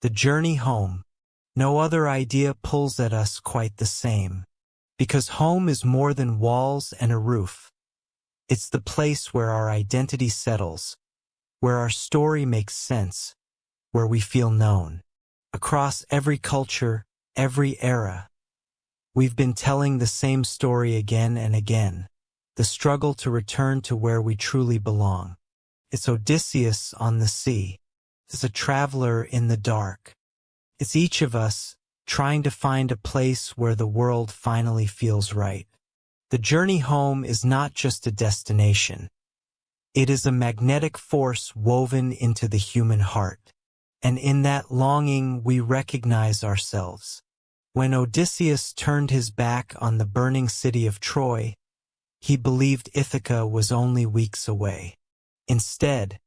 The journey home. No other idea pulls at us quite the same. Because home is more than walls and a roof. It's the place where our identity settles, where our story makes sense, where we feel known. Across every culture, every era, we've been telling the same story again and again, the struggle to return to where we truly belong. It's Odysseus on the sea. It's a traveler in the dark. It's each of us trying to find a place where the world finally feels right. The journey home is not just a destination. It is a magnetic force woven into the human heart. And in that longing we recognize ourselves. When Odysseus turned his back on the burning city of Troy, he believed Ithaca was only weeks away. Instead,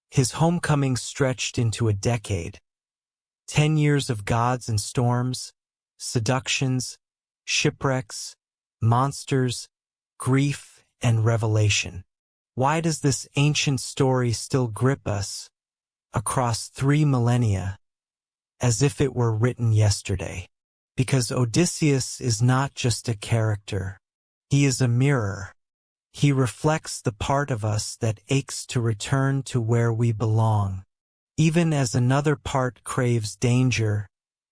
his homecoming stretched into a decade. 10 years of gods and storms, seductions, shipwrecks, monsters, grief, and revelation. Why does this ancient story still grip us across 3 millennia, as if it were written yesterday? Because Odysseus is not just a character. He is a mirror. He reflects the part of us that aches to return to where we belong, even as another part craves danger,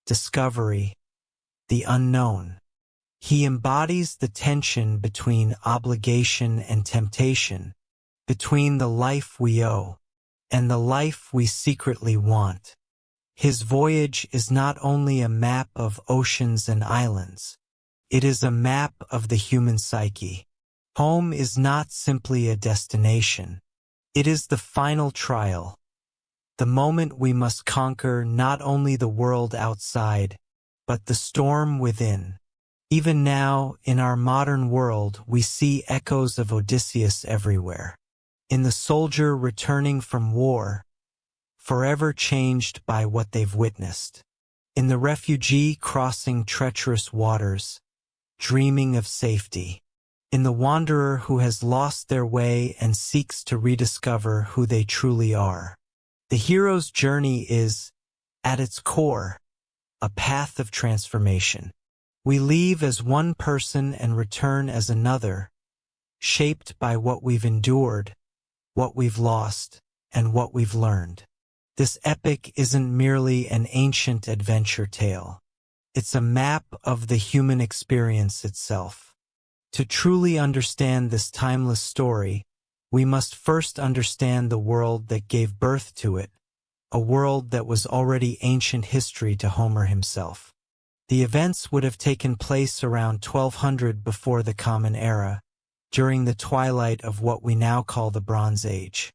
discovery, the unknown. He embodies the tension between obligation and temptation, between the life we owe and the life we secretly want. His voyage is not only a map of oceans and islands, it is a map of the human psyche. Home is not simply a destination. It is the final trial, the moment we must conquer not only the world outside, but the storm within. Even now, in our modern world, we see echoes of Odysseus everywhere. In the soldier returning from war, forever changed by what they've witnessed. In the refugee crossing treacherous waters, dreaming of safety. In the wanderer who has lost their way and seeks to rediscover who they truly are. The hero's journey is, at its core, a path of transformation. We leave as one person and return as another, shaped by what we've endured, what we've lost, and what we've learned. This epic isn't merely an ancient adventure tale. It's a map of the human experience itself. To truly understand this timeless story, we must first understand the world that gave birth to it, a world that was already ancient history to Homer himself. The events would have taken place around 1200 before the Common Era, during the twilight of what we now call the Bronze Age.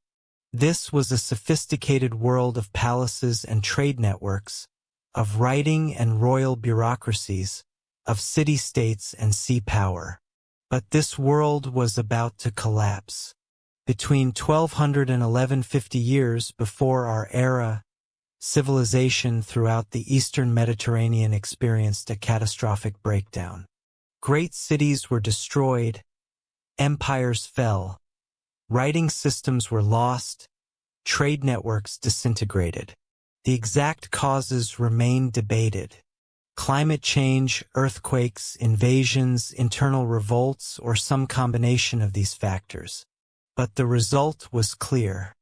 This was a sophisticated world of palaces and trade networks, of writing and royal bureaucracies, of city-states and sea power. But this world was about to collapse. Between 1200 and 1150 years before our era, civilization throughout the eastern Mediterranean experienced a catastrophic breakdown. Great cities were destroyed, empires fell, writing systems were lost, trade networks disintegrated. The exact causes remain debated. Climate change, earthquakes, invasions, internal revolts, or some combination of these factors. But the result was clear.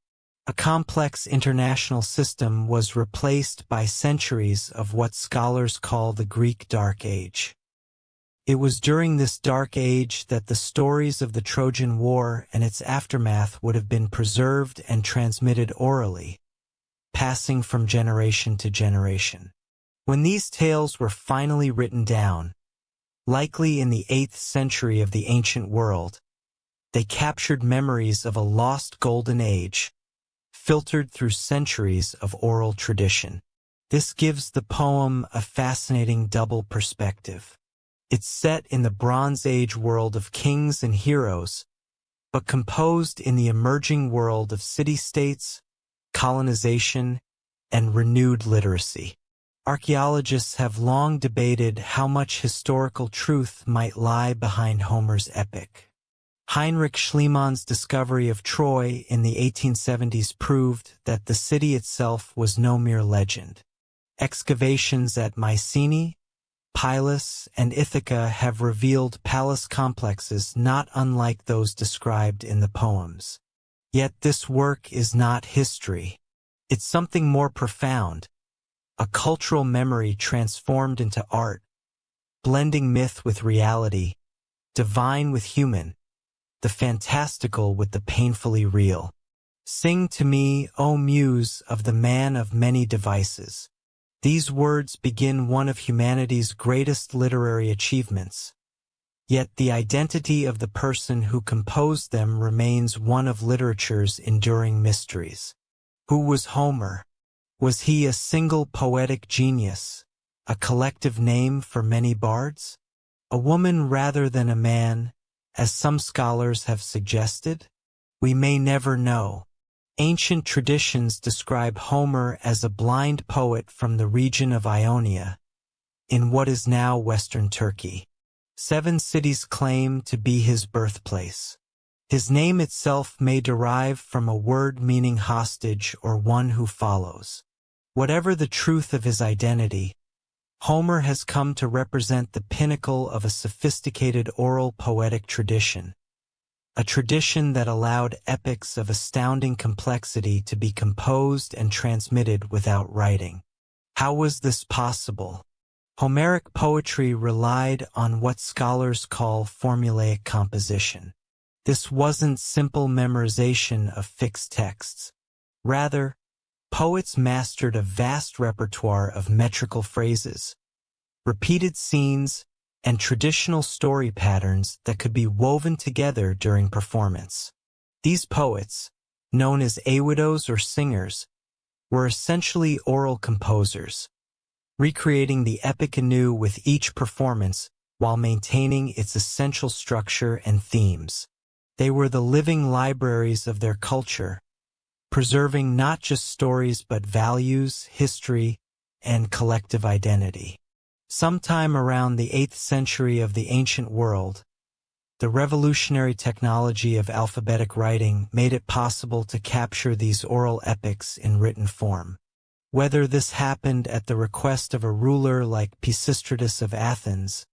A complex international system was replaced by centuries of what scholars call the Greek Dark Age. It was during this Dark Age that the stories of the Trojan War and its aftermath would have been preserved and transmitted orally, passing from generation to generation. When these tales were finally written down, likely in the 8th century of the ancient world, they captured memories of a lost golden age, filtered through centuries of oral tradition. This gives the poem a fascinating double perspective. It's set in the Bronze Age world of kings and heroes, but composed in the emerging world of city-states, colonization, and renewed literacy. Archaeologists have long debated how much historical truth might lie behind Homer's epic. Heinrich Schliemann's discovery of Troy in the 1870s proved that the city itself was no mere legend. Excavations at Mycenae, Pylos, and Ithaca have revealed palace complexes not unlike those described in the poems. Yet this work is not history. It's something more profound, a cultural memory transformed into art, blending myth with reality, divine with human, the fantastical with the painfully real. Sing to me, O Muse of the man of many devices. These words begin one of humanity's greatest literary achievements. Yet the identity of the person who composed them remains one of literature's enduring mysteries. Who was Homer? Was he a single poetic genius, a collective name for many bards? A woman rather than a man, as some scholars have suggested? We may never know. Ancient traditions describe Homer as a blind poet from the region of Ionia, in what is now Western Turkey. 7 cities claim to be his birthplace. His name itself may derive from a word meaning hostage or one who follows. Whatever the truth of his identity, Homer has come to represent the pinnacle of a sophisticated oral poetic tradition, a tradition that allowed epics of astounding complexity to be composed and transmitted without writing. How was this possible? Homeric poetry relied on what scholars call formulaic composition. This wasn't simple memorization of fixed texts. Rather, poets mastered a vast repertoire of metrical phrases, repeated scenes, and traditional story patterns that could be woven together during performance. These poets, known as awidos or singers, were essentially oral composers, recreating the epic anew with each performance while maintaining its essential structure and themes. They were the living libraries of their culture, preserving not just stories but values, history, and collective identity. Sometime around the 8th century of the ancient world, the revolutionary technology of alphabetic writing made it possible to capture these oral epics in written form. Whether this happened at the request of a ruler like Pisistratus of Athens,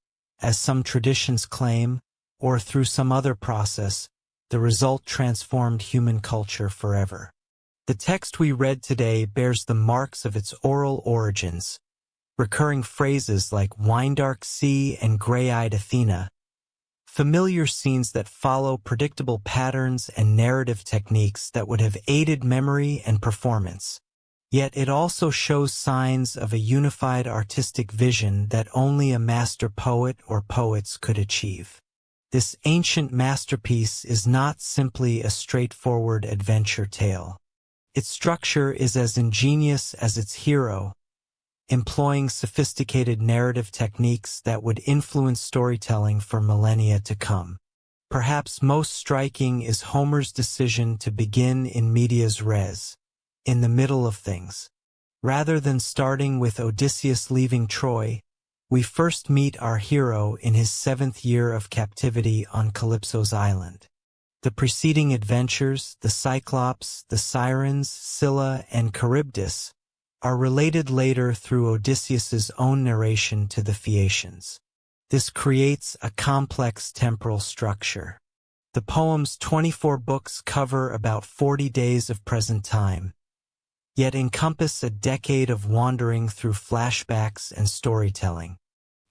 as some traditions claim, or through some other process, the result transformed human culture forever. The text we read today bears the marks of its oral origins, recurring phrases like wine-dark sea and gray-eyed Athena, familiar scenes that follow predictable patterns and narrative techniques that would have aided memory and performance. Yet it also shows signs of a unified artistic vision that only a master poet or poets could achieve. This ancient masterpiece is not simply a straightforward adventure tale. Its structure is as ingenious as its hero, employing sophisticated narrative techniques that would influence storytelling for millennia to come. Perhaps most striking is Homer's decision to begin in medias res, in the middle of things. Rather than starting with Odysseus leaving Troy, we first meet our hero in his 7th year of captivity on Calypso's island. The preceding adventures, the Cyclops, the Sirens, Scylla, and Charybdis, are related later through Odysseus's own narration to the Phaeacians. This creates a complex temporal structure. The poem's 24 books cover about 40 days of present time, yet encompass a decade of wandering through flashbacks and storytelling.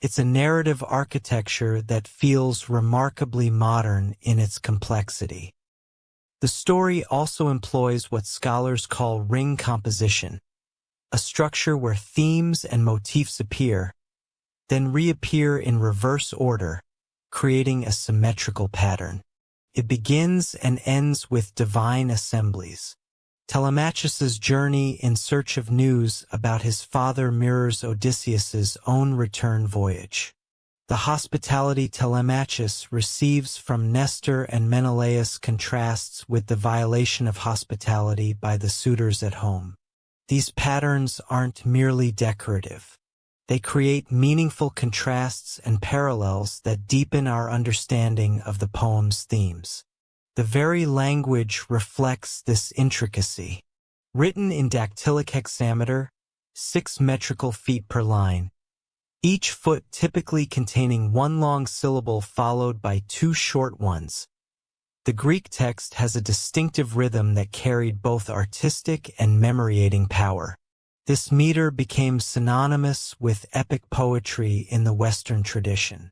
It's a narrative architecture that feels remarkably modern in its complexity. The story also employs what scholars call ring composition, a structure where themes and motifs appear, then reappear in reverse order, creating a symmetrical pattern. It begins and ends with divine assemblies. Telemachus's journey in search of news about his father mirrors Odysseus's own return voyage. The hospitality Telemachus receives from Nestor and Menelaus contrasts with the violation of hospitality by the suitors at home. These patterns aren't merely decorative. They create meaningful contrasts and parallels that deepen our understanding of the poem's themes. The very language reflects this intricacy. Written in dactylic hexameter, 6 metrical feet per line, each foot typically containing one long syllable followed by 2 short ones. The Greek text has a distinctive rhythm that carried both artistic and memory-aiding power. This meter became synonymous with epic poetry in the Western tradition.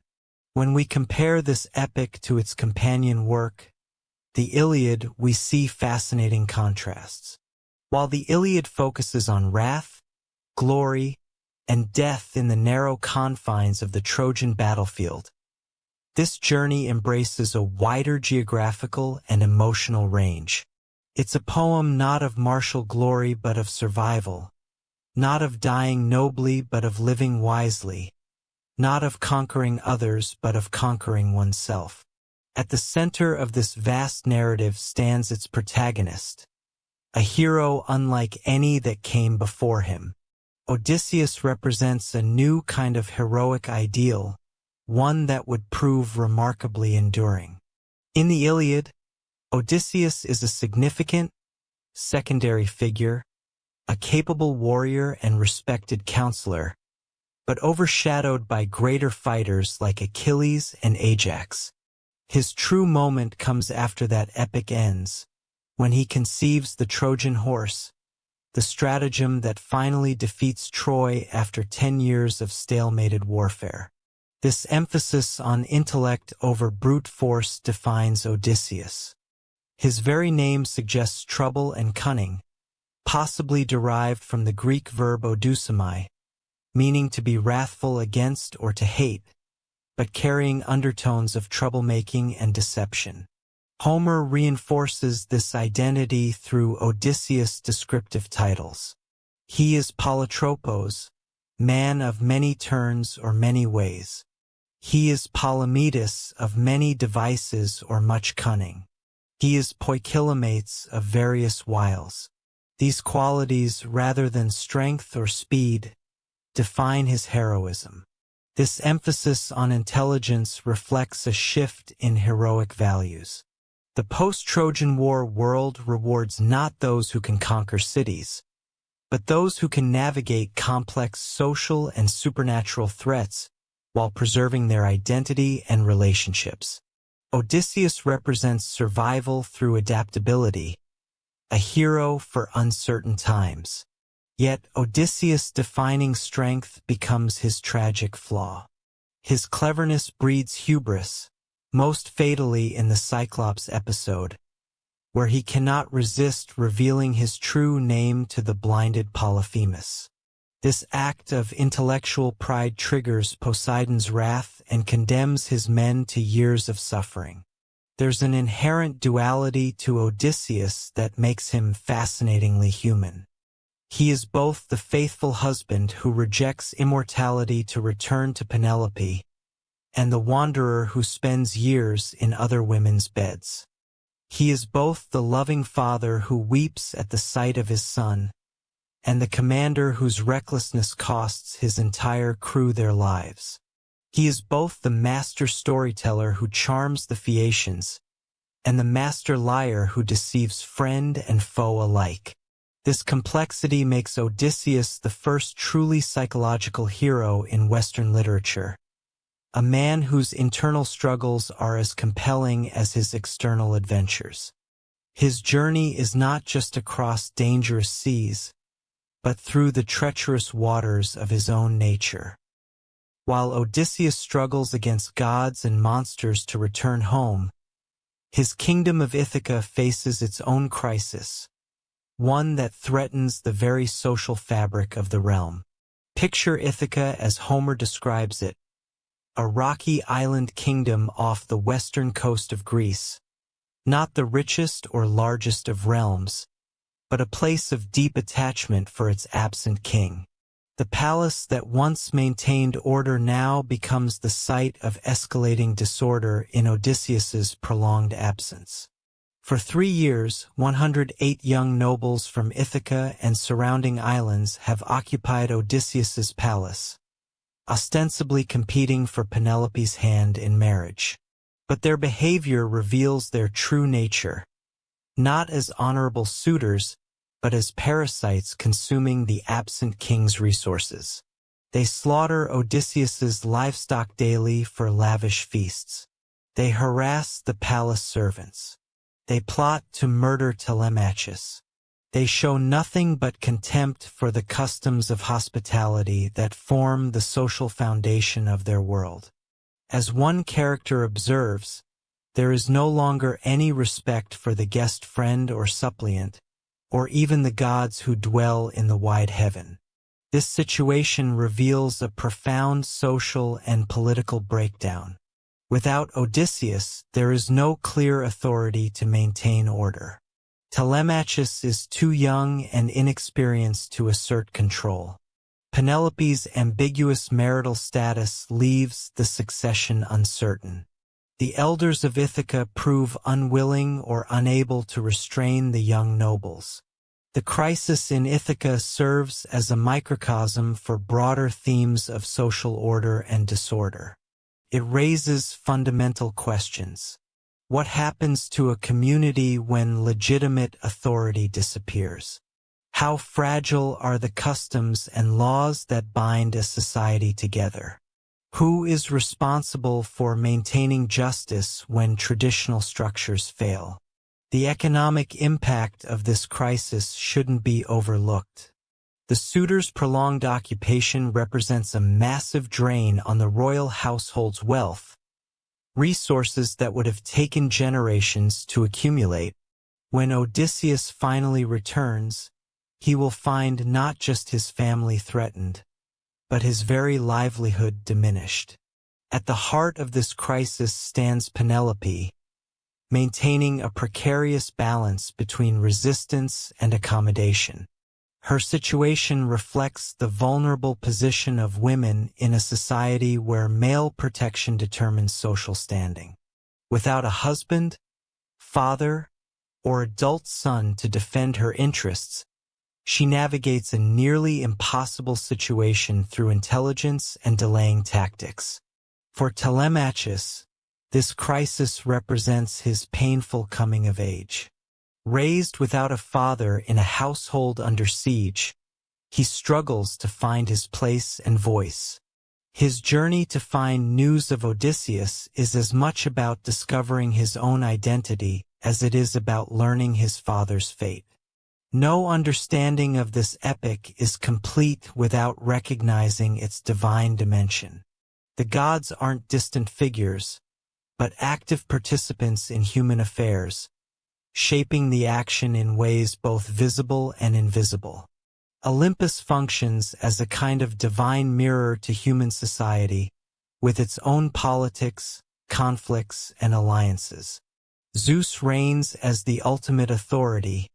When we compare this epic to its companion work, the Iliad, we see fascinating contrasts. While the Iliad focuses on wrath, glory, and death in the narrow confines of the Trojan battlefield, this journey embraces a wider geographical and emotional range. It's a poem not of martial glory but of survival, not of dying nobly but of living wisely, not of conquering others but of conquering oneself. At the center of this vast narrative stands its protagonist, a hero unlike any that came before him. Odysseus represents a new kind of heroic ideal, one that would prove remarkably enduring. In the Iliad, Odysseus is a significant, secondary figure, a capable warrior and respected counselor, but overshadowed by greater fighters like Achilles and Ajax. His true moment comes after that epic ends, when he conceives the Trojan horse, the stratagem that finally defeats Troy after 10 years of stalemated warfare. This emphasis on intellect over brute force defines Odysseus. His very name suggests trouble and cunning, possibly derived from the Greek verb odousomai, meaning to be wrathful against or to hate, but carrying undertones of troublemaking and deception. Homer reinforces this identity through Odysseus' descriptive titles. He is Polytropos, man of many turns or many ways. He is Polymedes, of many devices or much cunning. He is Poikilomates, of various wiles. These qualities, rather than strength or speed, define his heroism. This emphasis on intelligence reflects a shift in heroic values. The post-Trojan War world rewards not those who can conquer cities, but those who can navigate complex social and supernatural threats while preserving their identity and relationships. Odysseus represents survival through adaptability, a hero for uncertain times. Yet Odysseus' defining strength becomes his tragic flaw. His cleverness breeds hubris, most fatally in the Cyclops episode, where he cannot resist revealing his true name to the blinded Polyphemus. This act of intellectual pride triggers Poseidon's wrath and condemns his men to years of suffering. There's an inherent duality to Odysseus that makes him fascinatingly human. He is both the faithful husband who rejects immortality to return to Penelope, and the wanderer who spends years in other women's beds. He is both the loving father who weeps at the sight of his son, and the commander whose recklessness costs his entire crew their lives. He is both the master storyteller who charms the Phaeacians, and the master liar who deceives friend and foe alike. This complexity makes Odysseus the first truly psychological hero in Western literature, a man whose internal struggles are as compelling as his external adventures. His journey is not just across dangerous seas, but through the treacherous waters of his own nature. While Odysseus struggles against gods and monsters to return home, his kingdom of Ithaca faces its own crisis, one that threatens the very social fabric of the realm. Picture Ithaca as Homer describes it, a rocky island kingdom off the western coast of Greece, not the richest or largest of realms, but a place of deep attachment for its absent king. The palace that once maintained order now becomes the site of escalating disorder in Odysseus's prolonged absence. For 3 years, 108 young nobles from Ithaca and surrounding islands have occupied Odysseus's palace, ostensibly competing for Penelope's hand in marriage. But their behavior reveals their true nature. Not as honorable suitors, but as parasites consuming the absent king's resources. They slaughter Odysseus's livestock daily for lavish feasts. They harass the palace servants. They plot to murder Telemachus. They show nothing but contempt for the customs of hospitality that form the social foundation of their world. As one character observes, there is no longer any respect for the guest friend or suppliant, or even the gods who dwell in the wide heaven. This situation reveals a profound social and political breakdown. Without Odysseus, there is no clear authority to maintain order. Telemachus is too young and inexperienced to assert control. Penelope's ambiguous marital status leaves the succession uncertain. The elders of Ithaca prove unwilling or unable to restrain the young nobles. The crisis in Ithaca serves as a microcosm for broader themes of social order and disorder. It raises fundamental questions. What happens to a community when legitimate authority disappears? How fragile are the customs and laws that bind a society together? Who is responsible for maintaining justice when traditional structures fail? The economic impact of this crisis shouldn't be overlooked. The suitor's prolonged occupation represents a massive drain on the royal household's wealth, resources that would have taken generations to accumulate. When Odysseus finally returns, he will find not just his family threatened, but his very livelihood diminished. At the heart of this crisis stands Penelope, maintaining a precarious balance between resistance and accommodation. Her situation reflects the vulnerable position of women in a society where male protection determines social standing. Without a husband, father, or adult son to defend her interests, she navigates a nearly impossible situation through intelligence and delaying tactics. For Telemachus, this crisis represents his painful coming of age. Raised without a father in a household under siege, he struggles to find his place and voice. His journey to find news of Odysseus is as much about discovering his own identity as it is about learning his father's fate. No understanding of this epic is complete without recognizing its divine dimension. The gods aren't distant figures, but active participants in human affairs, shaping the action in ways both visible and invisible. Olympus functions as a kind of divine mirror to human society, with its own politics, conflicts, and alliances. Zeus reigns as the ultimate authority,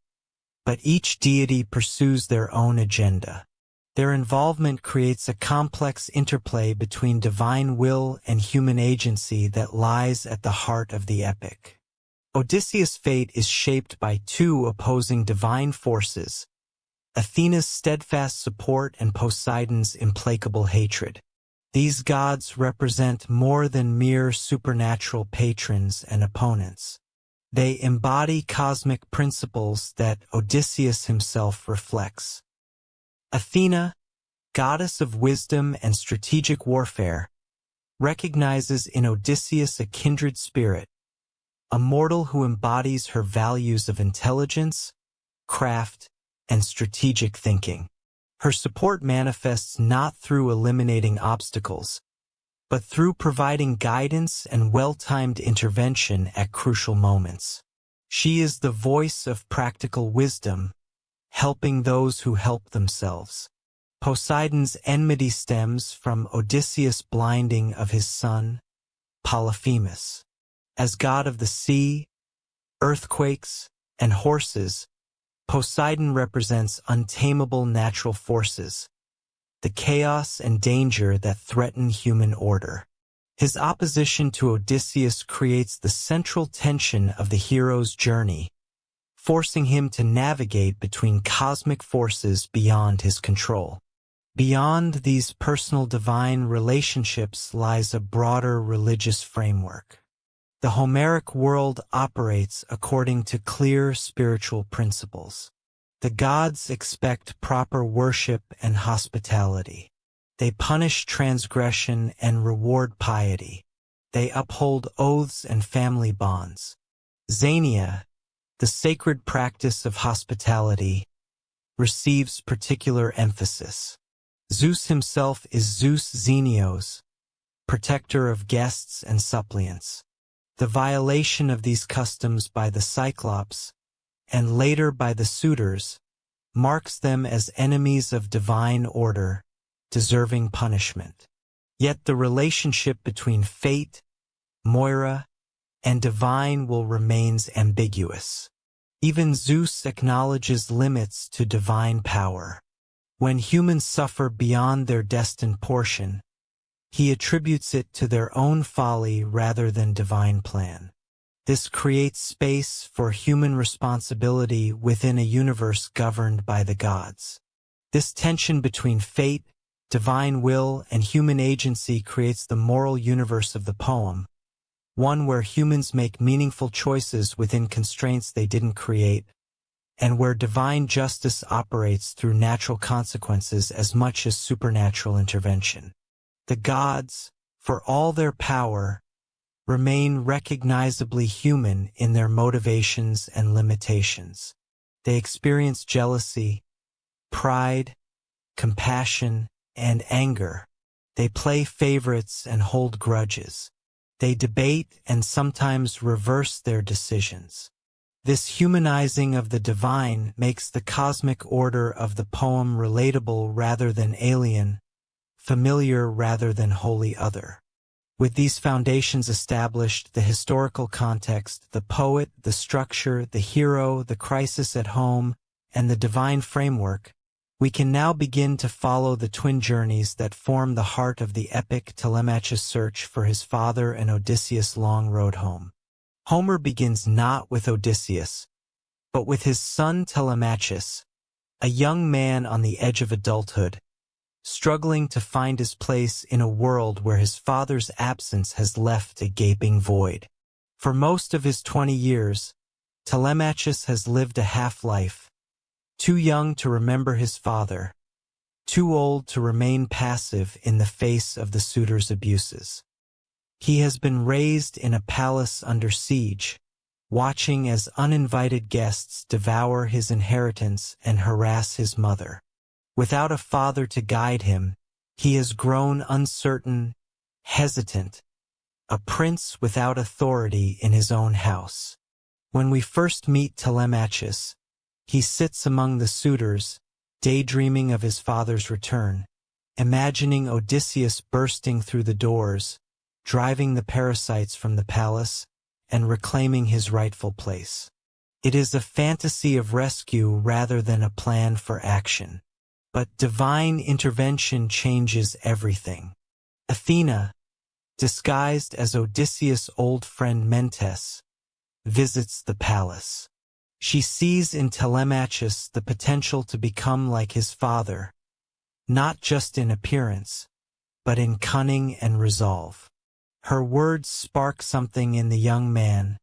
but each deity pursues their own agenda. Their involvement creates a complex interplay between divine will and human agency that lies at the heart of the epic. Odysseus' fate is shaped by two opposing divine forces, Athena's steadfast support and Poseidon's implacable hatred. These gods represent more than mere supernatural patrons and opponents. They embody cosmic principles that Odysseus himself reflects. Athena, goddess of wisdom and strategic warfare, recognizes in Odysseus a kindred spirit, a mortal who embodies her values of intelligence, craft, and strategic thinking. Her support manifests not through eliminating obstacles, but through providing guidance and well-timed intervention at crucial moments. She is the voice of practical wisdom, helping those who help themselves. Poseidon's enmity stems from Odysseus' blinding of his son, Polyphemus. As god of the sea, earthquakes, and horses, Poseidon represents untamable natural forces, the chaos and danger that threaten human order. His opposition to Odysseus creates the central tension of the hero's journey, forcing him to navigate between cosmic forces beyond his control. Beyond these personal divine relationships lies a broader religious framework. The Homeric world operates according to clear spiritual principles. The gods expect proper worship and hospitality. They punish transgression and reward piety. They uphold oaths and family bonds. Xenia, the sacred practice of hospitality, receives particular emphasis. Zeus himself is Zeus Xenios, protector of guests and suppliants. The violation of these customs by the Cyclops, and later by the suitors, marks them as enemies of divine order, deserving punishment. Yet the relationship between fate, Moira, and divine will remains ambiguous. Even Zeus acknowledges limits to divine power. When humans suffer beyond their destined portion, he attributes it to their own folly rather than divine plan. This creates space for human responsibility within a universe governed by the gods. This tension between fate, divine will, and human agency creates the moral universe of the poem, one where humans make meaningful choices within constraints they didn't create, and where divine justice operates through natural consequences as much as supernatural intervention. The gods, for all their power, remain recognizably human in their motivations and limitations. They experience jealousy, pride, compassion, and anger. They play favorites and hold grudges. They debate and sometimes reverse their decisions. This humanizing of the divine makes the cosmic order of the poem relatable rather than alien, familiar rather than wholly other. With these foundations established, the historical context, the poet, the structure, the hero, the crisis at home, and the divine framework, we can now begin to follow the twin journeys that form the heart of the epic Telemachus' search for his father and Odysseus' long road home. Homer begins not with Odysseus, but with his son Telemachus, a young man on the edge of adulthood, struggling to find his place in a world where his father's absence has left a gaping void. For most of his 20 years, Telemachus has lived a half-life, too young to remember his father, too old to remain passive in the face of the suitor's abuses. He has been raised in a palace under siege, watching as uninvited guests devour his inheritance and harass his mother. Without a father to guide him, he has grown uncertain, hesitant, a prince without authority in his own house. When we first meet Telemachus, he sits among the suitors, daydreaming of his father's return, imagining Odysseus bursting through the doors, driving the parasites from the palace, and reclaiming his rightful place. It is a fantasy of rescue rather than a plan for action. But divine intervention changes everything. Athena, disguised as Odysseus' old friend Mentes, visits the palace. She sees in Telemachus the potential to become like his father, not just in appearance, but in cunning and resolve. Her words spark something in the young man,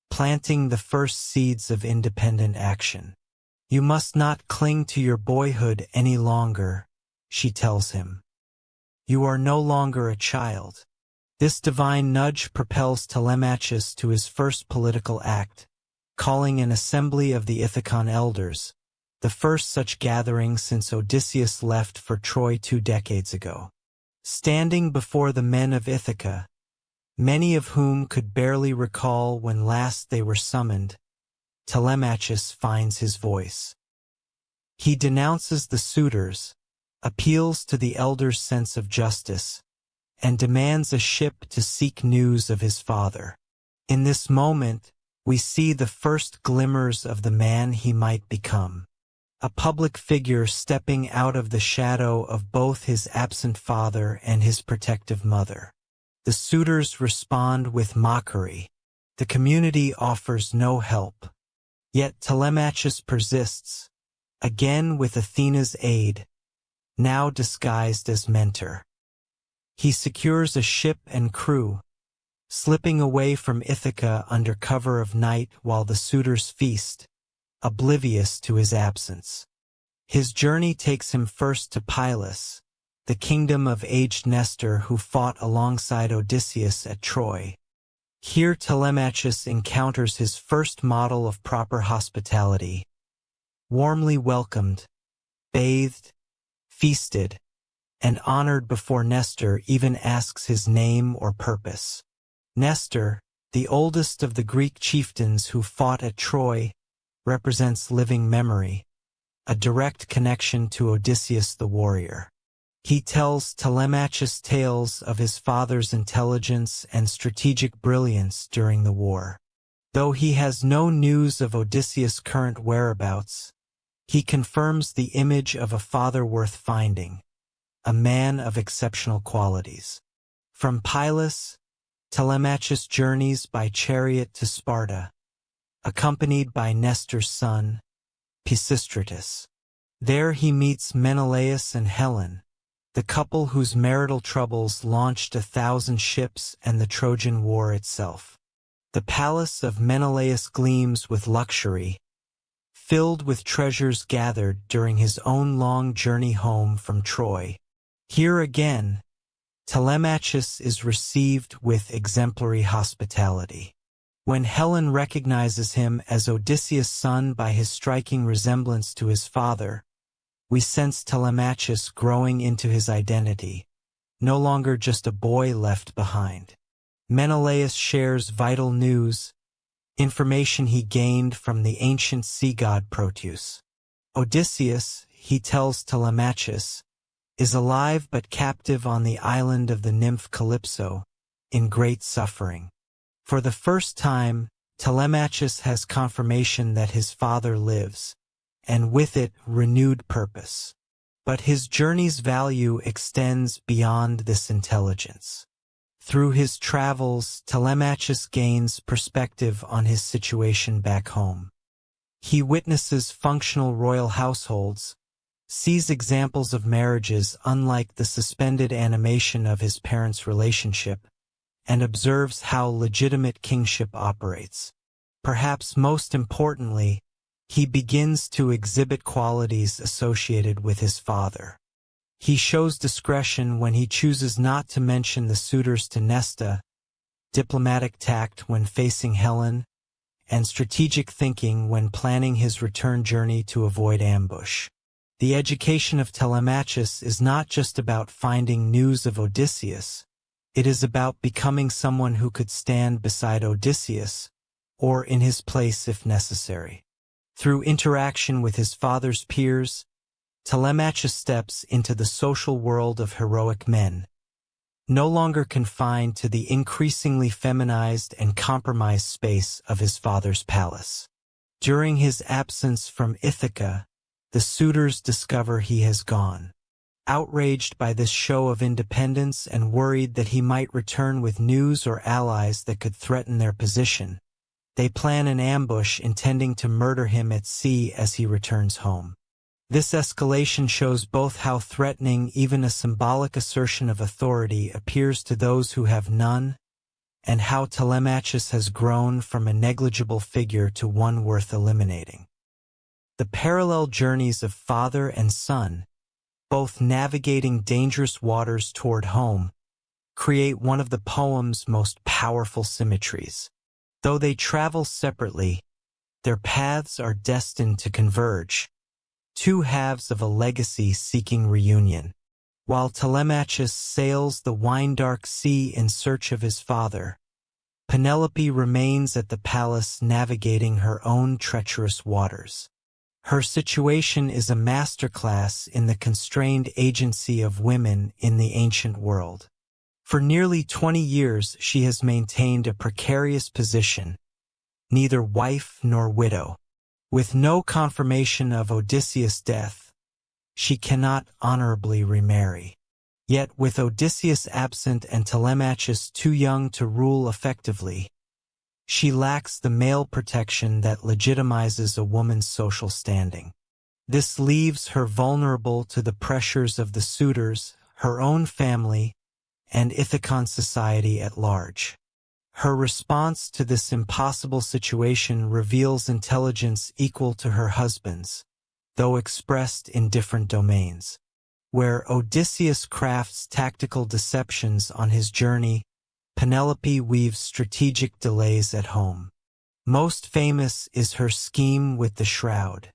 planting the first seeds of independent action. "You must not cling to your boyhood any longer," she tells him. "You are no longer a child." This divine nudge propels Telemachus to his first political act, calling an assembly of the Ithacon elders, the first such gathering since Odysseus left for Troy 2 decades ago. Standing before the men of Ithaca, many of whom could barely recall when last they were summoned, Telemachus finds his voice. He denounces the suitors, appeals to the elders' sense of justice, and demands a ship to seek news of his father. In this moment, we see the first glimmers of the man he might become. A public figure stepping out of the shadow of both his absent father and his protective mother. The suitors respond with mockery. The community offers no help. Yet Telemachus persists, again with Athena's aid, now disguised as mentor. He secures a ship and crew, slipping away from Ithaca under cover of night while the suitors feast, oblivious to his absence. His journey takes him first to Pylos, the kingdom of aged Nestor who fought alongside Odysseus at Troy. Here Telemachus encounters his first model of proper hospitality. Warmly welcomed, bathed, feasted, and honored before Nestor even asks his name or purpose. Nestor, the oldest of the Greek chieftains who fought at Troy, represents living memory, a direct connection to Odysseus the warrior. He tells Telemachus tales of his father's intelligence and strategic brilliance during the war. Though he has no news of Odysseus' current whereabouts, he confirms the image of a father worth finding, a man of exceptional qualities. From Pylos, Telemachus journeys by chariot to Sparta, accompanied by Nestor's son, Pisistratus. There he meets Menelaus and Helen, the couple whose marital troubles launched 1,000 ships and the Trojan War itself. The palace of Menelaus gleams with luxury, filled with treasures gathered during his own long journey home from Troy. Here again, Telemachus is received with exemplary hospitality. When Helen recognizes him as Odysseus' son by his striking resemblance to his father, we sense Telemachus growing into his identity, no longer just a boy left behind. Menelaus shares vital news, information he gained from the ancient sea god Proteus. Odysseus, he tells Telemachus, is alive but captive on the island of the nymph Calypso, in great suffering. For the first time, Telemachus has confirmation that his father lives, and with it renewed purpose. But his journey's value extends beyond this intelligence. Through his travels, Telemachus gains perspective on his situation back home. He witnesses functional royal households, sees examples of marriages unlike the suspended animation of his parents' relationship, and observes how legitimate kingship operates. Perhaps most importantly, he begins to exhibit qualities associated with his father. He shows discretion when he chooses not to mention the suitors to Nesta, diplomatic tact when facing Helen, and strategic thinking when planning his return journey to avoid ambush. The education of Telemachus is not just about finding news of Odysseus, it is about becoming someone who could stand beside Odysseus, or in his place if necessary. Through interaction with his father's peers, Telemachus steps into the social world of heroic men, no longer confined to the increasingly feminized and compromised space of his father's palace. During his absence from Ithaca, the suitors discover he has gone. Outraged by this show of independence and worried that he might return with news or allies that could threaten their position, they plan an ambush intending to murder him at sea as he returns home. This escalation shows both how threatening even a symbolic assertion of authority appears to those who have none, and how Telemachus has grown from a negligible figure to one worth eliminating. The parallel journeys of father and son, both navigating dangerous waters toward home, create one of the poem's most powerful symmetries. Though they travel separately, their paths are destined to converge, two halves of a legacy seeking reunion. While Telemachus sails the wine-dark sea in search of his father, Penelope remains at the palace navigating her own treacherous waters. Her situation is a masterclass in the constrained agency of women in the ancient world. For nearly 20 years she has maintained a precarious position, neither wife nor widow. With no confirmation of Odysseus' death, she cannot honorably remarry. Yet with Odysseus absent and Telemachus too young to rule effectively, she lacks the male protection that legitimizes a woman's social standing. This leaves her vulnerable to the pressures of the suitors, her own family, and Ithacan society at large. Her response to this impossible situation reveals intelligence equal to her husband's, though expressed in different domains. Where Odysseus crafts tactical deceptions on his journey, Penelope weaves strategic delays at home. Most famous is her scheme with the shroud.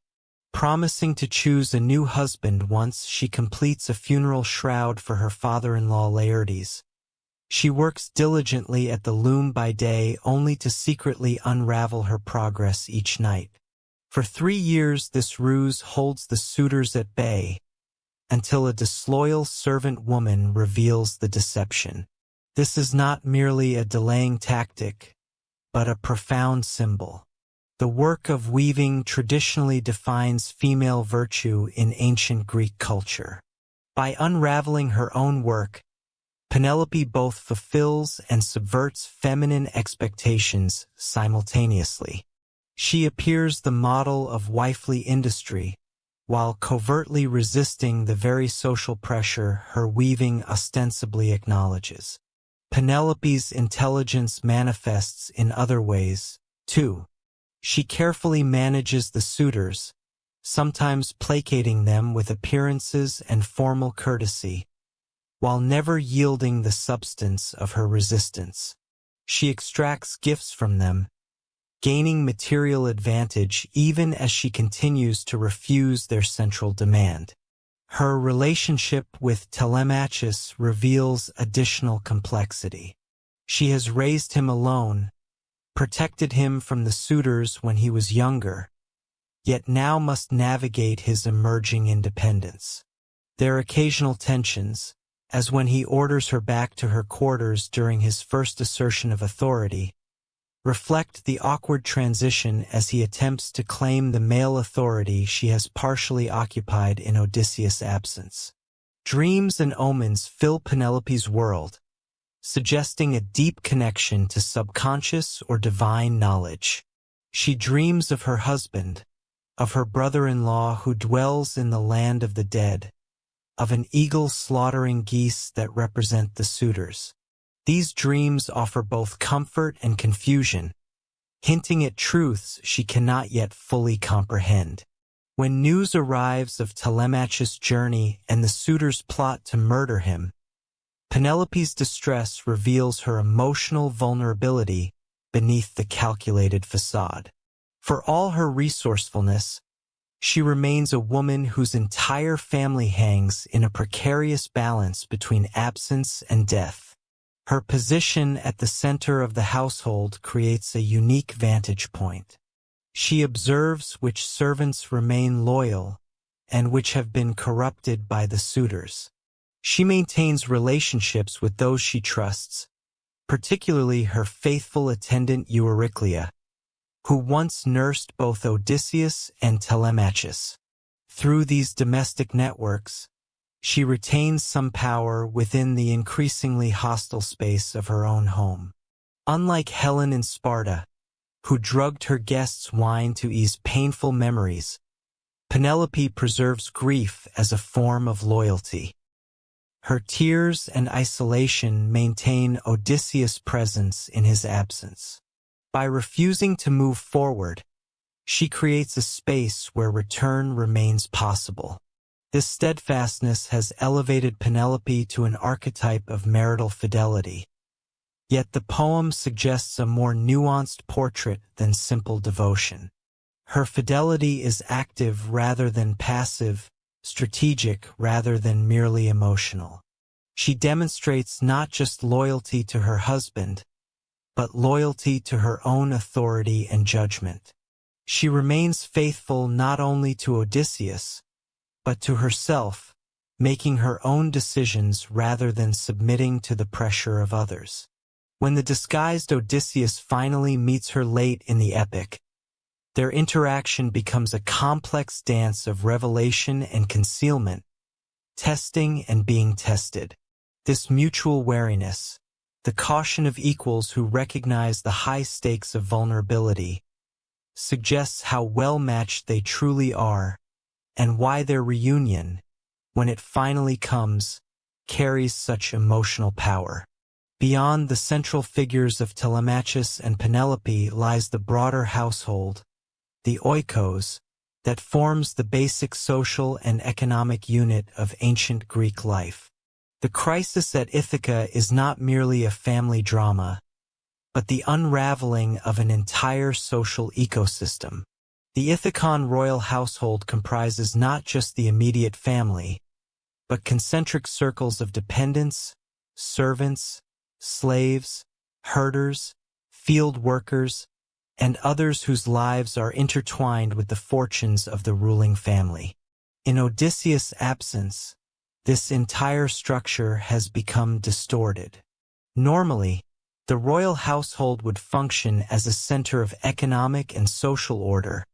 Promising to choose a new husband once she completes a funeral shroud for her father-in-law Laertes, she works diligently at the loom by day only to secretly unravel her progress each night. For 3 years this ruse holds the suitors at bay, until a disloyal servant woman reveals the deception. This is not merely a delaying tactic, but a profound symbol. The work of weaving traditionally defines female virtue in ancient Greek culture. By unraveling her own work, Penelope both fulfills and subverts feminine expectations simultaneously. She appears the model of wifely industry, while covertly resisting the very social pressure her weaving ostensibly acknowledges. Penelope's intelligence manifests in other ways, too. She carefully manages the suitors, sometimes placating them with appearances and formal courtesy, while never yielding the substance of her resistance. She extracts gifts from them, gaining material advantage even as she continues to refuse their central demand. Her relationship with Telemachus reveals additional complexity. She has raised him alone, protected him from the suitors when he was younger, yet now must navigate his emerging independence. There are occasional tensions, as when he orders her back to her quarters during his first assertion of authority, reflect the awkward transition as he attempts to claim the male authority she has partially occupied in Odysseus' absence. Dreams and omens fill Penelope's world, suggesting a deep connection to subconscious or divine knowledge. She dreams of her husband, of her brother-in-law who dwells in the land of the dead, of an eagle slaughtering geese that represent the suitors. These dreams offer both comfort and confusion, hinting at truths she cannot yet fully comprehend. When news arrives of Telemachus' journey and the suitors plot to murder him, Penelope's distress reveals her emotional vulnerability beneath the calculated facade. For all her resourcefulness, she remains a woman whose entire family hangs in a precarious balance between absence and death. Her position at the center of the household creates a unique vantage point. She observes which servants remain loyal and which have been corrupted by the suitors. She maintains relationships with those she trusts, particularly her faithful attendant Euryclea, who once nursed both Odysseus and Telemachus. Through these domestic networks, she retains some power within the increasingly hostile space of her own home. Unlike Helen in Sparta, who drugged her guests' wine to ease painful memories, Penelope preserves grief as a form of loyalty. Her tears and isolation maintain Odysseus' presence in his absence. By refusing to move forward, she creates a space where return remains possible. This steadfastness has elevated Penelope to an archetype of marital fidelity. Yet the poem suggests a more nuanced portrait than simple devotion. Her fidelity is active rather than passive, strategic rather than merely emotional. She demonstrates not just loyalty to her husband, but loyalty to her own authority and judgment. She remains faithful not only to Odysseus, but to herself, making her own decisions rather than submitting to the pressure of others. When the disguised Odysseus finally meets her late in the epic, their interaction becomes a complex dance of revelation and concealment, testing and being tested. This mutual wariness, the caution of equals who recognize the high stakes of vulnerability, suggests how well-matched they truly are, and why their reunion, when it finally comes, carries such emotional power. Beyond the central figures of Telemachus and Penelope lies the broader household, the oikos, that forms the basic social and economic unit of ancient Greek life. The crisis at Ithaca is not merely a family drama, but the unraveling of an entire social ecosystem. The Ithacan royal household comprises not just the immediate family, but concentric circles of dependents, servants, slaves, herders, field workers, and others whose lives are intertwined with the fortunes of the ruling family. In Odysseus' absence, this entire structure has become distorted. Normally, the royal household would function as a center of economic and social order,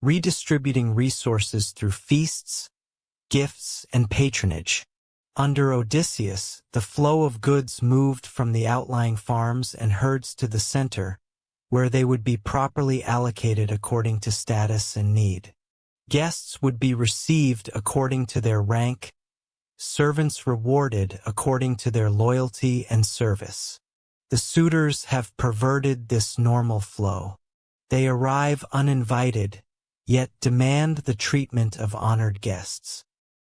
redistributing resources through feasts, gifts, and patronage. Under Odysseus, the flow of goods moved from the outlying farms and herds to the center, where they would be properly allocated according to status and need. Guests would be received according to their rank, servants rewarded according to their loyalty and service. The suitors have perverted this normal flow. They arrive uninvited, yet demand the treatment of honored guests.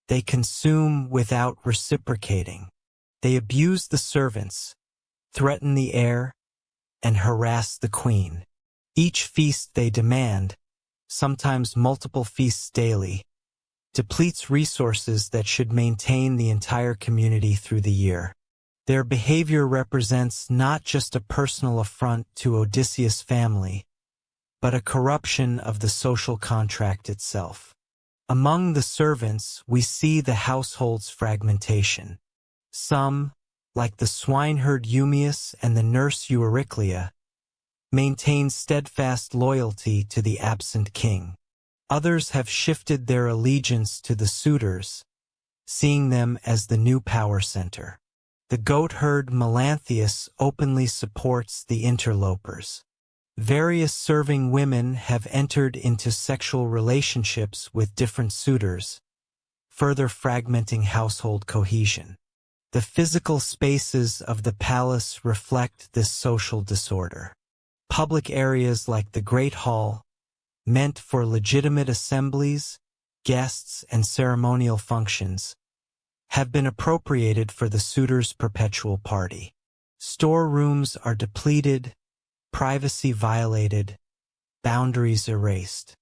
They consume without reciprocating. They abuse the servants, threaten the heir, and harass the queen. Each feast they demand, sometimes multiple feasts daily, depletes resources that should maintain the entire community through the year. Their behavior represents not just a personal affront to Odysseus' family, but a corruption of the social contract itself. Among the servants, we see the household's fragmentation. Some, like the swineherd Eumaeus and the nurse Euryclea, maintain steadfast loyalty to the absent king. Others have shifted their allegiance to the suitors, seeing them as the new power center. The goatherd Melanthius openly supports the interlopers. Various serving women have entered into sexual relationships with different suitors, further fragmenting household cohesion. The physical spaces of the palace reflect this social disorder. Public areas like the Great Hall, meant for legitimate assemblies, guests, and ceremonial functions, have been appropriated for the suitors' perpetual party. Storerooms are depleted, privacy violated, boundaries erased.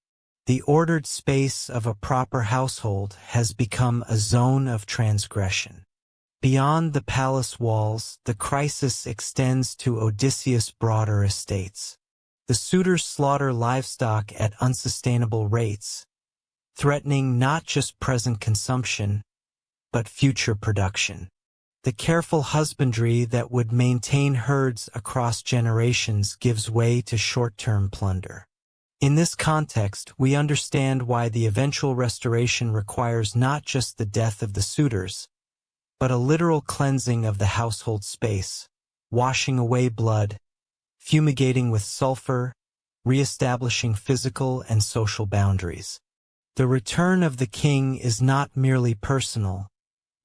The ordered space of a proper household has become a zone of transgression. Beyond the palace walls, the crisis extends to Odysseus' broader estates. The suitors slaughter livestock at unsustainable rates, threatening not just present consumption, but future production. The careful husbandry that would maintain herds across generations gives way to short-term plunder. In this context, we understand why the eventual restoration requires not just the death of the suitors, but a literal cleansing of the household space, washing away blood, fumigating with sulfur, re-establishing physical and social boundaries. The return of the king is not merely personal,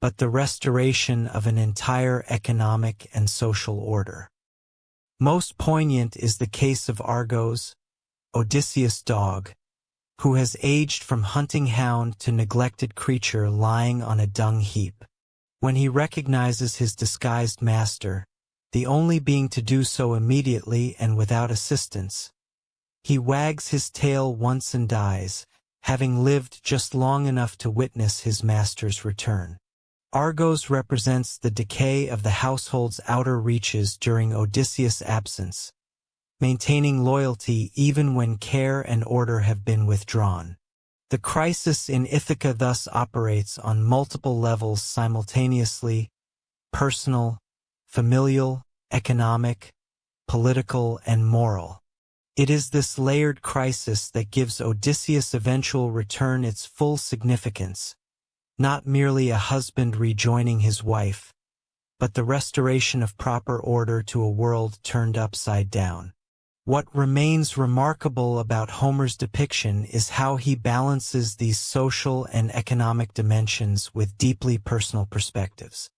but the restoration of an entire economic and social order. Most poignant is the case of Argos, Odysseus' dog, who has aged from hunting hound to neglected creature lying on a dung heap. When he recognizes his disguised master, the only being to do so immediately and without assistance, he wags his tail once and dies, having lived just long enough to witness his master's return. Argos represents the decay of the household's outer reaches during Odysseus' absence, maintaining loyalty even when care and order have been withdrawn. The crisis in Ithaca thus operates on multiple levels simultaneously: personal, familial, economic, political, and moral. It is this layered crisis that gives Odysseus' eventual return its full significance, not merely a husband rejoining his wife, but the restoration of proper order to a world turned upside down. What remains remarkable about Homer's depiction is how he balances these social and economic dimensions with deeply personal perspectives.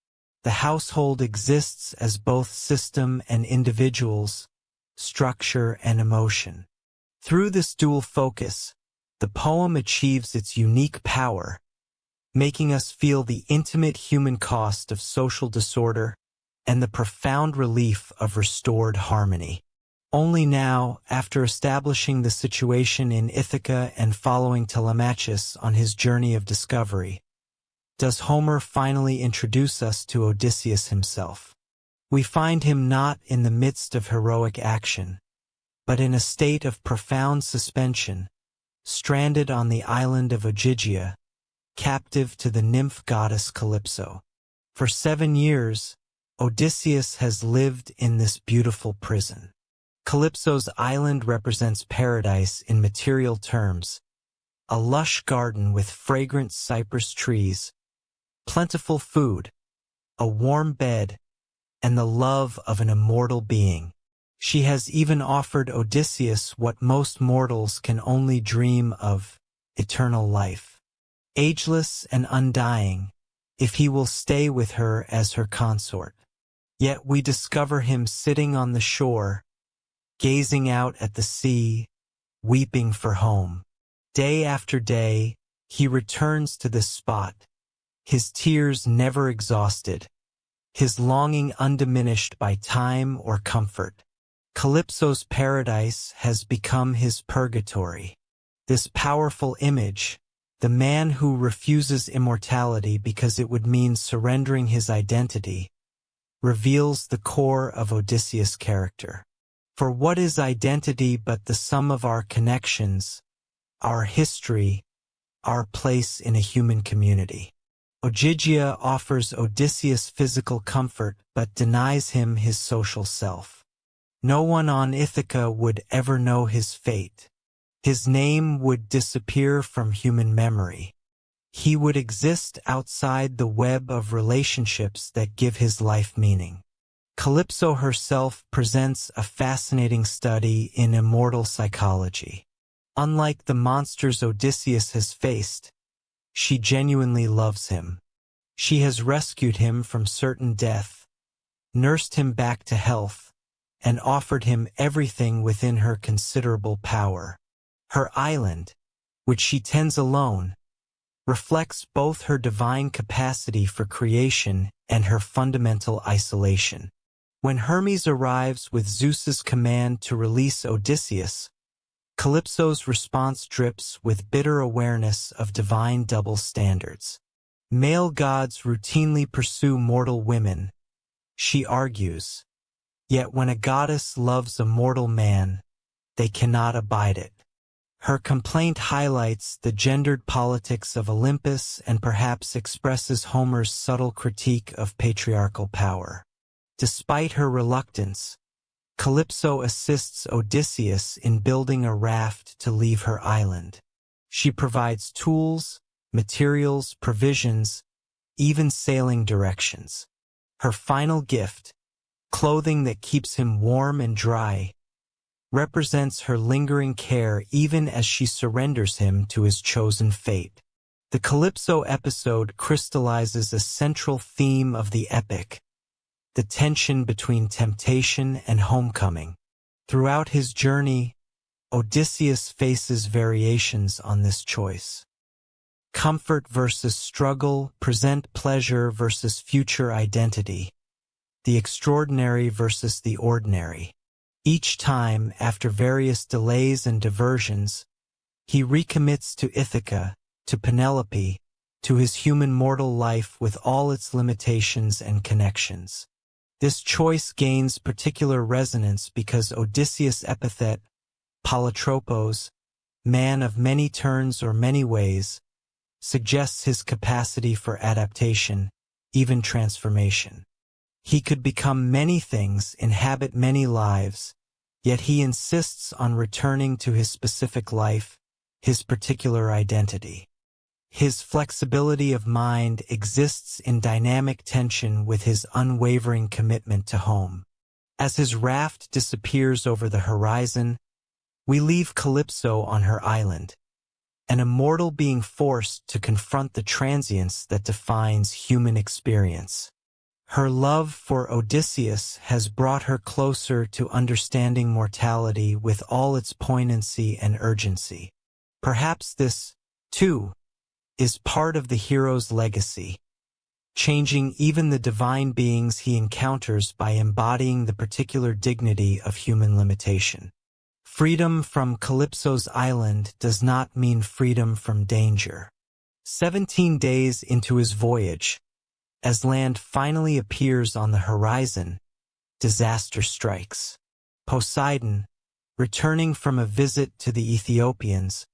The household exists as both system and individuals, structure and emotion. Through this dual focus, the poem achieves its unique power, making us feel the intimate human cost of social disorder and the profound relief of restored harmony. Only now, after establishing the situation in Ithaca and following Telemachus on his journey of discovery, does Homer finally introduce us to Odysseus himself. We find him not in the midst of heroic action, but in a state of profound suspension, stranded on the island of Ogygia, captive to the nymph goddess Calypso. For 7 years, Odysseus has lived in this beautiful prison. Calypso's island represents paradise in material terms, a lush garden with fragrant cypress trees, plentiful food, a warm bed, and the love of an immortal being. She has even offered Odysseus what most mortals can only dream of, eternal life. Ageless and undying, if he will stay with her as her consort. Yet we discover him sitting on the shore, gazing out at the sea, weeping for home. Day after day, he returns to this spot, his tears never exhausted, his longing undiminished by time or comfort. Calypso's paradise has become his purgatory. This powerful image, the man who refuses immortality because it would mean surrendering his identity, reveals the core of Odysseus' character. For what is identity but the sum of our connections, our history, our place in a human community? Ogygia offers Odysseus physical comfort but denies him his social self. No one on Ithaca would ever know his fate. His name would disappear from human memory. He would exist outside the web of relationships that give his life meaning. Calypso herself presents a fascinating study in immortal psychology. Unlike the monsters Odysseus has faced, she genuinely loves him. She has rescued him from certain death, nursed him back to health, and offered him everything within her considerable power. Her island, which she tends alone, reflects both her divine capacity for creation and her fundamental isolation. When Hermes arrives with Zeus's command to release Odysseus, Calypso's response drips with bitter awareness of divine double standards. Male gods routinely pursue mortal women, she argues, yet when a goddess loves a mortal man, they cannot abide it. Her complaint highlights the gendered politics of Olympus and perhaps expresses Homer's subtle critique of patriarchal power. Despite her reluctance, Calypso assists Odysseus in building a raft to leave her island. She provides tools, materials, provisions, even sailing directions. Her final gift, clothing that keeps him warm and dry, represents her lingering care even as she surrenders him to his chosen fate. The Calypso episode crystallizes a central theme of the epic, the tension between temptation and homecoming. Throughout his journey, Odysseus faces variations on this choice. Comfort versus struggle, present pleasure versus future identity, the extraordinary versus the ordinary. Each time, after various delays and diversions, he recommits to Ithaca, to Penelope, to his human mortal life with all its limitations and connections. This choice gains particular resonance because Odysseus' epithet, polytropos, man of many turns or many ways, suggests his capacity for adaptation, even transformation. He could become many things, inhabit many lives, yet he insists on returning to his specific life, his particular identity. His flexibility of mind exists in dynamic tension with his unwavering commitment to home. As his raft disappears over the horizon, we leave Calypso on her island, an immortal being forced to confront the transience that defines human experience. Her love for Odysseus has brought her closer to understanding mortality with all its poignancy and urgency. Perhaps this, too, is part of the hero's legacy, changing even the divine beings he encounters by embodying the particular dignity of human limitation. Freedom from Calypso's island does not mean freedom from danger. 17 days into his voyage, as land finally appears on the horizon, disaster strikes. Poseidon, returning from a visit to the Ethiopians,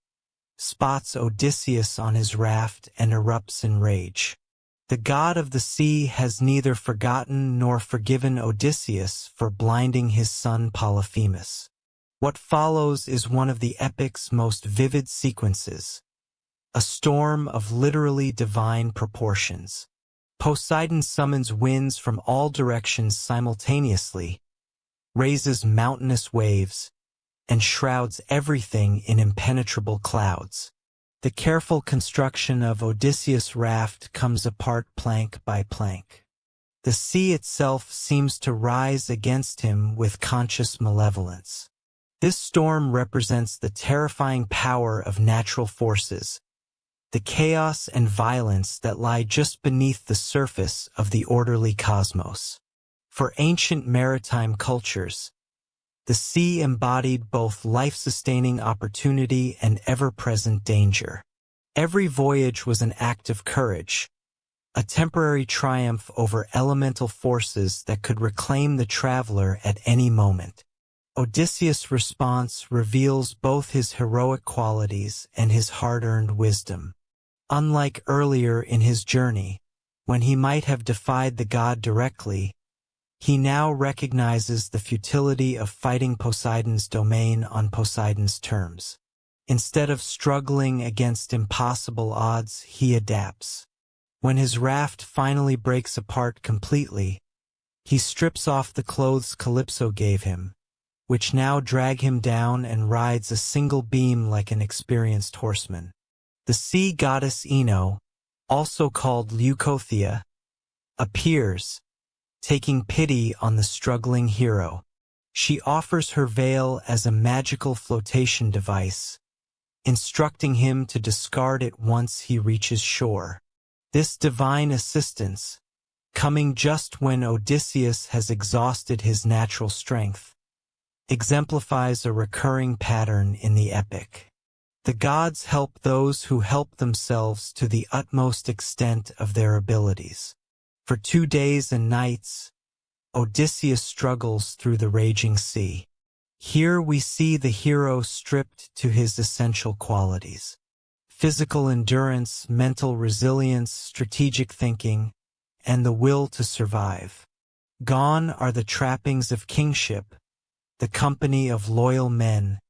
spots Odysseus on his raft and erupts in rage. The god of the sea has neither forgotten nor forgiven Odysseus for blinding his son Polyphemus. What follows is one of the epic's most vivid sequences, a storm of literally divine proportions. Poseidon summons winds from all directions simultaneously, raises mountainous waves, and shrouds everything in impenetrable clouds. The careful construction of Odysseus' raft comes apart plank by plank. The sea itself seems to rise against him with conscious malevolence. This storm represents the terrifying power of natural forces, the chaos and violence that lie just beneath the surface of the orderly cosmos. For ancient maritime cultures, the sea embodied both life-sustaining opportunity and ever-present danger. Every voyage was an act of courage, a temporary triumph over elemental forces that could reclaim the traveler at any moment. Odysseus' response reveals both his heroic qualities and his hard-earned wisdom. Unlike earlier in his journey, when he might have defied the god directly, he now recognizes the futility of fighting Poseidon's domain on Poseidon's terms. Instead of struggling against impossible odds, he adapts. When his raft finally breaks apart completely, he strips off the clothes Calypso gave him, which now drag him down and rides a single beam like an experienced horseman. The sea goddess Ino, also called Leucothea, appears, taking pity on the struggling hero. She offers her veil as a magical flotation device, instructing him to discard it once he reaches shore. This divine assistance, coming just when Odysseus has exhausted his natural strength, exemplifies a recurring pattern in the epic. The gods help those who help themselves to the utmost extent of their abilities. For 2 days and nights, Odysseus struggles through the raging sea. Here we see the hero stripped to his essential qualities: physical endurance, mental resilience, strategic thinking, and the will to survive. Gone are the trappings of kingship, the company of loyal men,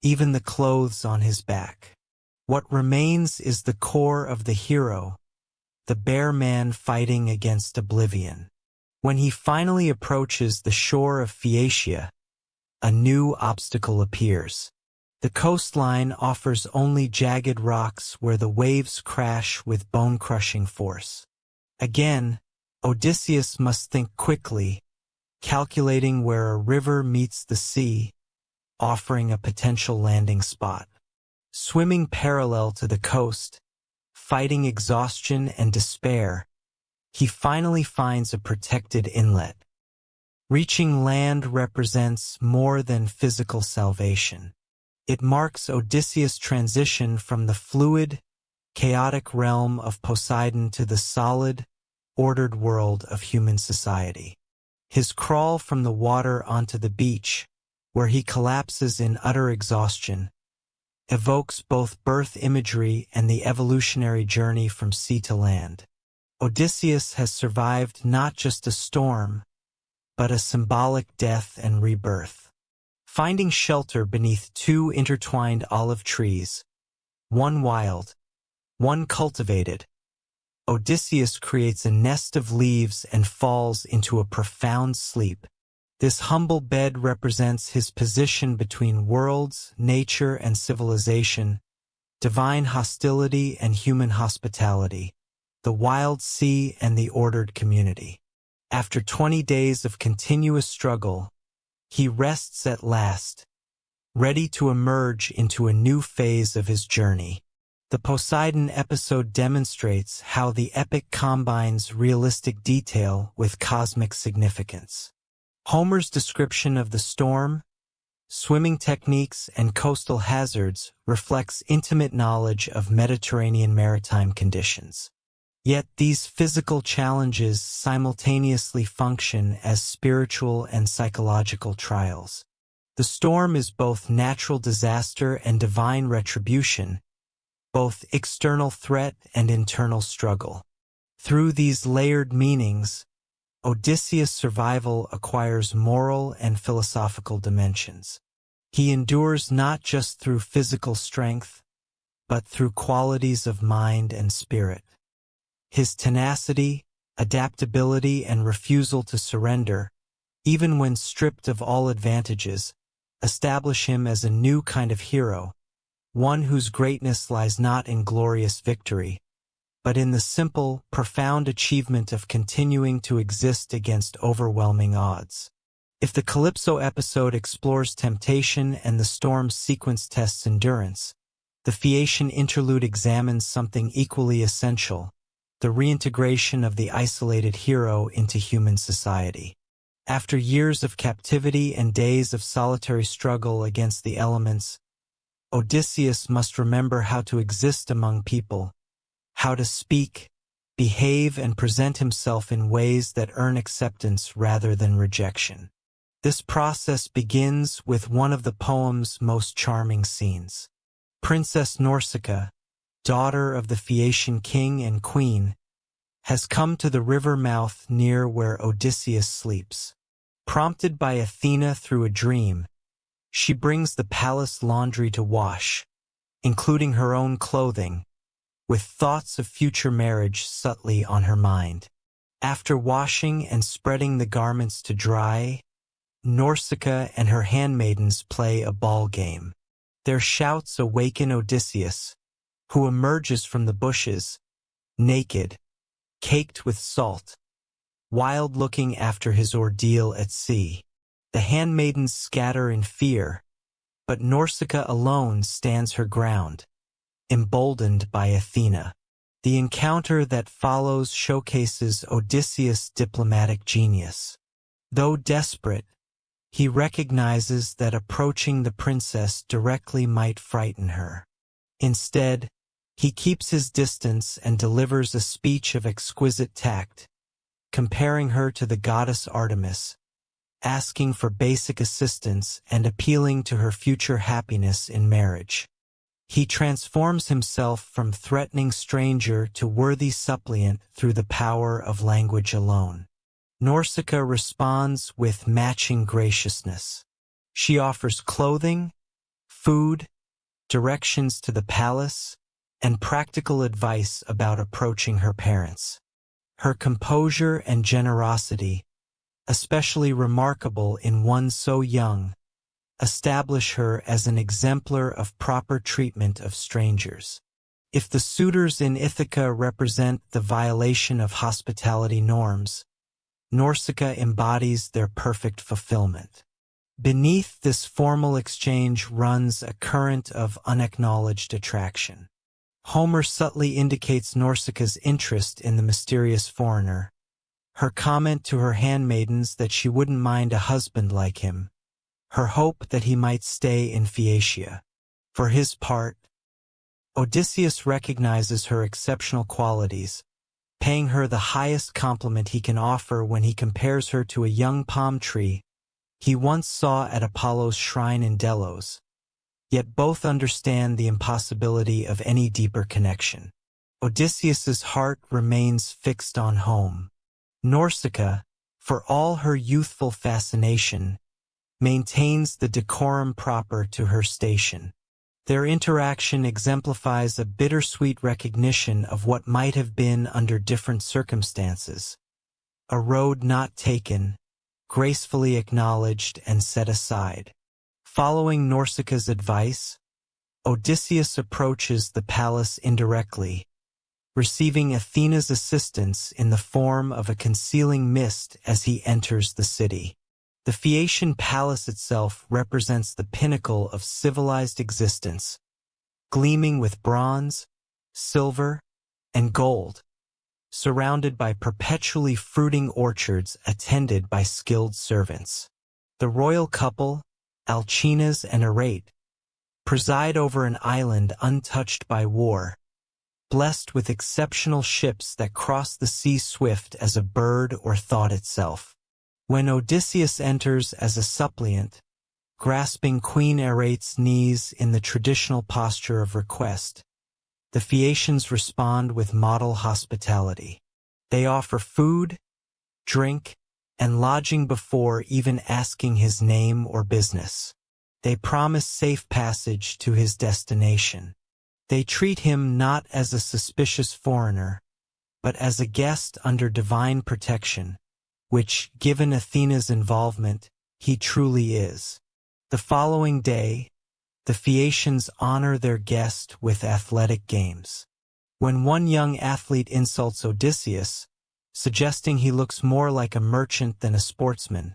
even the clothes on his back. What remains is the core of the hero, the bare man fighting against oblivion. When he finally approaches the shore of Phaeacia, a new obstacle appears. The coastline offers only jagged rocks where the waves crash with bone-crushing force. Again, Odysseus must think quickly, calculating where a river meets the sea, offering a potential landing spot. Swimming parallel to the coast, fighting exhaustion and despair, he finally finds a protected inlet. Reaching land represents more than physical salvation. It marks Odysseus' transition from the fluid, chaotic realm of Poseidon to the solid, ordered world of human society. His crawl from the water onto the beach, where he collapses in utter exhaustion, evokes both birth imagery and the evolutionary journey from sea to land. Odysseus has survived not just a storm, but a symbolic death and rebirth. Finding shelter beneath 2 intertwined olive trees, one wild, one cultivated, Odysseus creates a nest of leaves and falls into a profound sleep. This humble bed represents his position between worlds, nature, and civilization, divine hostility and human hospitality, the wild sea and the ordered community. After 20 days of continuous struggle, he rests at last, ready to emerge into a new phase of his journey. The Poseidon episode demonstrates how the epic combines realistic detail with cosmic significance. Homer's description of the storm, swimming techniques, and coastal hazards reflects intimate knowledge of Mediterranean maritime conditions. Yet these physical challenges simultaneously function as spiritual and psychological trials. The storm is both natural disaster and divine retribution, both external threat and internal struggle. Through these layered meanings, Odysseus' survival acquires moral and philosophical dimensions. He endures not just through physical strength, but through qualities of mind and spirit. His tenacity, adaptability, and refusal to surrender, even when stripped of all advantages, establish him as a new kind of hero, one whose greatness lies not in glorious victory, but in the simple, profound achievement of continuing to exist against overwhelming odds. If the Calypso episode explores temptation and the storm sequence tests endurance, the Phaeacian interlude examines something equally essential: the reintegration of the isolated hero into human society. After years of captivity and days of solitary struggle against the elements, Odysseus must remember how to exist among people, how to speak, behave, and present himself in ways that earn acceptance rather than rejection. This process begins with one of the poem's most charming scenes. Princess Nausicaa, daughter of the Phaeacian king and queen, has come to the river mouth near where Odysseus sleeps. Prompted by Athena through a dream, she brings the palace laundry to wash, including her own clothing, with thoughts of future marriage subtly on her mind. After washing and spreading the garments to dry, Nausicaa and her handmaidens play a ball game. Their shouts awaken Odysseus, who emerges from the bushes, naked, caked with salt, wild-looking after his ordeal at sea. The handmaidens scatter in fear, but Nausicaa alone stands her ground, emboldened by Athena. The encounter that follows showcases Odysseus' diplomatic genius. Though desperate, he recognizes that approaching the princess directly might frighten her. Instead, he keeps his distance and delivers a speech of exquisite tact, comparing her to the goddess Artemis, asking for basic assistance and appealing to her future happiness in marriage. He transforms himself from threatening stranger to worthy suppliant through the power of language alone. Nausicaa responds with matching graciousness. She offers clothing, food, directions to the palace, and practical advice about approaching her parents. Her composure and generosity, especially remarkable in one so young, establish her as an exemplar of proper treatment of strangers. If the suitors in Ithaca represent the violation of hospitality norms, Nausicaa embodies their perfect fulfillment. Beneath this formal exchange runs a current of unacknowledged attraction. Homer subtly indicates Nausicaa's interest in the mysterious foreigner. Her comment to her handmaidens that she wouldn't mind a husband like him, her hope that he might stay in Phaeacia. For his part, Odysseus recognizes her exceptional qualities, paying her the highest compliment he can offer when he compares her to a young palm tree he once saw at Apollo's shrine in Delos. Yet both understand the impossibility of any deeper connection. Odysseus's heart remains fixed on home. Nausicaa, for all her youthful fascination, maintains the decorum proper to her station. Their interaction exemplifies a bittersweet recognition of what might have been under different circumstances. A road not taken, gracefully acknowledged and set aside. Following Nausicaa's advice, Odysseus approaches the palace indirectly, receiving Athena's assistance in the form of a concealing mist as he enters the city. The Phaeacian palace itself represents the pinnacle of civilized existence, gleaming with bronze, silver, and gold, surrounded by perpetually fruiting orchards attended by skilled servants. The royal couple, Alcinous and Arete, preside over an island untouched by war, blessed with exceptional ships that cross the sea swift as a bird or thought itself. When Odysseus enters as a suppliant, grasping Queen Arete's knees in the traditional posture of request, the Phaeacians respond with model hospitality. They offer food, drink, and lodging before even asking his name or business. They promise safe passage to his destination. They treat him not as a suspicious foreigner, but as a guest under divine protection, which, given Athena's involvement, he truly is. The following day, the Phaeacians honor their guest with athletic games. When one young athlete insults Odysseus, suggesting he looks more like a merchant than a sportsman,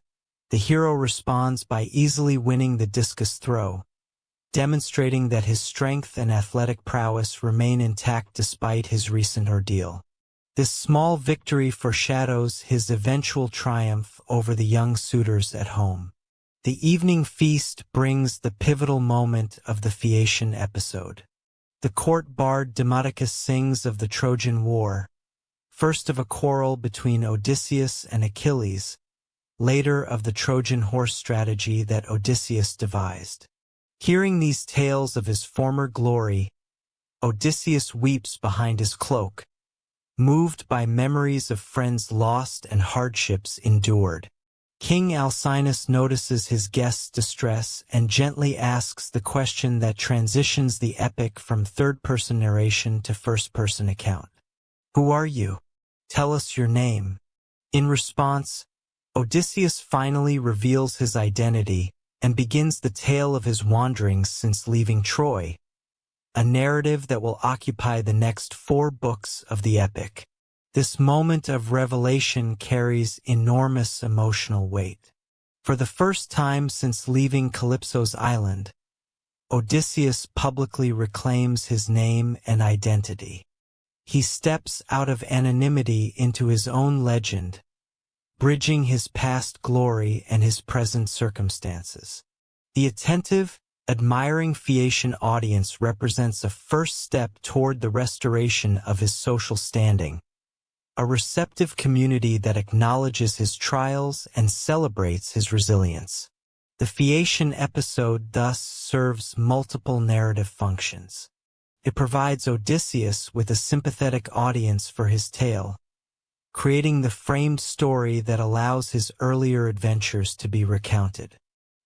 the hero responds by easily winning the discus throw, demonstrating that his strength and athletic prowess remain intact despite his recent ordeal. This small victory foreshadows his eventual triumph over the young suitors at home. The evening feast brings the pivotal moment of the Phaeacian episode. The court bard Demodocus sings of the Trojan War, first of a quarrel between Odysseus and Achilles, later of the Trojan horse strategy that Odysseus devised. Hearing these tales of his former glory, Odysseus weeps behind his cloak, moved by memories of friends lost and hardships endured. King Alcinous notices his guest's distress and gently asks the question that transitions the epic from third-person narration to first-person account. "Who are you? Tell us your name." In response, Odysseus finally reveals his identity and begins the tale of his wanderings since leaving Troy, a narrative that will occupy the next 4 books of the epic. This moment of revelation carries enormous emotional weight. For the first time since leaving Calypso's island, Odysseus publicly reclaims his name and identity. He steps out of anonymity into his own legend, bridging his past glory and his present circumstances. The attentive, admiring Phaeacian audience represents a first step toward the restoration of his social standing, a receptive community that acknowledges his trials and celebrates his resilience. The Phaeacian episode thus serves multiple narrative functions. It provides Odysseus with a sympathetic audience for his tale, creating the framed story that allows his earlier adventures to be recounted.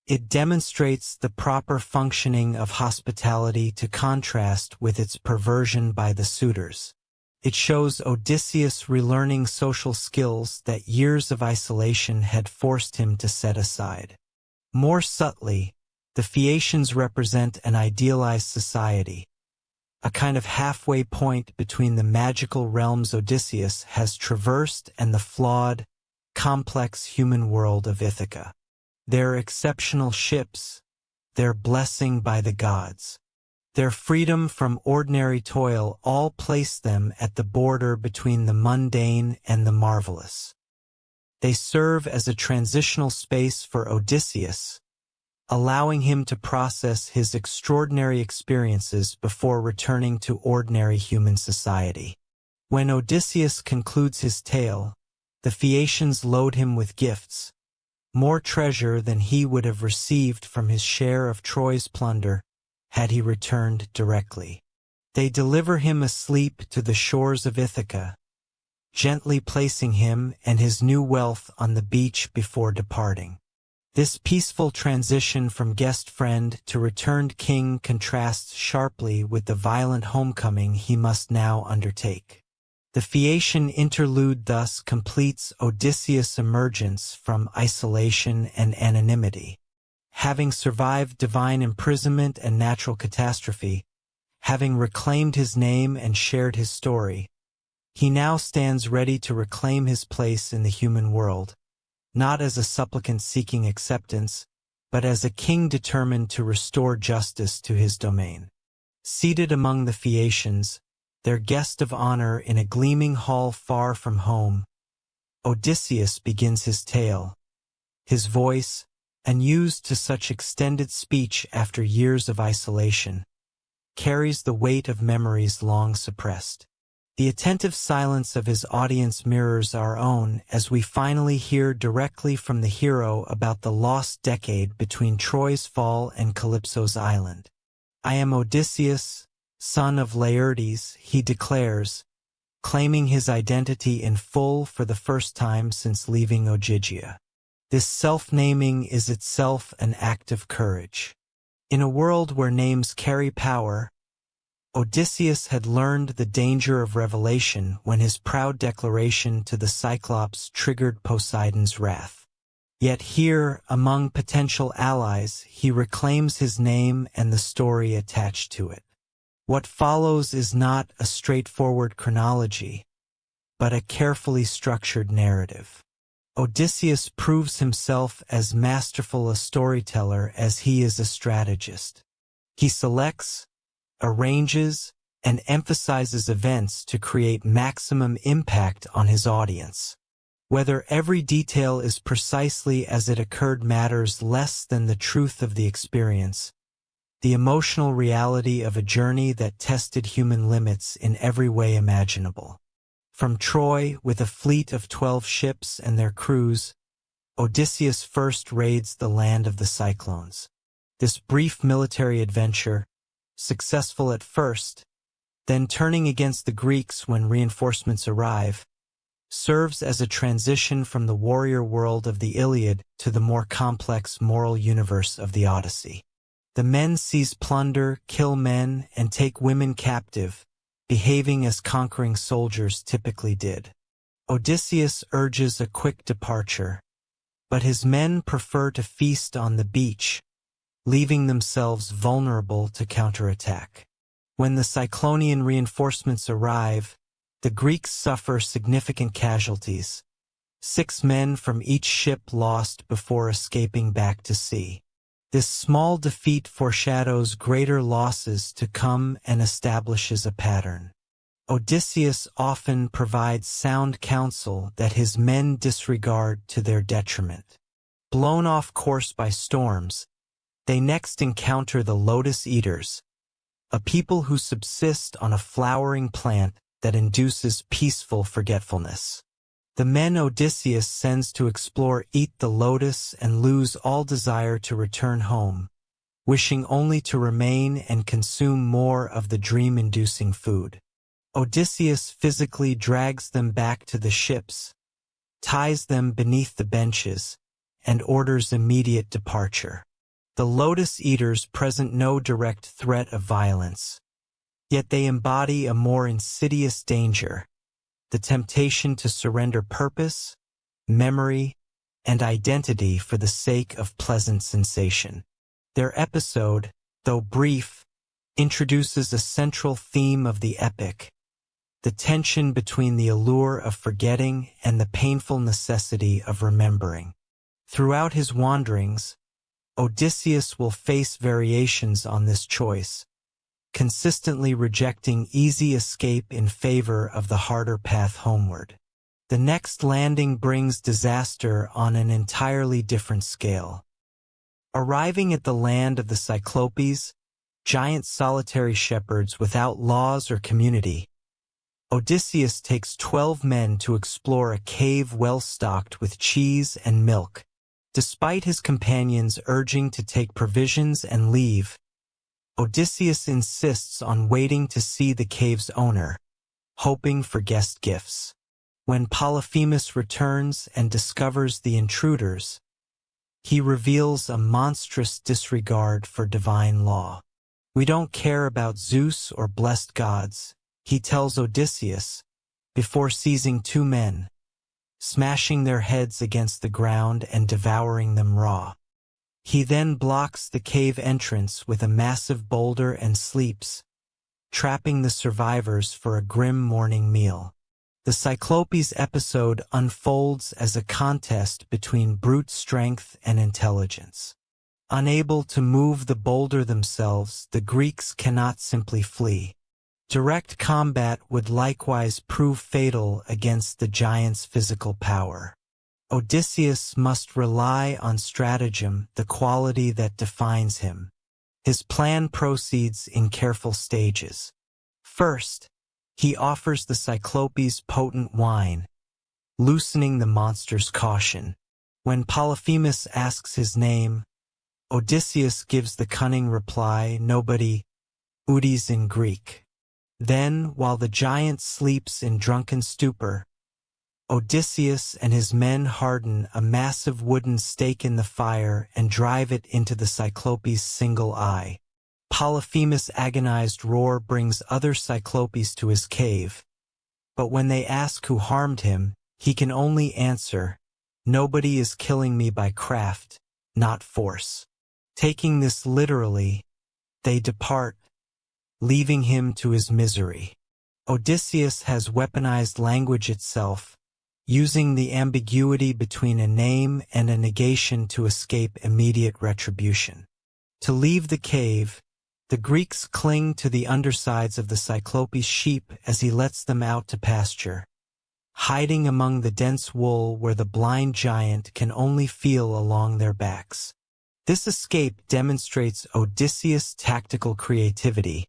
It demonstrates the proper functioning of hospitality to contrast with its perversion by the suitors. It shows Odysseus relearning social skills that years of isolation had forced him to set aside. More subtly, the Phaeacians represent an idealized society, a kind of halfway point between the magical realms Odysseus has traversed and the flawed, complex human world of Ithaca. Their exceptional ships, their blessing by the gods, their freedom from ordinary toil all place them at the border between the mundane and the marvelous. They serve as a transitional space for Odysseus, allowing him to process his extraordinary experiences before returning to ordinary human society. When Odysseus concludes his tale, the Phaeacians load him with gifts, more treasure than he would have received from his share of Troy's plunder had he returned directly. They deliver him asleep to the shores of Ithaca, gently placing him and his new wealth on the beach before departing. This peaceful transition from guest friend to returned king contrasts sharply with the violent homecoming he must now undertake. The Phaeacian interlude thus completes Odysseus' emergence from isolation and anonymity. Having survived divine imprisonment and natural catastrophe, having reclaimed his name and shared his story, He now stands ready to reclaim his place in the human world, not as a supplicant seeking acceptance, but as a king determined to restore justice to his domain. Seated among the Phaeacians, their guest of honor in a gleaming hall far from home, Odysseus begins his tale. His voice, unused to such extended speech after years of isolation, carries the weight of memories long suppressed. The attentive silence of his audience mirrors our own as we finally hear directly from the hero about the lost decade between Troy's fall and Calypso's island. "I am Odysseus, son of Laertes," he declares, claiming his identity in full for the first time since leaving Ogygia. This self-naming is itself an act of courage. In a world where names carry power, Odysseus had learned the danger of revelation when his proud declaration to the Cyclops triggered Poseidon's wrath. Yet here, among potential allies, he reclaims his name and the story attached to it. What follows is not a straightforward chronology, but a carefully structured narrative. Odysseus proves himself as masterful a storyteller as he is a strategist. He selects, arranges, and emphasizes events to create maximum impact on his audience. Whether every detail is precisely as it occurred matters less than the truth of the experience, the emotional reality of a journey that tested human limits in every way imaginable. From Troy, with a fleet of 12 ships and their crews, Odysseus first raids the land of the Cyclones. This brief military adventure, successful at first, then turning against the Greeks when reinforcements arrive, serves as a transition from the warrior world of the Iliad to the more complex moral universe of the Odyssey. The men seize plunder, kill men, and take women captive, behaving as conquering soldiers typically did. Odysseus urges a quick departure, but his men prefer to feast on the beach, leaving themselves vulnerable to counterattack. When the Cyclonian reinforcements arrive, the Greeks suffer significant casualties, 6 men from each ship lost before escaping back to sea. This small defeat foreshadows greater losses to come and establishes a pattern. Odysseus often provides sound counsel that his men disregard to their detriment. Blown off course by storms, they next encounter the Lotus Eaters, a people who subsist on a flowering plant that induces peaceful forgetfulness. The men Odysseus sends to explore eat the lotus and lose all desire to return home, wishing only to remain and consume more of the dream-inducing food. Odysseus physically drags them back to the ships, ties them beneath the benches, and orders immediate departure. The Lotus Eaters present no direct threat of violence, yet they embody a more insidious danger: the temptation to surrender purpose, memory, and identity for the sake of pleasant sensation. Their episode, though brief, introduces a central theme of the epic: the tension between the allure of forgetting and the painful necessity of remembering. Throughout his wanderings, Odysseus will face variations on this choice, consistently rejecting easy escape in favor of the harder path homeward. The next landing brings disaster on an entirely different scale. Arriving at the land of the Cyclopes, giant solitary shepherds without laws or community, Odysseus takes 12 men to explore a cave well stocked with cheese and milk. Despite his companions urging to take provisions and leave, Odysseus insists on waiting to see the cave's owner, hoping for guest gifts. When Polyphemus returns and discovers the intruders, he reveals a monstrous disregard for divine law. "We don't care about Zeus or blessed gods," he tells Odysseus, before seizing 2 men, smashing their heads against the ground and devouring them raw. He then blocks the cave entrance with a massive boulder and sleeps, trapping the survivors for a grim morning meal. The Cyclopes episode unfolds as a contest between brute strength and intelligence. Unable to move the boulder themselves, the Greeks cannot simply flee. Direct combat would likewise prove fatal against the giant's physical power. Odysseus must rely on stratagem, the quality that defines him. His plan proceeds in careful stages. First, he offers the Cyclopes potent wine, loosening the monster's caution. When Polyphemus asks his name, Odysseus gives the cunning reply, "Nobody, Oudis in Greek." Then, while the giant sleeps in drunken stupor, Odysseus and his men harden a massive wooden stake in the fire and drive it into the Cyclopes' single eye. Polyphemus' agonized roar brings other Cyclopes to his cave, but when they ask who harmed him, he can only answer, "Nobody is killing me by craft, not force." Taking this literally, they depart, leaving him to his misery. Odysseus has weaponized language itself, using the ambiguity between a name and a negation to escape immediate retribution. To leave the cave, the Greeks cling to the undersides of the Cyclopes sheep as he lets them out to pasture, hiding among the dense wool where the blind giant can only feel along their backs. This escape demonstrates Odysseus' tactical creativity,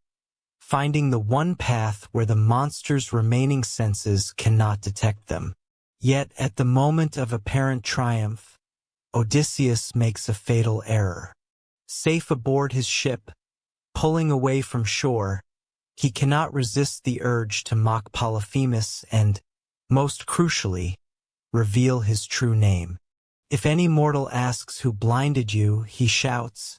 finding the one path where the monster's remaining senses cannot detect them. Yet at the moment of apparent triumph, Odysseus makes a fatal error. Safe aboard his ship, pulling away from shore, he cannot resist the urge to mock Polyphemus and, most crucially, reveal his true name. If any mortal asks who blinded you, he shouts,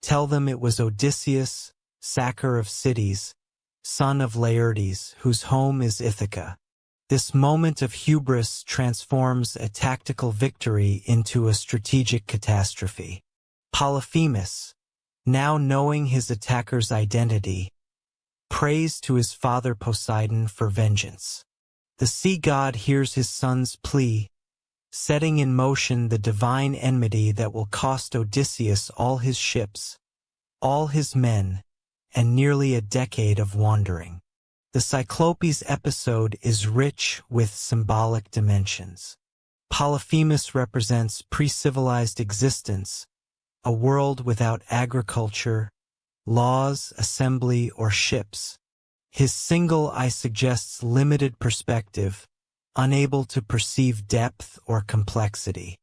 "Tell them it was Odysseus, sacker of cities, son of Laertes, whose home is Ithaca." This moment of hubris transforms a tactical victory into a strategic catastrophe. Polyphemus, now knowing his attacker's identity, prays to his father Poseidon for vengeance. The sea god hears his son's plea, setting in motion the divine enmity that will cost Odysseus all his ships, all his men, and nearly a decade of wandering. The Cyclopes episode is rich with symbolic dimensions. Polyphemus represents pre-civilized existence, a world without agriculture, laws, assembly, or ships. His single eye suggests limited perspective, unable to perceive depth or complexity.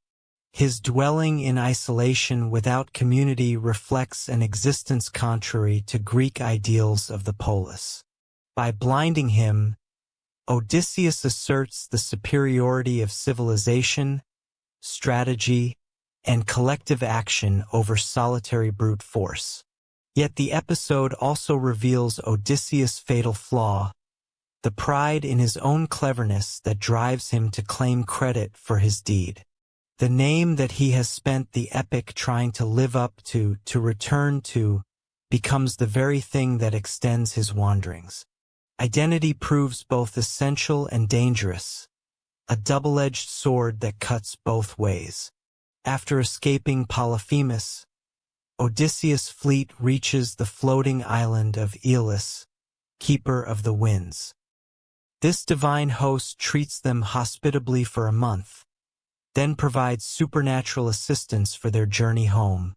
His dwelling in isolation without community reflects an existence contrary to Greek ideals of the polis. By blinding him, Odysseus asserts the superiority of civilization, strategy, and collective action over solitary brute force. Yet the episode also reveals Odysseus' fatal flaw, the pride in his own cleverness that drives him to claim credit for his deed. The name that he has spent the epic trying to live up to return to, becomes the very thing that extends his wanderings. Identity proves both essential and dangerous, a double-edged sword that cuts both ways. After escaping Polyphemus, Odysseus' fleet reaches the floating island of Aeolus, keeper of the winds. This divine host treats them hospitably for a month, then provides supernatural assistance for their journey home,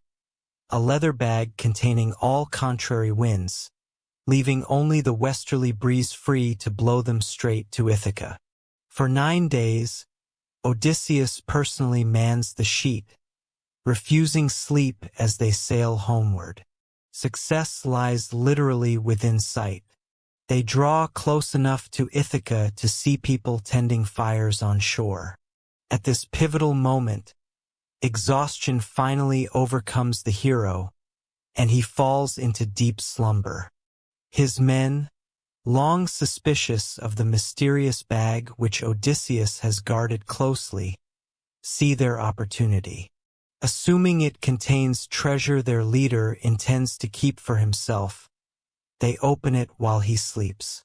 a leather bag containing all contrary winds, leaving only the westerly breeze free to blow them straight to Ithaca. For 9 days, Odysseus personally mans the sheet, refusing sleep as they sail homeward. Success lies literally within sight. They draw close enough to Ithaca to see people tending fires on shore. At this pivotal moment, exhaustion finally overcomes the hero, and he falls into deep slumber. His men, long suspicious of the mysterious bag which Odysseus has guarded closely, see their opportunity. Assuming it contains treasure their leader intends to keep for himself, they open it while he sleeps.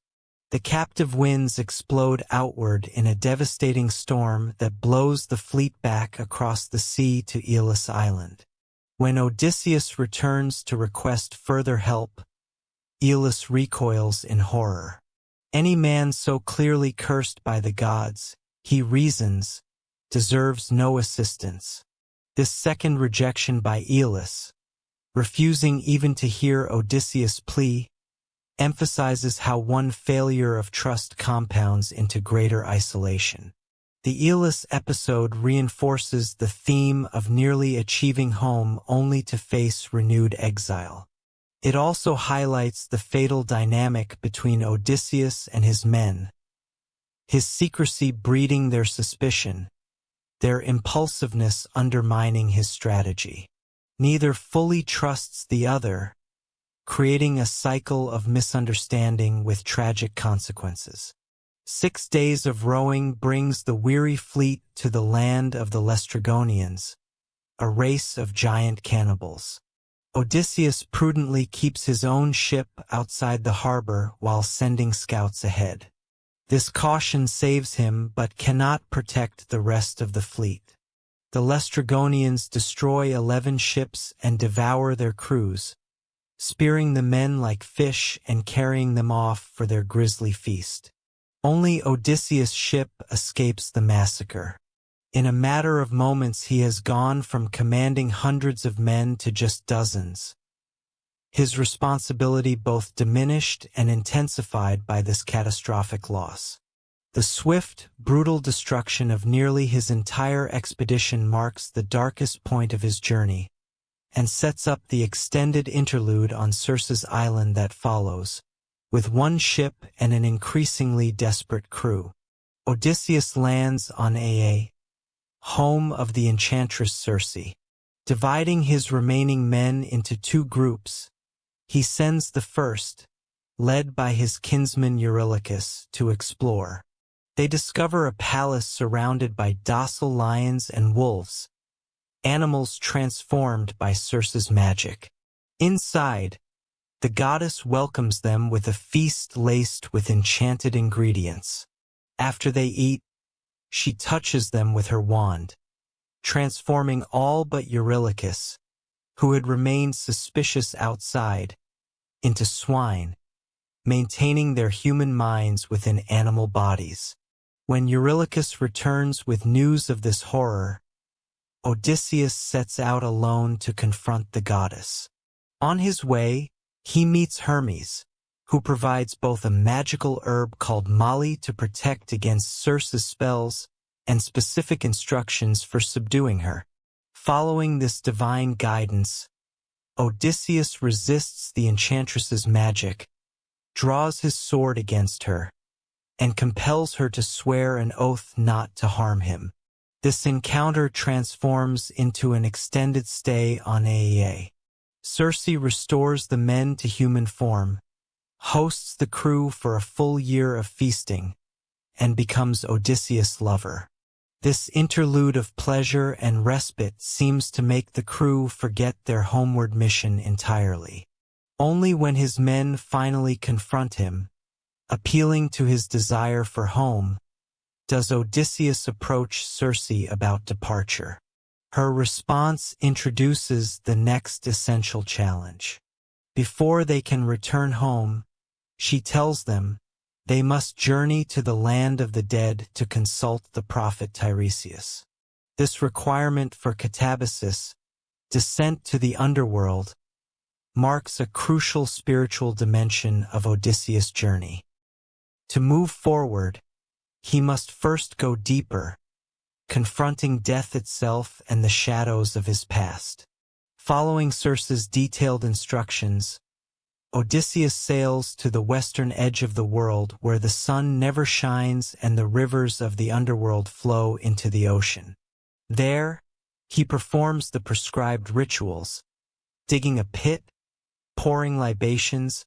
The captive winds explode outward in a devastating storm that blows the fleet back across the sea to Aeolus Island. When Odysseus returns to request further help, Aeolus recoils in horror. Any man so clearly cursed by the gods, he reasons, deserves no assistance. This second rejection by Aeolus, refusing even to hear Odysseus' plea, emphasizes how one failure of trust compounds into greater isolation. The Aeolus episode reinforces the theme of nearly achieving home only to face renewed exile. It also highlights the fatal dynamic between Odysseus and his men, his secrecy breeding their suspicion, their impulsiveness undermining his strategy. Neither fully trusts the other, creating a cycle of misunderstanding with tragic consequences. 6 days of rowing brings the weary fleet to the land of the Laestrygonians, a race of giant cannibals. Odysseus prudently keeps his own ship outside the harbor while sending scouts ahead. This caution saves him but cannot protect the rest of the fleet. The Laestrygonians destroy 11 ships and devour their crews, spearing the men like fish and carrying them off for their grisly feast. Only Odysseus' ship escapes the massacre. In a matter of moments he has gone from commanding hundreds of men to just dozens. His responsibility both diminished and intensified by this catastrophic loss. The swift, brutal destruction of nearly his entire expedition marks the darkest point of his journey, and sets up the extended interlude on Circe's island that follows, with one ship and an increasingly desperate crew. Odysseus lands on Aea, home of the enchantress Circe. Dividing his remaining men into 2 groups, he sends the first, led by his kinsman Eurylochus, to explore. They discover a palace surrounded by docile lions and wolves, animals transformed by Circe's magic. Inside, the goddess welcomes them with a feast laced with enchanted ingredients. After they eat, she touches them with her wand, transforming all but Eurylochus, who had remained suspicious outside, into swine, maintaining their human minds within animal bodies. When Eurylochus returns with news of this horror, Odysseus sets out alone to confront the goddess. On his way, he meets Hermes, who provides both a magical herb called Molly to protect against Circe's spells and specific instructions for subduing her. Following this divine guidance, Odysseus resists the enchantress's magic, draws his sword against her, and compels her to swear an oath not to harm him. This encounter transforms into an extended stay on Aea. Circe restores the men to human form, hosts the crew for a full year of feasting, and becomes Odysseus' lover. This interlude of pleasure and respite seems to make the crew forget their homeward mission entirely. Only when his men finally confront him, appealing to his desire for home, does Odysseus approach Circe about departure. Her response introduces the next essential challenge. Before they can return home, she tells them they must journey to the land of the dead to consult the prophet Tiresias. This requirement for catabasis, descent to the underworld, marks a crucial spiritual dimension of Odysseus' journey. To move forward, he must first go deeper, confronting death itself and the shadows of his past. Following Circe's detailed instructions, Odysseus sails to the western edge of the world where the sun never shines and the rivers of the underworld flow into the ocean. There, he performs the prescribed rituals, digging a pit, pouring libations,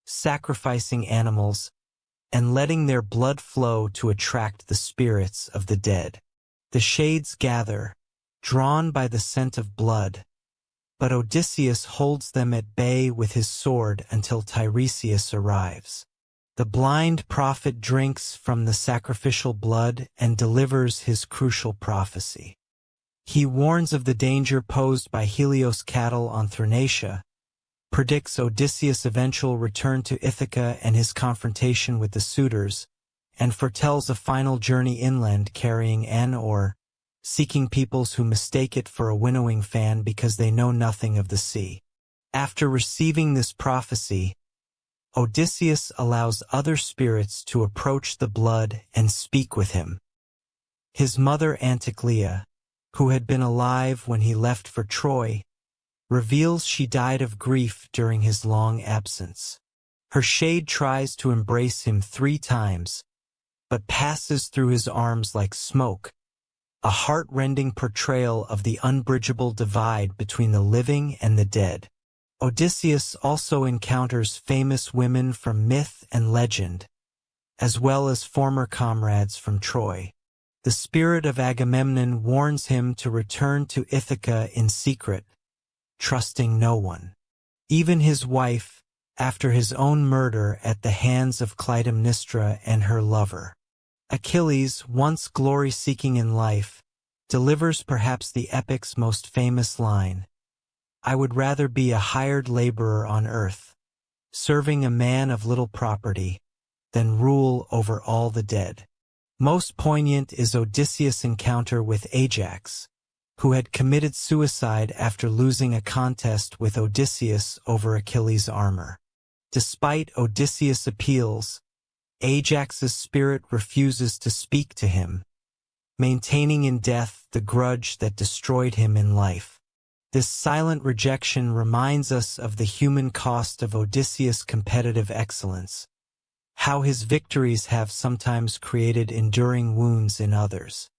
sacrificing animals, and letting their blood flow to attract the spirits of the dead. The shades gather, drawn by the scent of blood, but Odysseus holds them at bay with his sword until Tiresias arrives. The blind prophet drinks from the sacrificial blood and delivers his crucial prophecy. He warns of the danger posed by Helios' cattle on Thrinacia, predicts Odysseus' eventual return to Ithaca and his confrontation with the suitors, and foretells a final journey inland carrying an oar, seeking peoples who mistake it for a winnowing fan because they know nothing of the sea. After receiving this prophecy, Odysseus allows other spirits to approach the blood and speak with him. His mother Anticlea, who had been alive when he left for Troy, reveals she died of grief during his long absence. Her shade tries to embrace him 3 times, but passes through his arms like smoke, a heart-rending portrayal of the unbridgeable divide between the living and the dead. Odysseus also encounters famous women from myth and legend, as well as former comrades from Troy. The spirit of Agamemnon warns him to return to Ithaca in secret, trusting no one. Even his wife, after his own murder at the hands of Clytemnestra and her lover. Achilles, once glory-seeking in life, delivers perhaps the epic's most famous line, "I would rather be a hired laborer on earth, serving a man of little property, than rule over all the dead." Most poignant is Odysseus' encounter with Ajax, who had committed suicide after losing a contest with Odysseus over Achilles' armor. Despite Odysseus' appeals, Ajax's spirit refuses to speak to him, maintaining in death the grudge that destroyed him in life. This silent rejection reminds us of the human cost of Odysseus' competitive excellence, how his victories have sometimes created enduring wounds in others.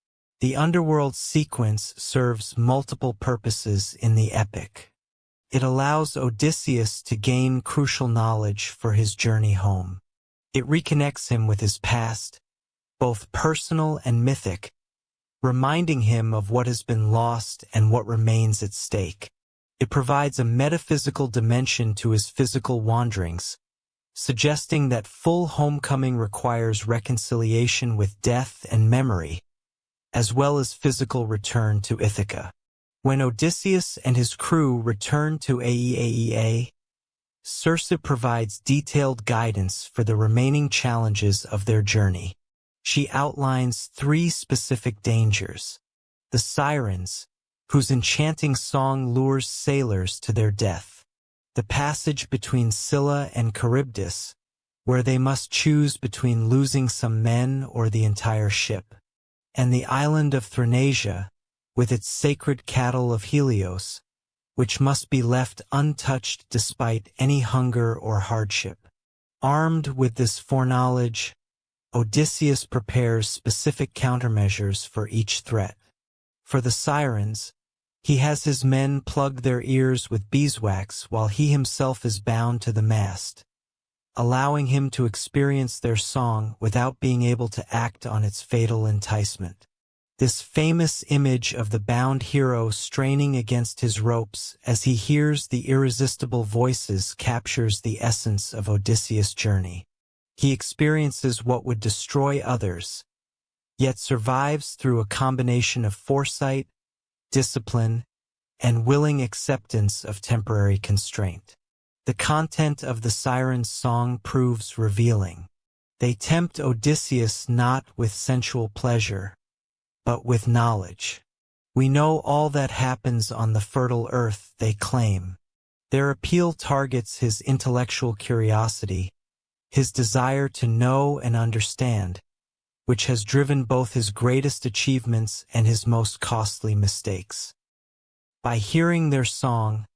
The underworld sequence serves multiple purposes in the epic. It allows Odysseus to gain crucial knowledge for his journey home. It reconnects him with his past, both personal and mythic, reminding him of what has been lost and what remains at stake. It provides a metaphysical dimension to his physical wanderings, suggesting that full homecoming requires reconciliation with death and memory, as well as physical return to Ithaca. When Odysseus and his crew return to Aeaea, Circe provides detailed guidance for the remaining challenges of their journey. She outlines 3 specific dangers: the sirens, whose enchanting song lures sailors to their death; the passage between Scylla and Charybdis, where they must choose between losing some men or the entire ship; and the island of Thrinacia, with its sacred cattle of Helios, which must be left untouched despite any hunger or hardship. Armed with this foreknowledge, Odysseus prepares specific countermeasures for each threat. For the sirens, he has his men plug their ears with beeswax while he himself is bound to the mast, allowing him to experience their song without being able to act on its fatal enticement. This famous image of the bound hero straining against his ropes as he hears the irresistible voices captures the essence of Odysseus' journey. He experiences what would destroy others, yet survives through a combination of foresight, discipline, and willing acceptance of temporary constraint. The content of the siren's song proves revealing. They tempt Odysseus not with sensual pleasure, but with knowledge. We know all that happens on the fertile earth, they claim. Their appeal targets his intellectual curiosity, his desire to know and understand, which has driven both his greatest achievements and his most costly mistakes. By hearing their song,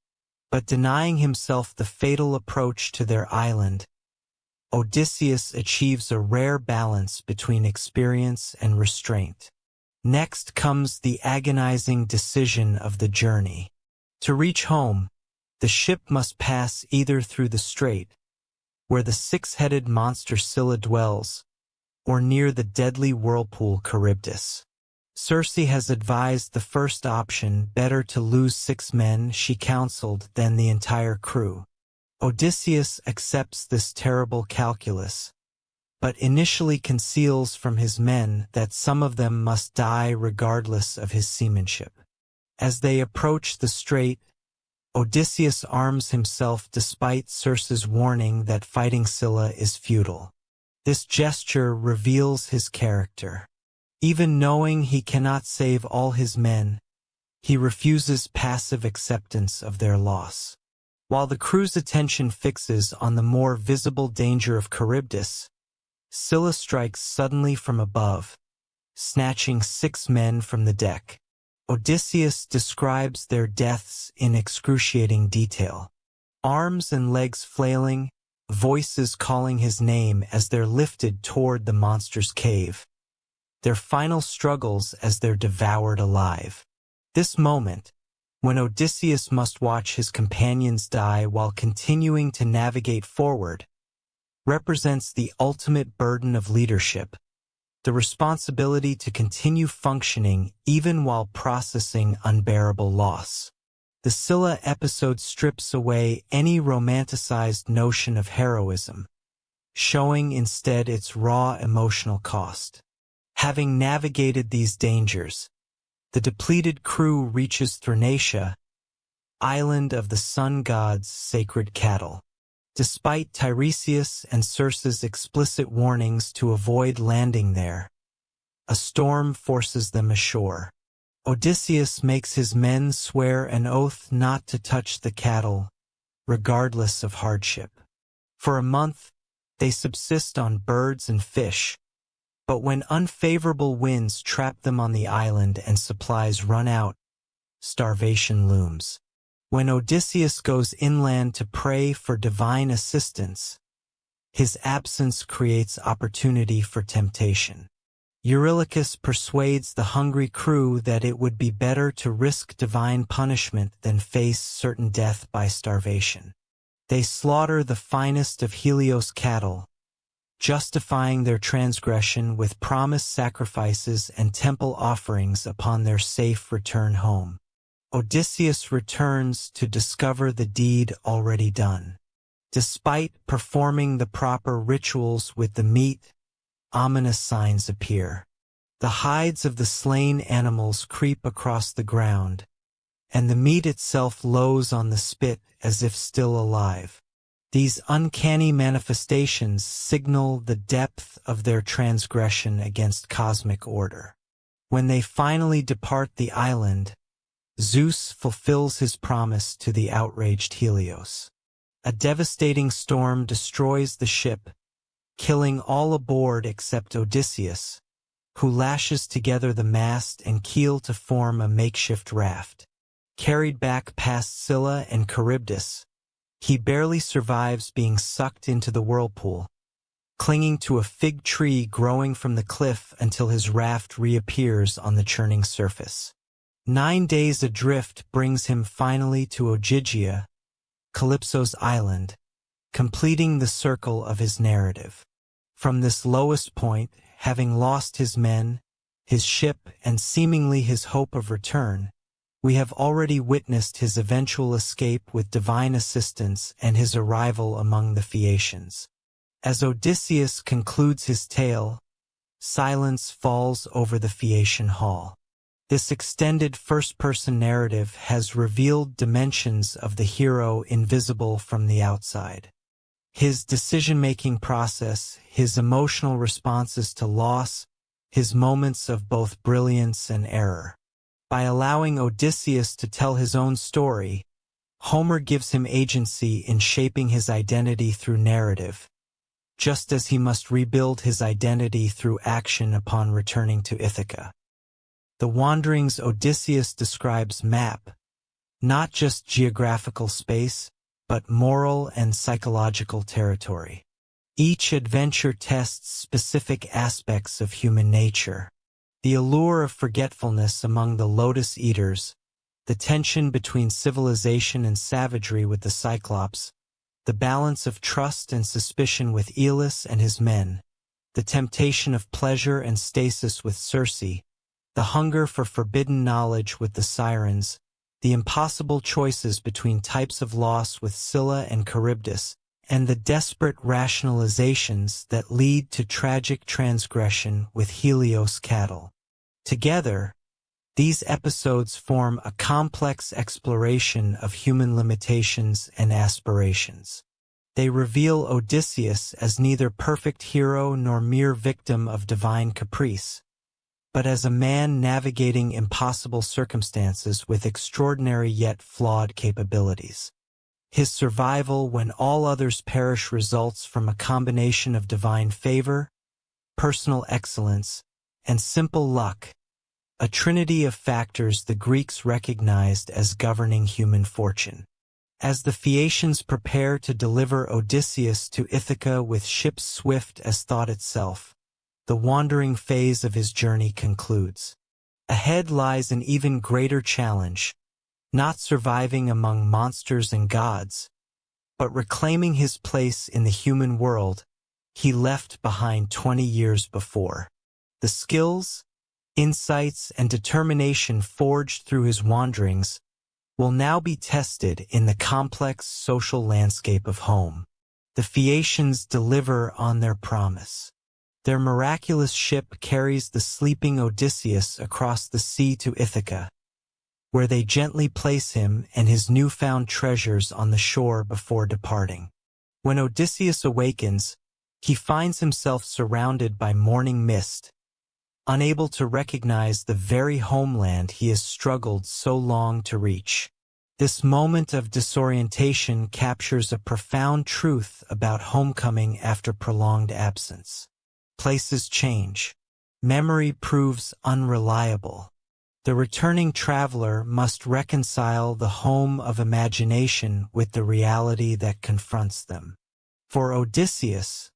but denying himself the fatal approach to their island, Odysseus achieves a rare balance between experience and restraint. Next comes the agonizing decision of the journey. To reach home, the ship must pass either through the strait, where the 6-headed monster Scylla dwells, or near the deadly whirlpool Charybdis. Circe has advised the first option, better to lose 6 men, she counseled, than the entire crew. Odysseus accepts this terrible calculus, but initially conceals from his men that some of them must die regardless of his seamanship. As they approach the strait, Odysseus arms himself despite Circe's warning that fighting Scylla is futile. This gesture reveals his character. Even knowing he cannot save all his men, he refuses passive acceptance of their loss. While the crew's attention fixes on the more visible danger of Charybdis, Scylla strikes suddenly from above, snatching 6 men from the deck. Odysseus describes their deaths in excruciating detail. Arms and legs flailing, voices calling his name as they're lifted toward the monster's cave. Their final struggles as they're devoured alive. This moment, when Odysseus must watch his companions die while continuing to navigate forward, represents the ultimate burden of leadership, the responsibility to continue functioning even while processing unbearable loss. The Scylla episode strips away any romanticized notion of heroism, showing instead its raw emotional cost. Having navigated these dangers, the depleted crew reaches Thrinacia, island of the sun god's sacred cattle. Despite Tiresias and Circe's explicit warnings to avoid landing there, a storm forces them ashore. Odysseus makes his men swear an oath not to touch the cattle, regardless of hardship. For a month, they subsist on birds and fish, but when unfavorable winds trap them on the island and supplies run out, starvation looms. When Odysseus goes inland to pray for divine assistance, his absence creates opportunity for temptation. Eurylochus persuades the hungry crew that it would be better to risk divine punishment than face certain death by starvation. They slaughter the finest of Helios' cattle, justifying their transgression with promised sacrifices and temple offerings upon their safe return home. Odysseus returns to discover the deed already done. Despite performing the proper rituals with the meat, ominous signs appear. The hides of the slain animals creep across the ground, and the meat itself lows on the spit as if still alive. These uncanny manifestations signal the depth of their transgression against cosmic order. When they finally depart the island, Zeus fulfills his promise to the outraged Helios. A devastating storm destroys the ship, killing all aboard except Odysseus, who lashes together the mast and keel to form a makeshift raft. Carried back past Scylla and Charybdis, he barely survives being sucked into the whirlpool, clinging to a fig tree growing from the cliff until his raft reappears on the churning surface. 9 days adrift brings him finally to Ogygia, Calypso's island, completing the circle of his narrative. From this lowest point, having lost his men, his ship, and seemingly his hope of return, we have already witnessed his eventual escape with divine assistance and his arrival among the Phaeacians. As Odysseus concludes his tale, silence falls over the Phaeacian hall. This extended first-person narrative has revealed dimensions of the hero invisible from the outside. His decision-making process, his emotional responses to loss, his moments of both brilliance and error. By allowing Odysseus to tell his own story, Homer gives him agency in shaping his identity through narrative, just as he must rebuild his identity through action upon returning to Ithaca. The wanderings Odysseus describes map, not just geographical space, but moral and psychological territory. Each adventure tests specific aspects of human nature. The allure of forgetfulness among the lotus eaters, the tension between civilization and savagery with the Cyclops, the balance of trust and suspicion with Aeolus and his men, the temptation of pleasure and stasis with Circe, the hunger for forbidden knowledge with the Sirens, the impossible choices between types of loss with Scylla and Charybdis, and the desperate rationalizations that lead to tragic transgression with Helios cattle. Together, these episodes form a complex exploration of human limitations and aspirations. They reveal Odysseus as neither perfect hero nor mere victim of divine caprice, but as a man navigating impossible circumstances with extraordinary yet flawed capabilities. His survival when all others perish results from a combination of divine favor, personal excellence, and simple luck, a trinity of factors the Greeks recognized as governing human fortune. As the Phaeacians prepare to deliver Odysseus to Ithaca with ships swift as thought itself, the wandering phase of his journey concludes. Ahead lies an even greater challenge, not surviving among monsters and gods, but reclaiming his place in the human world he left behind 20 years before. The skills, insights, and determination forged through his wanderings will now be tested in the complex social landscape of home. The Phaeacians deliver on their promise. Their miraculous ship carries the sleeping Odysseus across the sea to Ithaca, where they gently place him and his newfound treasures on the shore before departing. When Odysseus awakens, he finds himself surrounded by morning mist, unable to recognize the very homeland he has struggled so long to reach. This moment of disorientation captures a profound truth about homecoming after prolonged absence. Places change. Memory proves unreliable. The returning traveler must reconcile the home of imagination with the reality that confronts them. For Odysseus,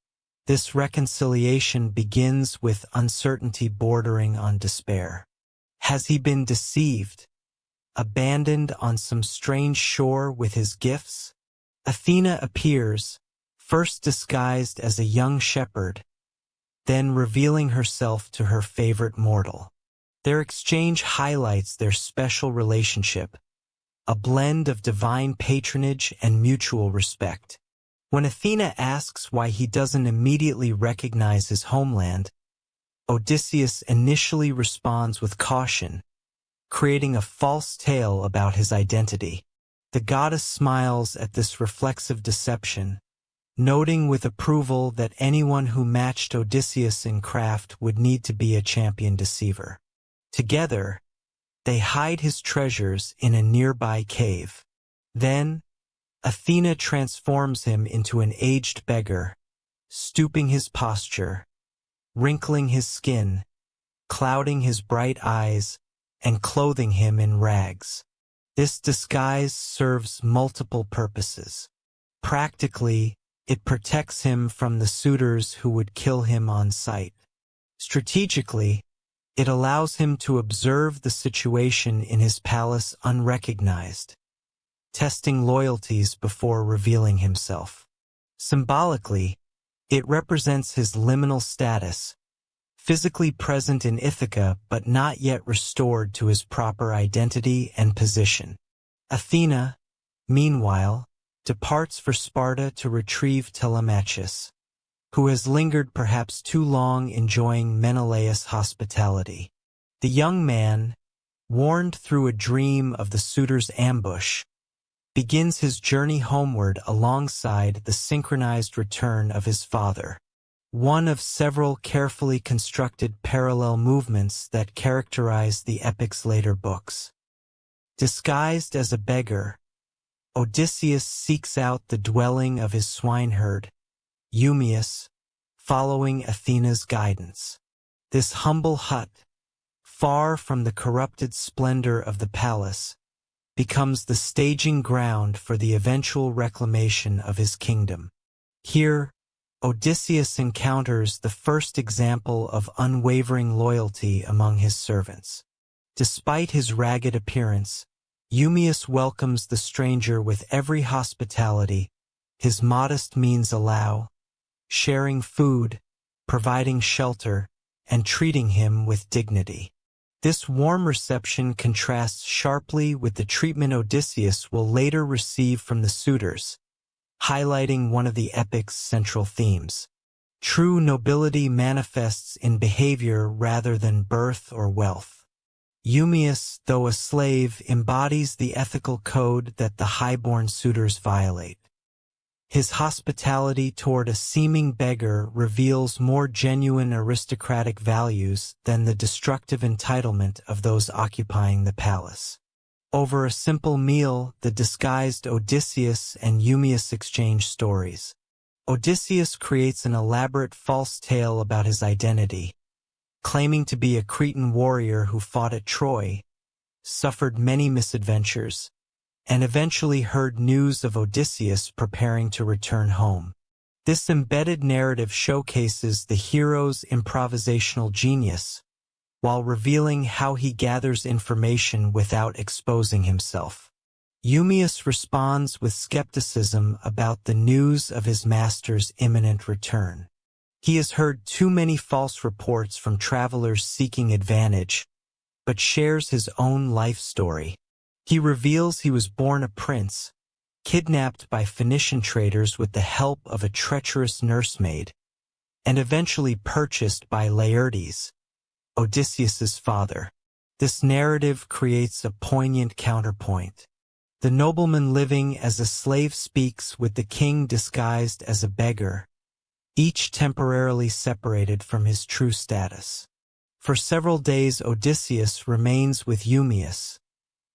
this reconciliation begins with uncertainty bordering on despair. Has he been deceived, abandoned on some strange shore with his gifts? Athena appears, first disguised as a young shepherd, then revealing herself to her favorite mortal. Their exchange highlights their special relationship, a blend of divine patronage and mutual respect. When Athena asks why he doesn't immediately recognize his homeland, Odysseus initially responds with caution, creating a false tale about his identity. The goddess smiles at this reflexive deception, noting with approval that anyone who matched Odysseus in craft would need to be a champion deceiver. Together, they hide his treasures in a nearby cave. Then, Athena transforms him into an aged beggar, stooping his posture, wrinkling his skin, clouding his bright eyes, and clothing him in rags. This disguise serves multiple purposes. Practically, it protects him from the suitors who would kill him on sight. Strategically, it allows him to observe the situation in his palace unrecognized, testing loyalties before revealing himself. Symbolically, it represents his liminal status, physically present in Ithaca but not yet restored to his proper identity and position. Athena, meanwhile, departs for Sparta to retrieve Telemachus, who has lingered perhaps too long enjoying Menelaus' hospitality. The young man, warned through a dream of the suitor's ambush, begins his journey homeward alongside the synchronized return of his father, one of several carefully constructed parallel movements that characterize the epic's later books. Disguised as a beggar, Odysseus seeks out the dwelling of his swineherd, Eumaeus, following Athena's guidance. This humble hut, far from the corrupted splendor of the palace, becomes the staging ground for the eventual reclamation of his kingdom. Here, Odysseus encounters the first example of unwavering loyalty among his servants. Despite his ragged appearance, Eumaeus welcomes the stranger with every hospitality his modest means allow, sharing food, providing shelter, and treating him with dignity. This warm reception contrasts sharply with the treatment Odysseus will later receive from the suitors, highlighting one of the epic's central themes. True nobility manifests in behavior rather than birth or wealth. Eumaeus, though a slave, embodies the ethical code that the highborn suitors violate. His hospitality toward a seeming beggar reveals more genuine aristocratic values than the destructive entitlement of those occupying the palace. Over a simple meal, the disguised Odysseus and Eumaeus exchange stories. Odysseus creates an elaborate false tale about his identity, claiming to be a Cretan warrior who fought at Troy, suffered many misadventures, and eventually heard news of Odysseus preparing to return home. This embedded narrative showcases the hero's improvisational genius, while revealing how he gathers information without exposing himself. Eumaeus responds with skepticism about the news of his master's imminent return. He has heard too many false reports from travelers seeking advantage, but shares his own life story. He reveals he was born a prince, kidnapped by Phoenician traders with the help of a treacherous nursemaid, and eventually purchased by Laertes, Odysseus's father. This narrative creates a poignant counterpoint. The nobleman living as a slave speaks with the king disguised as a beggar, each temporarily separated from his true status. For several days Odysseus remains with Eumaeus,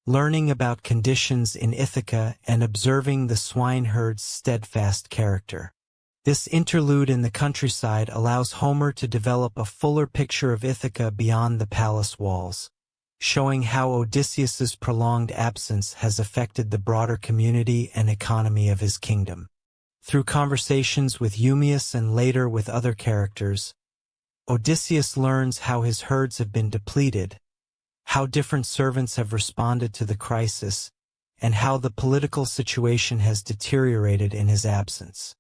learning about conditions in Ithaca and observing the swineherd's steadfast character. This interlude in the countryside allows Homer to develop a fuller picture of Ithaca beyond the palace walls, showing how Odysseus's prolonged absence has affected the broader community and economy of his kingdom. Through conversations with Eumaeus and later with other characters, Odysseus learns how his herds have been depleted, how different servants have responded to the crisis, and how the political situation has deteriorated in his absence.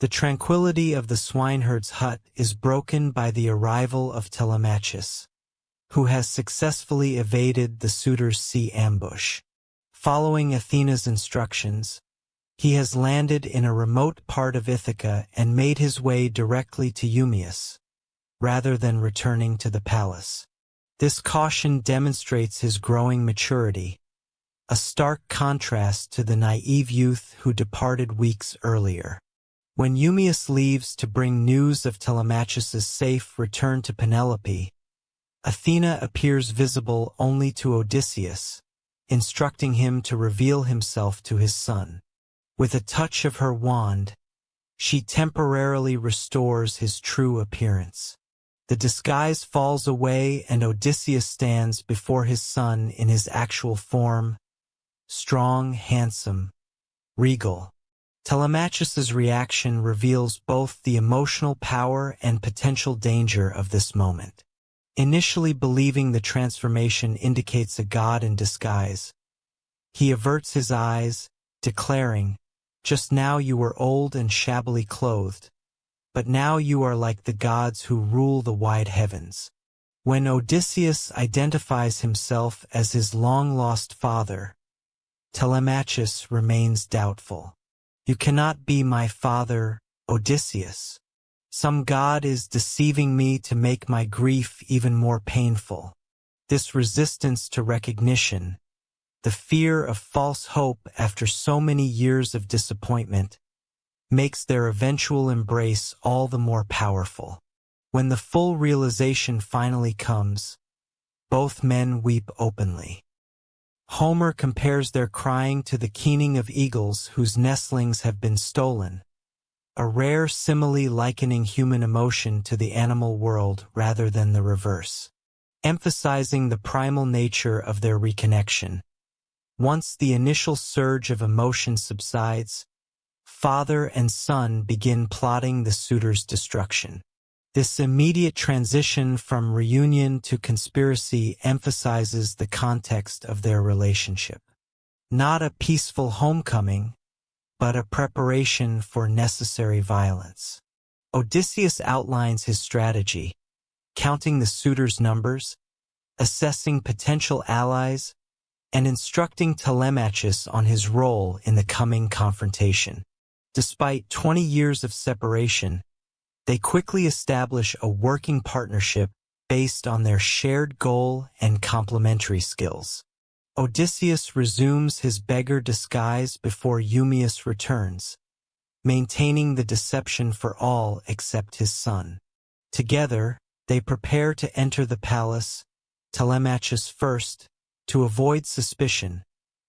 The tranquility of the swineherd's hut is broken by the arrival of Telemachus, who has successfully evaded the suitor's sea ambush. Following Athena's instructions, he has landed in a remote part of Ithaca and made his way directly to Eumaeus, rather than returning to the palace. This caution demonstrates his growing maturity, a stark contrast to the naive youth who departed weeks earlier. When Eumaeus leaves to bring news of Telemachus's safe return to Penelope, Athena appears visible only to Odysseus, instructing him to reveal himself to his son. With a touch of her wand, she temporarily restores his true appearance. The disguise falls away and Odysseus stands before his son in his actual form, strong, handsome, regal. Telemachus's reaction reveals both the emotional power and potential danger of this moment. Initially believing the transformation indicates a god in disguise, he averts his eyes, declaring, "Just now you were old and shabbily clothed, but now you are like the gods who rule the wide heavens." When Odysseus identifies himself as his long-lost father, Telemachus remains doubtful. "You cannot be my father, Odysseus. Some god is deceiving me to make my grief even more painful." This resistance to recognition, the fear of false hope after so many years of disappointment, makes their eventual embrace all the more powerful. When the full realization finally comes, both men weep openly. Homer compares their crying to the keening of eagles whose nestlings have been stolen, a rare simile likening human emotion to the animal world rather than the reverse, emphasizing the primal nature of their reconnection. Once the initial surge of emotion subsides, father and son begin plotting the suitor's destruction. This immediate transition from reunion to conspiracy emphasizes the context of their relationship. Not a peaceful homecoming, but a preparation for necessary violence. Odysseus outlines his strategy, counting the suitors' numbers, assessing potential allies, and instructing Telemachus on his role in the coming confrontation. Despite 20 years of separation, they quickly establish a working partnership based on their shared goal and complementary skills. Odysseus resumes his beggar disguise before Eumaeus returns, maintaining the deception for all except his son. Together, they prepare to enter the palace, Telemachus first, to avoid suspicion,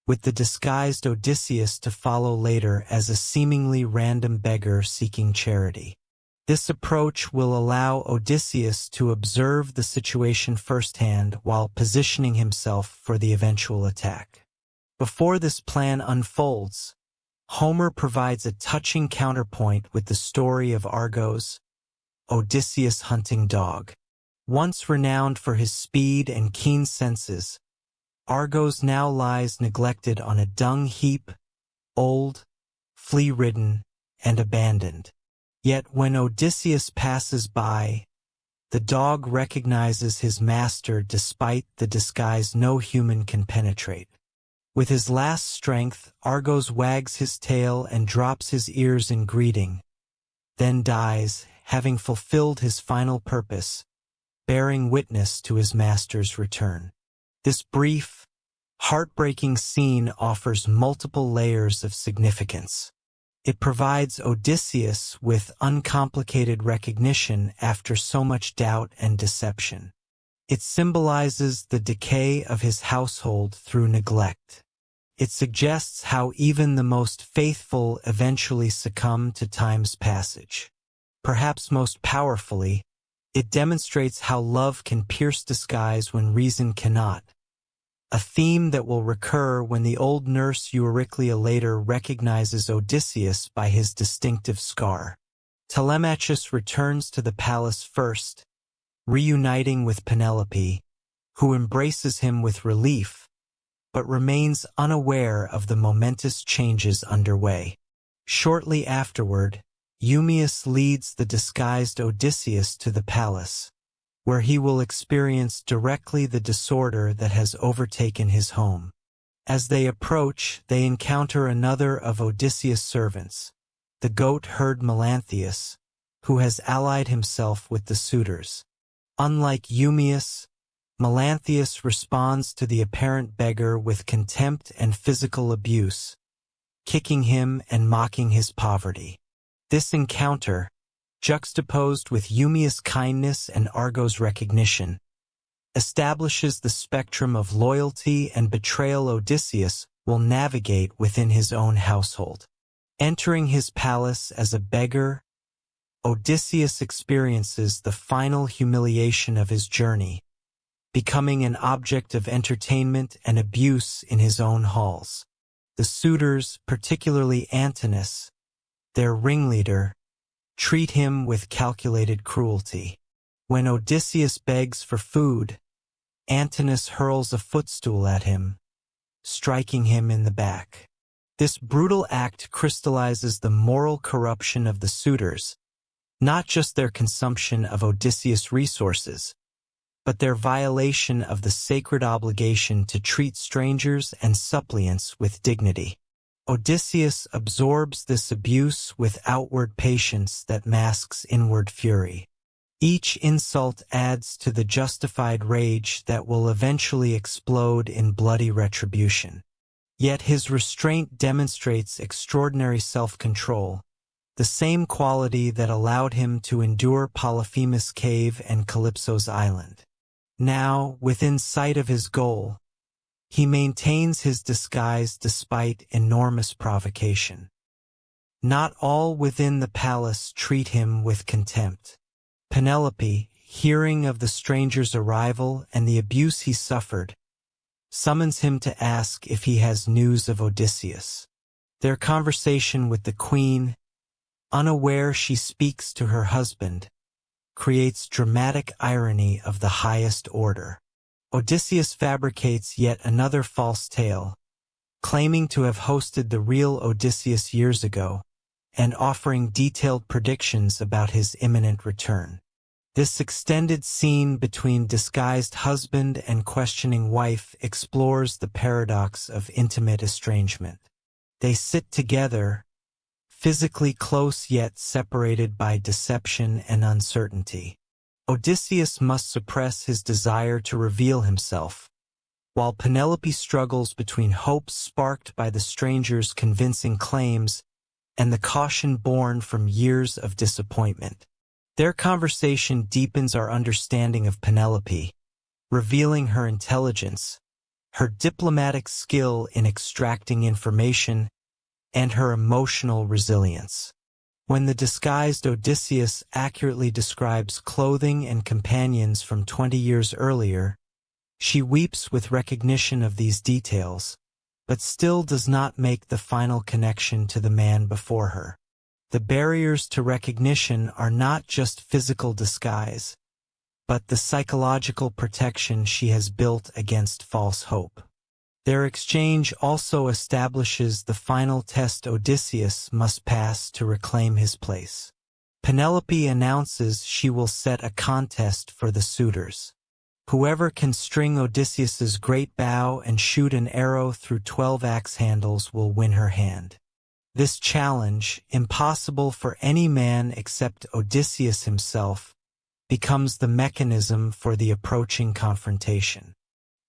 with the disguised Odysseus to follow later as a seemingly random beggar seeking charity. This approach will allow Odysseus to observe the situation firsthand while positioning himself for the eventual attack. Before this plan unfolds, Homer provides a touching counterpoint with the story of Argos, Odysseus' hunting dog. Once renowned for his speed and keen senses, Argos now lies neglected on a dung heap, old, flea-ridden, and abandoned. Yet when Odysseus passes by, the dog recognizes his master despite the disguise no human can penetrate. With his last strength, Argos wags his tail and drops his ears in greeting, then dies, having fulfilled his final purpose, bearing witness to his master's return. This brief, heartbreaking scene offers multiple layers of significance. It provides Odysseus with uncomplicated recognition after so much doubt and deception. It symbolizes the decay of his household through neglect. It suggests how even the most faithful eventually succumb to time's passage. Perhaps most powerfully, it demonstrates how love can pierce disguise when reason cannot, a theme that will recur when the old nurse Euryclea later recognizes Odysseus by his distinctive scar. Telemachus returns to the palace first, reuniting with Penelope, who embraces him with relief, but remains unaware of the momentous changes underway. Shortly afterward, Eumaeus leads the disguised Odysseus to the palace, where he will experience directly the disorder that has overtaken his home. As they approach, they encounter another of Odysseus' servants, the goat-herd Melanthius, who has allied himself with the suitors. Unlike Eumaeus, Melanthius responds to the apparent beggar with contempt and physical abuse, kicking him and mocking his poverty. This encounter, juxtaposed with Eumaeus' kindness and Argos' recognition, establishes the spectrum of loyalty and betrayal Odysseus will navigate within his own household. Entering his palace as a beggar, Odysseus experiences the final humiliation of his journey, becoming an object of entertainment and abuse in his own halls. The suitors, particularly Antinous, their ringleader, treat him with calculated cruelty. When Odysseus begs for food, Antinous hurls a footstool at him, striking him in the back. This brutal act crystallizes the moral corruption of the suitors, not just their consumption of Odysseus' resources, but their violation of the sacred obligation to treat strangers and suppliants with dignity. Odysseus absorbs this abuse with outward patience that masks inward fury. Each insult adds to the justified rage that will eventually explode in bloody retribution. Yet his restraint demonstrates extraordinary self-control, the same quality that allowed him to endure Polyphemus' cave and Calypso's island. Now, within sight of his goal, he maintains his disguise despite enormous provocation. Not all within the palace treat him with contempt. Penelope, hearing of the stranger's arrival and the abuse he suffered, summons him to ask if he has news of Odysseus. Their conversation with the queen, unaware she speaks to her husband, creates dramatic irony of the highest order. Odysseus fabricates yet another false tale, claiming to have hosted the real Odysseus years ago, and offering detailed predictions about his imminent return. This extended scene between disguised husband and questioning wife explores the paradox of intimate estrangement. They sit together, physically close yet separated by deception and uncertainty. Odysseus must suppress his desire to reveal himself, while Penelope struggles between hopes sparked by the stranger's convincing claims and the caution born from years of disappointment. Their conversation deepens our understanding of Penelope, revealing her intelligence, her diplomatic skill in extracting information, and her emotional resilience. When the disguised Odysseus accurately describes clothing and companions from 20 years earlier, she weeps with recognition of these details, but still does not make the final connection to the man before her. The barriers to recognition are not just physical disguise, but the psychological protection she has built against false hope. Their exchange also establishes the final test Odysseus must pass to reclaim his place. Penelope announces she will set a contest for the suitors. Whoever can string Odysseus's great bow and shoot an arrow through 12 axe handles will win her hand. This challenge, impossible for any man except Odysseus himself, becomes the mechanism for the approaching confrontation.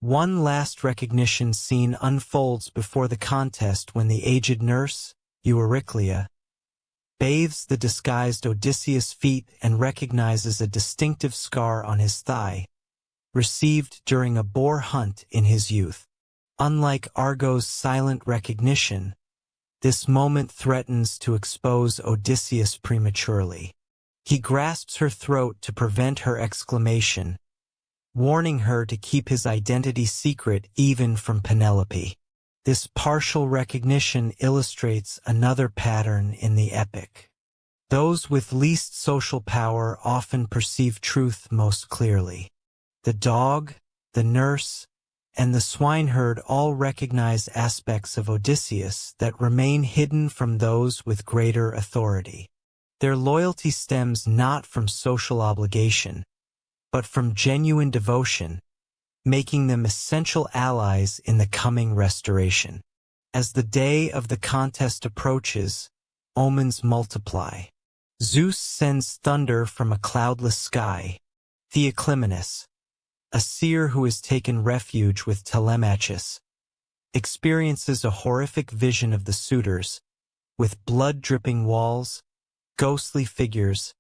One last recognition scene unfolds before the contest when the aged nurse, Euryclea, bathes the disguised Odysseus' feet and recognizes a distinctive scar on his thigh, received during a boar hunt in his youth. Unlike Argo's silent recognition, this moment threatens to expose Odysseus prematurely. He grasps her throat to prevent her exclamation, warning her to keep his identity secret even from Penelope. This partial recognition illustrates another pattern in the epic. Those with least social power often perceive truth most clearly. The dog, the nurse, and the swineherd all recognize aspects of Odysseus that remain hidden from those with greater authority. Their loyalty stems not from social obligation, but from genuine devotion, making them essential allies in the coming restoration. As the day of the contest approaches, omens multiply. Zeus sends thunder from a cloudless sky. Theoclymenus, a seer who has taken refuge with Telemachus, experiences a horrific vision of the suitors, with blood-dripping walls, ghostly figures,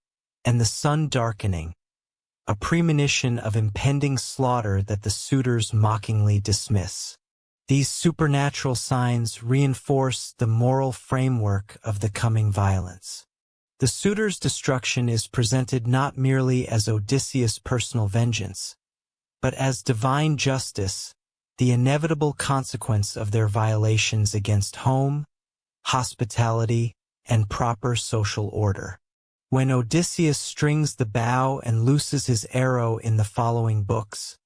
and the sun darkening, a premonition of impending slaughter that the suitors mockingly dismiss. These supernatural signs reinforce the moral framework of the coming violence. The suitors' destruction is presented not merely as Odysseus' personal vengeance, but as divine justice, the inevitable consequence of their violations against home, hospitality, and proper social order. When Odysseus strings the bow and looses his arrow in the following books,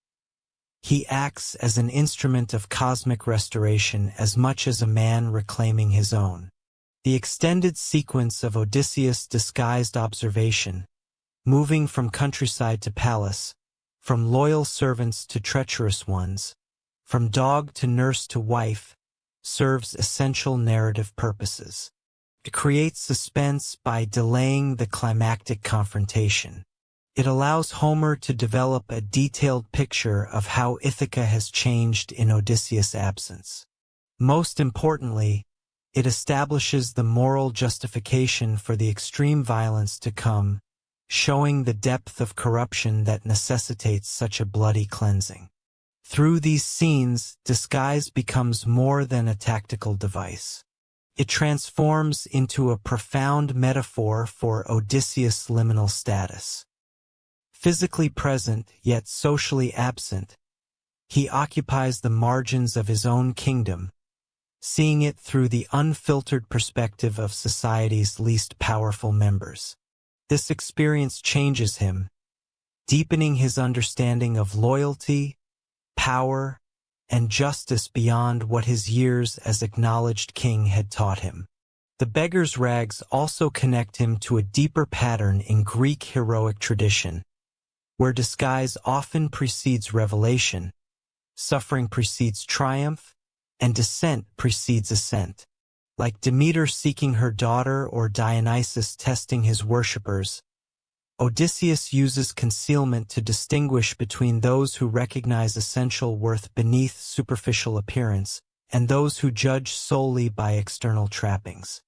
he acts as an instrument of cosmic restoration as much as a man reclaiming his own. The extended sequence of Odysseus' disguised observation, moving from countryside to palace, from loyal servants to treacherous ones, from dog to nurse to wife, serves essential narrative purposes. It creates suspense by delaying the climactic confrontation. It allows Homer to develop a detailed picture of how Ithaca has changed in Odysseus' absence. Most importantly, it establishes the moral justification for the extreme violence to come, showing the depth of corruption that necessitates such a bloody cleansing. Through these scenes, disguise becomes more than a tactical device. It transforms into a profound metaphor for Odysseus' liminal status. Physically present, yet socially absent, he occupies the margins of his own kingdom, seeing it through the unfiltered perspective of society's least powerful members. This experience changes him, deepening his understanding of loyalty, power, and justice beyond what his years as acknowledged king had taught him. The beggar's rags also connect him to a deeper pattern in Greek heroic tradition, where disguise often precedes revelation, suffering precedes triumph, and descent precedes ascent. Like Demeter seeking her daughter or Dionysus testing his worshippers, Odysseus uses concealment to distinguish between those who recognize essential worth beneath superficial appearance and those who judge solely by external trappings.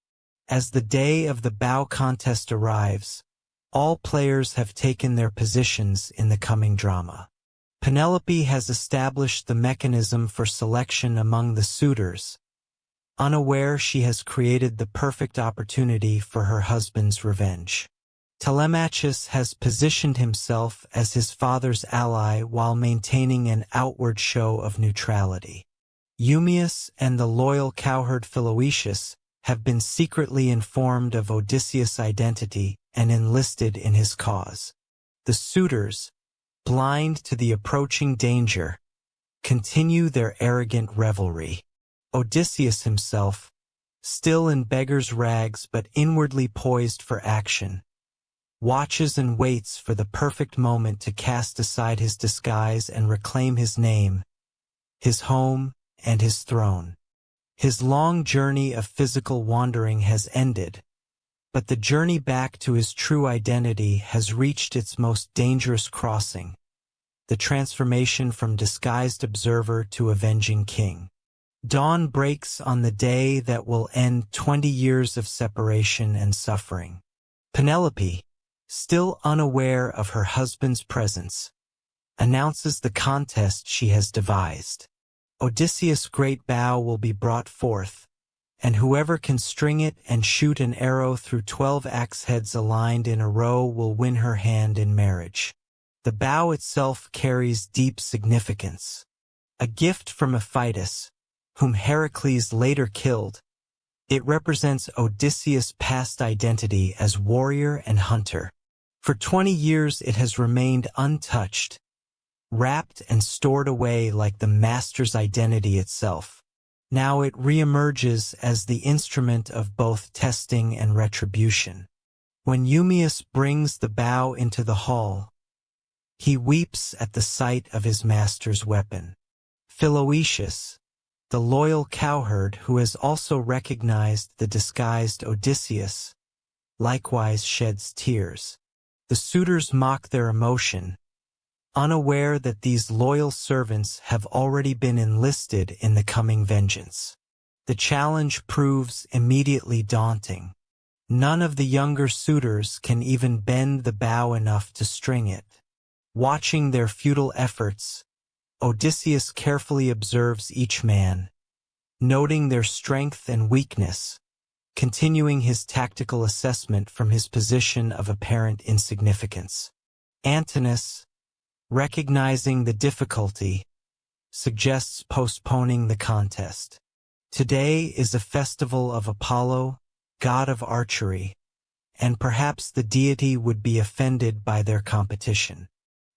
As the day of the bow contest arrives, all players have taken their positions in the coming drama. Penelope has established the mechanism for selection among the suitors. Unaware, she has created the perfect opportunity for her husband's revenge. Telemachus has positioned himself as his father's ally while maintaining an outward show of neutrality. Eumaeus and the loyal cowherd Philoetius have been secretly informed of Odysseus' identity and enlisted in his cause. The suitors, blind to the approaching danger, continue their arrogant revelry. Odysseus himself, still in beggar's rags but inwardly poised for action, watches and waits for the perfect moment to cast aside his disguise and reclaim his name, his home, and his throne. His long journey of physical wandering has ended, but the journey back to his true identity has reached its most dangerous crossing, the transformation from disguised observer to avenging king. Dawn breaks on the day that will end 20 years of separation and suffering. Penelope, still unaware of her husband's presence, announces the contest she has devised. Odysseus' great bow will be brought forth, and whoever can string it and shoot an arrow through 12 axe heads aligned in a row will win her hand in marriage. The bow itself carries deep significance. A gift from Iphitus, whom Heracles later killed, it represents Odysseus' past identity as warrior and hunter. For 20 years it has remained untouched, wrapped and stored away like the master's identity itself. Now it reemerges as the instrument of both testing and retribution. When Eumaeus brings the bow into the hall, he weeps at the sight of his master's weapon. Philoetius, the loyal cowherd who has also recognized the disguised Odysseus, likewise sheds tears. The suitors mock their emotion, unaware that these loyal servants have already been enlisted in the coming vengeance. The challenge proves immediately daunting. None of the younger suitors can even bend the bow enough to string it. Watching their futile efforts, Odysseus carefully observes each man, noting their strength and weakness, continuing his tactical assessment from his position of apparent insignificance. Antinous, recognizing the difficulty, suggests postponing the contest. Today is a festival of Apollo, god of archery, and perhaps the deity would be offended by their competition.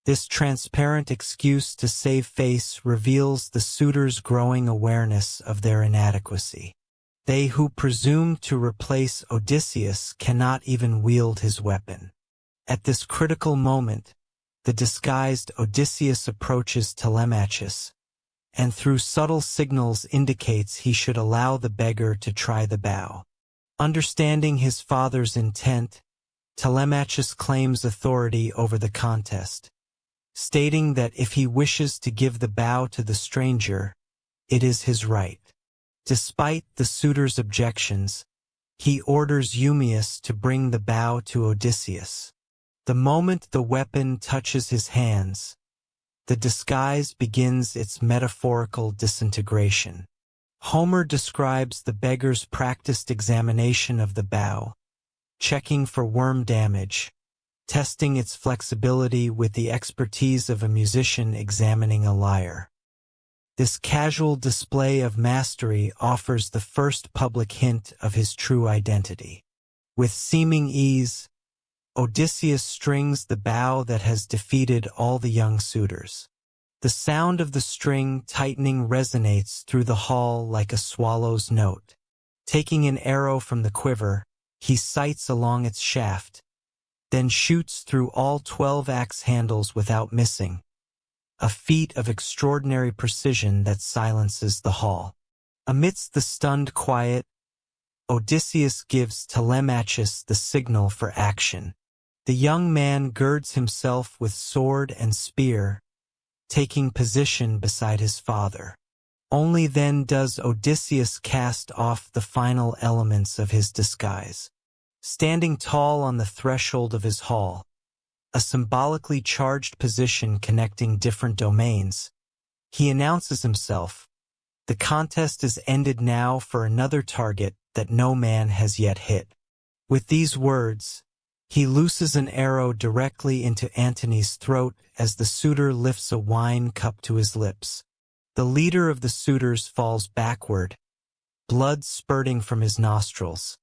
This transparent excuse to save face reveals the suitors' growing awareness of their inadequacy. They who presume to replace Odysseus cannot even wield his weapon. At this critical moment, the disguised Odysseus approaches Telemachus, and through subtle signals indicates he should allow the beggar to try the bow. Understanding his father's intent, Telemachus claims authority over the contest, stating that if he wishes to give the bow to the stranger, it is his right. Despite the suitor's objections, he orders Eumaeus to bring the bow to Odysseus. The moment the weapon touches his hands, the disguise begins its metaphorical disintegration. Homer describes the beggar's practiced examination of the bow, checking for worm damage, testing its flexibility with the expertise of a musician examining a lyre. This casual display of mastery offers the first public hint of his true identity. With seeming ease, Odysseus strings the bow that has defeated all the young suitors. The sound of the string tightening resonates through the hall like a swallow's note. Taking an arrow from the quiver, he sights along its shaft, then shoots through all 12 axe handles without missing, a feat of extraordinary precision that silences the hall. Amidst the stunned quiet, Odysseus gives Telemachus the signal for action. The young man girds himself with sword and spear, taking position beside his father. Only then does Odysseus cast off the final elements of his disguise. Standing tall on the threshold of his hall, a symbolically charged position connecting different domains, he announces himself. The contest is ended now for another target that no man has yet hit. With these words, he looses an arrow directly into Antony's throat as the suitor lifts a wine cup to his lips. The leader of the suitors falls backward, blood spurting from his nostrils,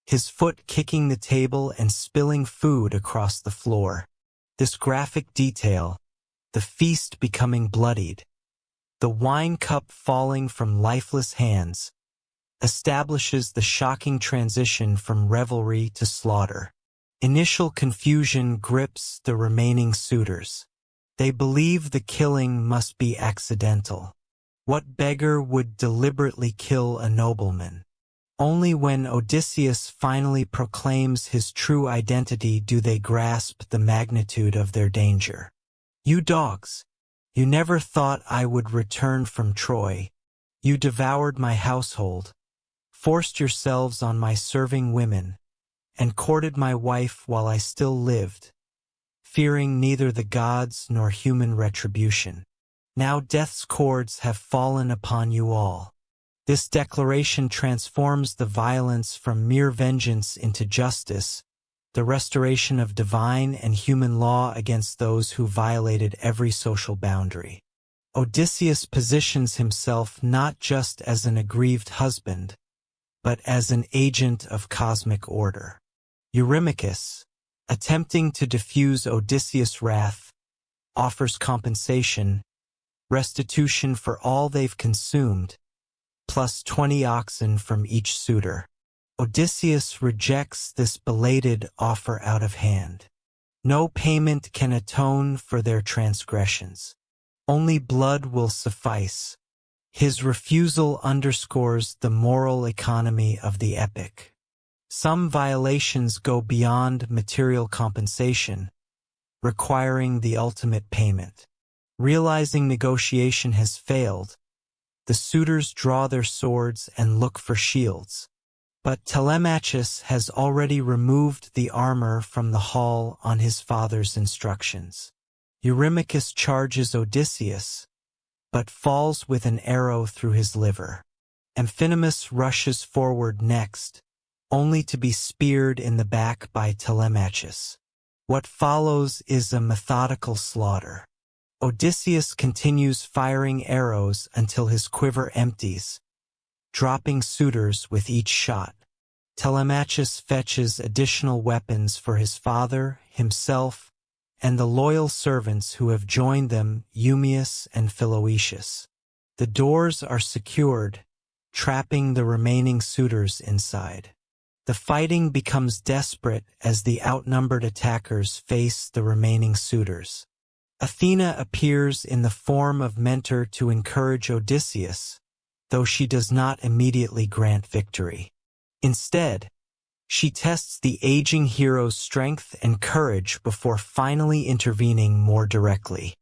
his foot kicking the table and spilling food across the floor. This graphic detail, the feast becoming bloodied, the wine cup falling from lifeless hands, establishes the shocking transition from revelry to slaughter. Initial confusion grips the remaining suitors. They believe the killing must be accidental. What beggar would deliberately kill a nobleman? Only when Odysseus finally proclaims his true identity do they grasp the magnitude of their danger. You dogs! You never thought I would return from Troy. You devoured my household, forced yourselves on my serving women, and courted my wife while I still lived, fearing neither the gods nor human retribution. Now death's cords have fallen upon you all. This declaration transforms the violence from mere vengeance into justice, the restoration of divine and human law against those who violated every social boundary. Odysseus positions himself not just as an aggrieved husband, but as an agent of cosmic order. Eurymachus, attempting to diffuse Odysseus' wrath, offers compensation, restitution for all they've consumed, plus 20 oxen from each suitor. Odysseus rejects this belated offer out of hand. No payment can atone for their transgressions. Only blood will suffice. His refusal underscores the moral economy of the epic. Some violations go beyond material compensation, requiring the ultimate payment. Realizing negotiation has failed, the suitors draw their swords and look for shields. But Telemachus has already removed the armor from the hall on his father's instructions. Eurymachus charges Odysseus, but falls with an arrow through his liver. Amphinomus rushes forward next, only to be speared in the back by Telemachus. What follows is a methodical slaughter. Odysseus continues firing arrows until his quiver empties, dropping suitors with each shot. Telemachus fetches additional weapons for his father, himself, and the loyal servants who have joined them, Eumaeus and Philoetius. The doors are secured, trapping the remaining suitors inside. The fighting becomes desperate as the outnumbered attackers face the remaining suitors. Athena appears in the form of mentor to encourage Odysseus, though she does not immediately grant victory. Instead, she tests the aging hero's strength and courage before finally intervening more directly.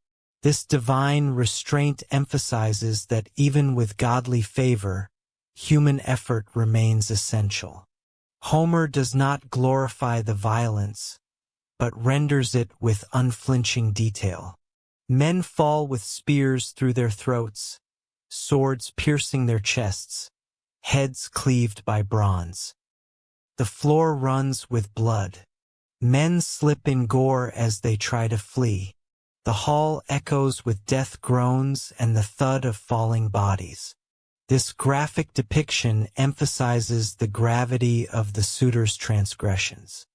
This divine restraint emphasizes that even with godly favor, human effort remains essential. Homer does not glorify the violence, but renders it with unflinching detail. Men fall with spears through their throats, swords piercing their chests, heads cleaved by bronze. The floor runs with blood. Men slip in gore as they try to flee. The hall echoes with death groans and the thud of falling bodies. This graphic depiction emphasizes the gravity of the suitors' transgressions.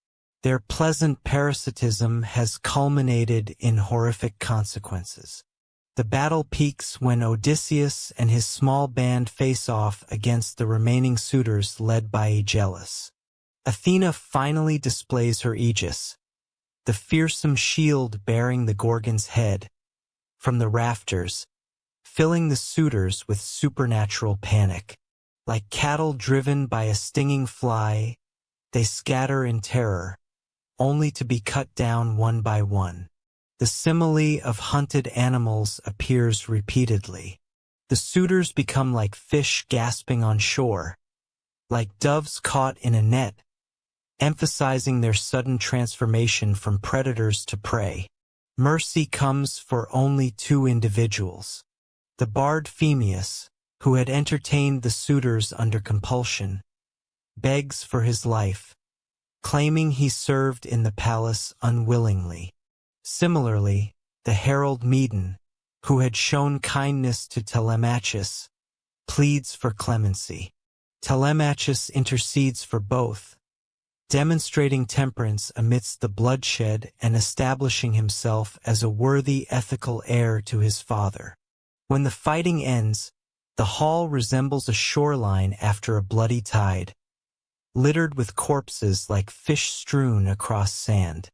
Their pleasant parasitism has culminated in horrific consequences. The battle peaks when Odysseus and his small band face off against the remaining suitors led by Aegelus. Athena finally displays her aegis, the fearsome shield bearing the Gorgon's head, from the rafters, filling the suitors with supernatural panic. Like cattle driven by a stinging fly, they scatter in terror, only to be cut down one by one. The simile of hunted animals appears repeatedly. The suitors become like fish gasping on shore, like doves caught in a net, emphasizing their sudden transformation from predators to prey. Mercy comes for only two individuals. The bard Phemius, who had entertained the suitors under compulsion, begs for his life, claiming he served in the palace unwillingly. Similarly, the herald Medon, who had shown kindness to Telemachus, pleads for clemency. Telemachus intercedes for both, demonstrating temperance amidst the bloodshed and establishing himself as a worthy ethical heir to his father. When the fighting ends, the hall resembles a shoreline after a bloody tide, littered with corpses like fish strewn across sand.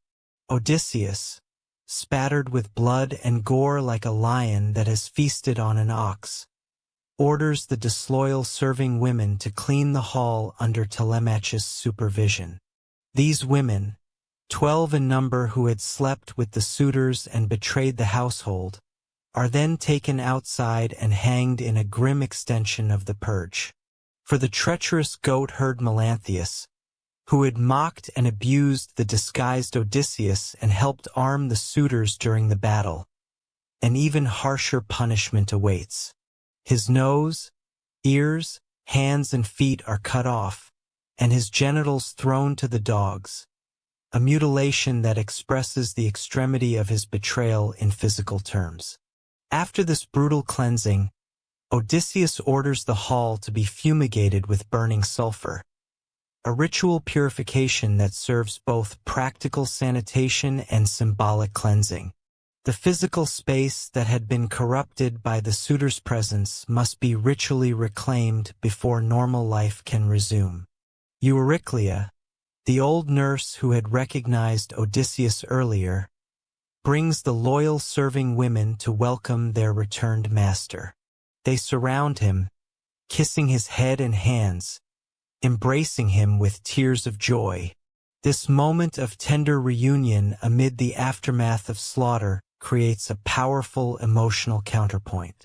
Odysseus, spattered with blood and gore like a lion that has feasted on an ox, orders the disloyal serving women to clean the hall under Telemachus' supervision. These women, 12 in number who had slept with the suitors and betrayed the household, are then taken outside and hanged in a grim extension of the purge. For the treacherous goat-herd Melanthius, who had mocked and abused the disguised Odysseus and helped arm the suitors during the battle, an even harsher punishment awaits. His nose, ears, hands, and feet are cut off, and his genitals thrown to the dogs, a mutilation that expresses the extremity of his betrayal in physical terms. After this brutal cleansing, Odysseus orders the hall to be fumigated with burning sulfur, a ritual purification that serves both practical sanitation and symbolic cleansing. The physical space that had been corrupted by the suitor's presence must be ritually reclaimed before normal life can resume. Euryclea, the old nurse who had recognized Odysseus earlier, brings the loyal serving women to welcome their returned master. They surround him, kissing his head and hands, embracing him with tears of joy. This moment of tender reunion amid the aftermath of slaughter creates a powerful emotional counterpoint.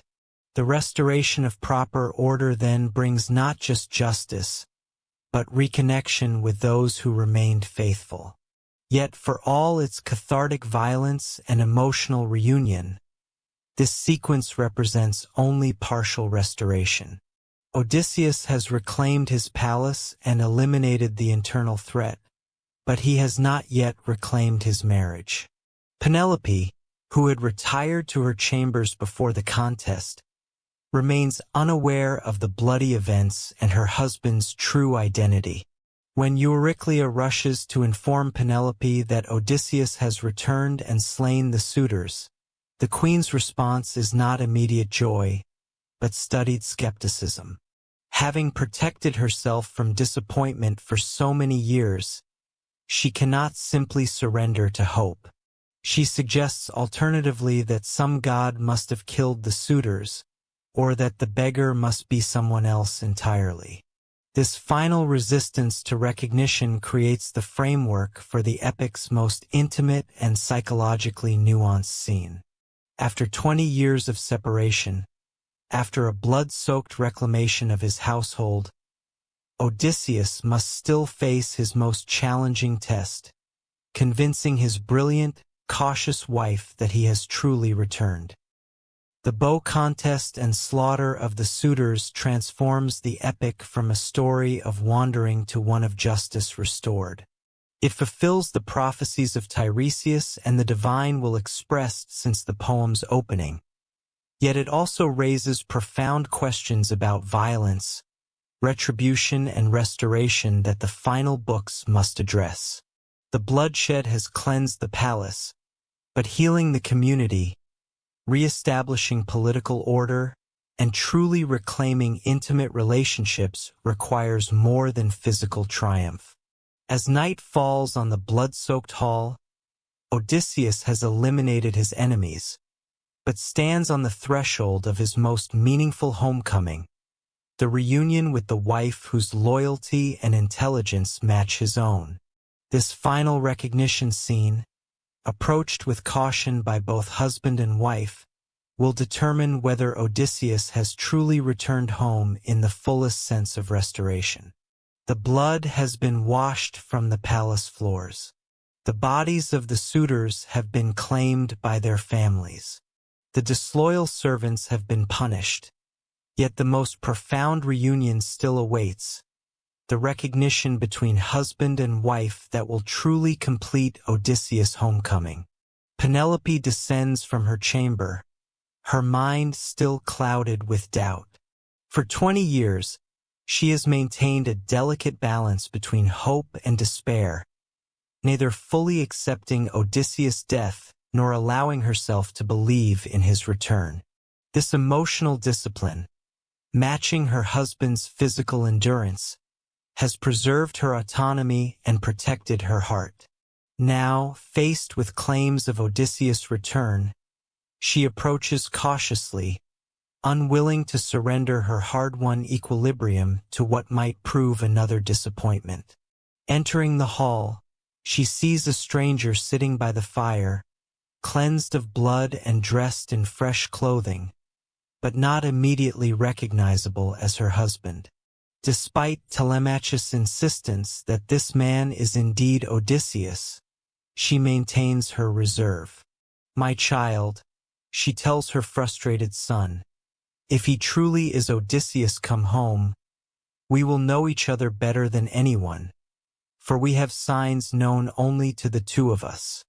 The restoration of proper order then brings not just justice, but reconnection with those who remained faithful. Yet for all its cathartic violence and emotional reunion, this sequence represents only partial restoration. Odysseus has reclaimed his palace and eliminated the internal threat, but he has not yet reclaimed his marriage. Penelope, who had retired to her chambers before the contest, remains unaware of the bloody events and her husband's true identity. When Euryclea rushes to inform Penelope that Odysseus has returned and slain the suitors, the queen's response is not immediate joy, but studied skepticism. Having protected herself from disappointment for so many years, she cannot simply surrender to hope. She suggests alternatively that some god must have killed the suitors, or that the beggar must be someone else entirely. This final resistance to recognition creates the framework for the epic's most intimate and psychologically nuanced scene. After 20 years of separation, after a blood-soaked reclamation of his household, Odysseus must still face his most challenging test, convincing his brilliant, cautious wife that he has truly returned. The bow contest and slaughter of the suitors transforms the epic from a story of wandering to one of justice restored. It fulfills the prophecies of Tiresias and the divine will expressed since the poem's opening. Yet it also raises profound questions about violence, retribution, and restoration that the final books must address. The bloodshed has cleansed the palace, but healing the community, re-establishing political order, and truly reclaiming intimate relationships requires more than physical triumph. As night falls on the blood-soaked hall, Odysseus has eliminated his enemies, but stands on the threshold of his most meaningful homecoming, the reunion with the wife whose loyalty and intelligence match his own. This final recognition scene, approached with caution by both husband and wife, will determine whether Odysseus has truly returned home in the fullest sense of restoration. The blood has been washed from the palace floors. The bodies of the suitors have been claimed by their families. The disloyal servants have been punished. Yet the most profound reunion still awaits, the recognition between husband and wife that will truly complete Odysseus' homecoming. Penelope descends from her chamber, her mind still clouded with doubt. For 20 years, she has maintained a delicate balance between hope and despair, neither fully accepting Odysseus' death nor allowing herself to believe in his return. This emotional discipline, matching her husband's physical endurance, has preserved her autonomy and protected her heart. Now, faced with claims of Odysseus' return, she approaches cautiously, unwilling to surrender her hard-won equilibrium to what might prove another disappointment. Entering the hall, she sees a stranger sitting by the fire, cleansed of blood and dressed in fresh clothing, but not immediately recognizable as her husband. Despite Telemachus' insistence that this man is indeed Odysseus, she maintains her reserve. "My child," she tells her frustrated son, "if he truly is Odysseus come home, we will know each other better than anyone, for we have signs known only to the two of us."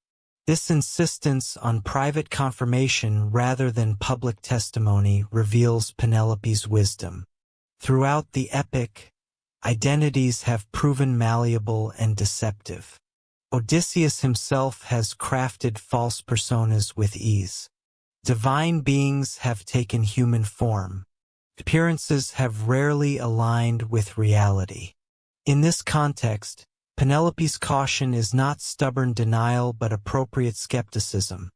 This insistence on private confirmation rather than public testimony reveals Penelope's wisdom. Throughout the epic, identities have proven malleable and deceptive. Odysseus himself has crafted false personas with ease. Divine beings have taken human form. Appearances have rarely aligned with reality. In this context, Penelope's caution is not stubborn denial but appropriate skepticism,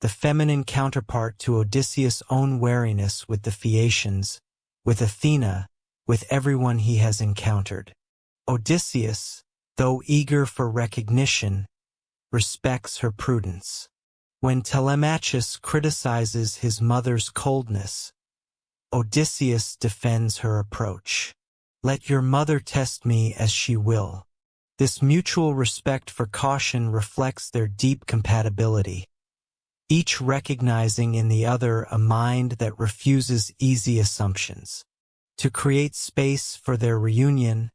the feminine counterpart to Odysseus' own wariness with the Phaeacians, with Athena, with everyone he has encountered. Odysseus, though eager for recognition, respects her prudence. When Telemachus criticizes his mother's coldness, Odysseus defends her approach. "Let your mother test me as she will." This mutual respect for caution reflects their deep compatibility, each recognizing in the other a mind that refuses easy assumptions. To create space for their reunion,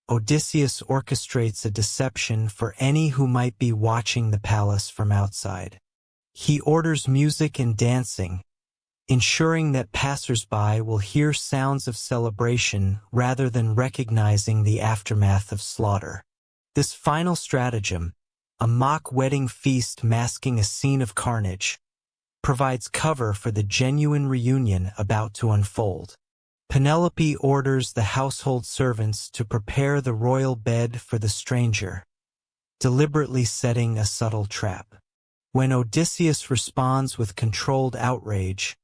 Odysseus orchestrates a deception for any who might be watching the palace from outside. He orders music and dancing, ensuring that passers-by will hear sounds of celebration rather than recognizing the aftermath of slaughter. This final stratagem, a mock wedding feast masking a scene of carnage, provides cover for the genuine reunion about to unfold. Penelope orders the household servants to prepare the royal bed for the stranger, deliberately setting a subtle trap. When Odysseus responds with controlled outrage,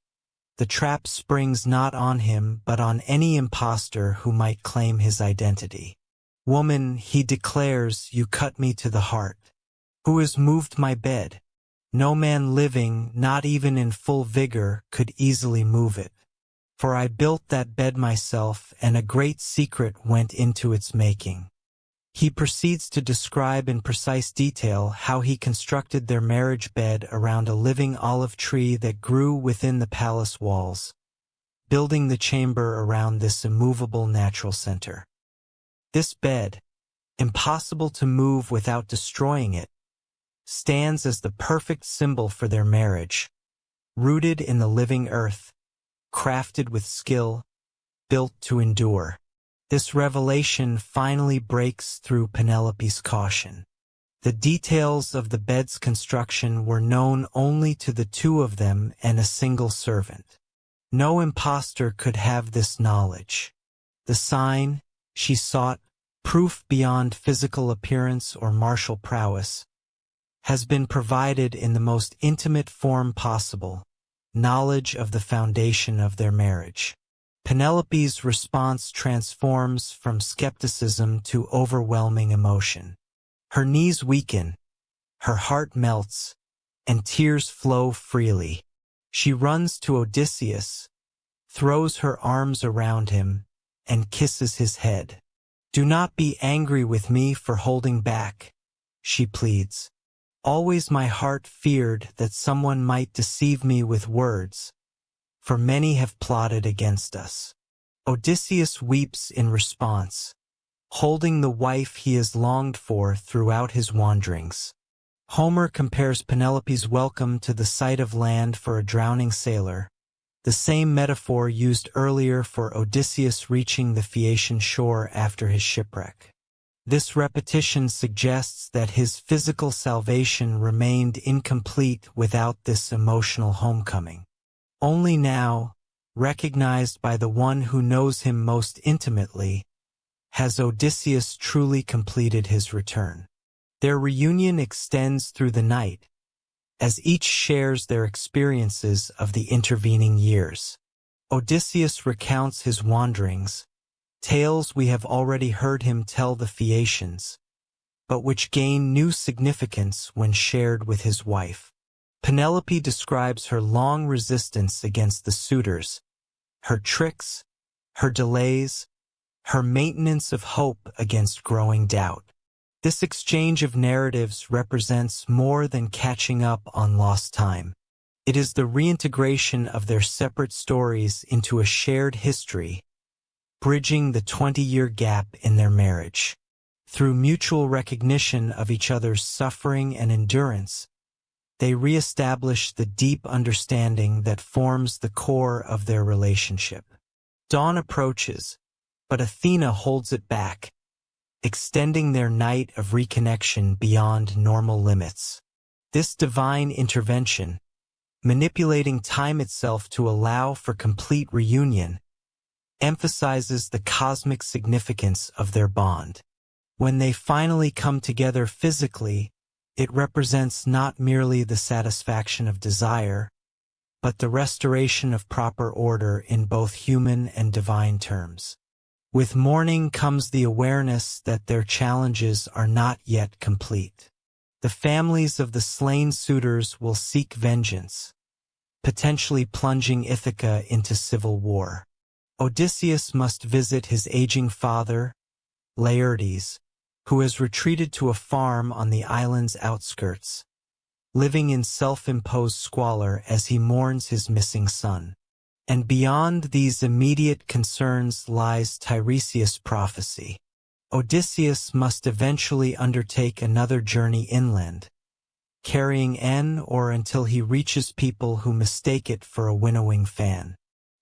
the trap springs not on him but on any impostor who might claim his identity. "Woman," he declares, "you cut me to the heart. Who has moved my bed? No man living, not even in full vigor, could easily move it. For I built that bed myself, and a great secret went into its making." He proceeds to describe in precise detail how he constructed their marriage bed around a living olive tree that grew within the palace walls, building the chamber around this immovable natural center. This bed, impossible to move without destroying it, stands as the perfect symbol for their marriage, rooted in the living earth, crafted with skill, built to endure. This revelation finally breaks through Penelope's caution. The details of the bed's construction were known only to the two of them and a single servant. No impostor could have this knowledge. The sign, she sought, proof beyond physical appearance or martial prowess, has been provided in the most intimate form possible, knowledge of the foundation of their marriage. Penelope's response transforms from skepticism to overwhelming emotion. Her knees weaken, her heart melts, and tears flow freely. She runs to Odysseus, throws her arms around him, and kisses his head. "Do not be angry with me for holding back," she pleads. "Always my heart feared that someone might deceive me with words, for many have plotted against us." Odysseus weeps in response, holding the wife he has longed for throughout his wanderings. Homer compares Penelope's welcome to the sight of land for a drowning sailor, the same metaphor used earlier for Odysseus reaching the Phaeacian shore after his shipwreck. This repetition suggests that his physical salvation remained incomplete without this emotional homecoming. Only now, recognized by the one who knows him most intimately, has Odysseus truly completed his return. Their reunion extends through the night, as each shares their experiences of the intervening years. Odysseus recounts his wanderings, tales we have already heard him tell the Phaeacians, but which gain new significance when shared with his wife. Penelope describes her long resistance against the suitors, her tricks, her delays, her maintenance of hope against growing doubt. This exchange of narratives represents more than catching up on lost time. It is the reintegration of their separate stories into a shared history, bridging the 20-year gap in their marriage. Through mutual recognition of each other's suffering and endurance, they reestablish the deep understanding that forms the core of their relationship. Dawn approaches, but Athena holds it back, extending their night of reconnection beyond normal limits. This divine intervention, manipulating time itself to allow for complete reunion, emphasizes the cosmic significance of their bond. When they finally come together physically, it represents not merely the satisfaction of desire, but the restoration of proper order in both human and divine terms. With morning comes the awareness that their challenges are not yet complete. The families of the slain suitors will seek vengeance, potentially plunging Ithaca into civil war. Odysseus must visit his aging father, Laertes, who has retreated to a farm on the island's outskirts, living in self-imposed squalor as he mourns his missing son. And beyond these immediate concerns lies Tiresias' prophecy. Odysseus must eventually undertake another journey inland, carrying or until he reaches people who mistake it for a winnowing fan.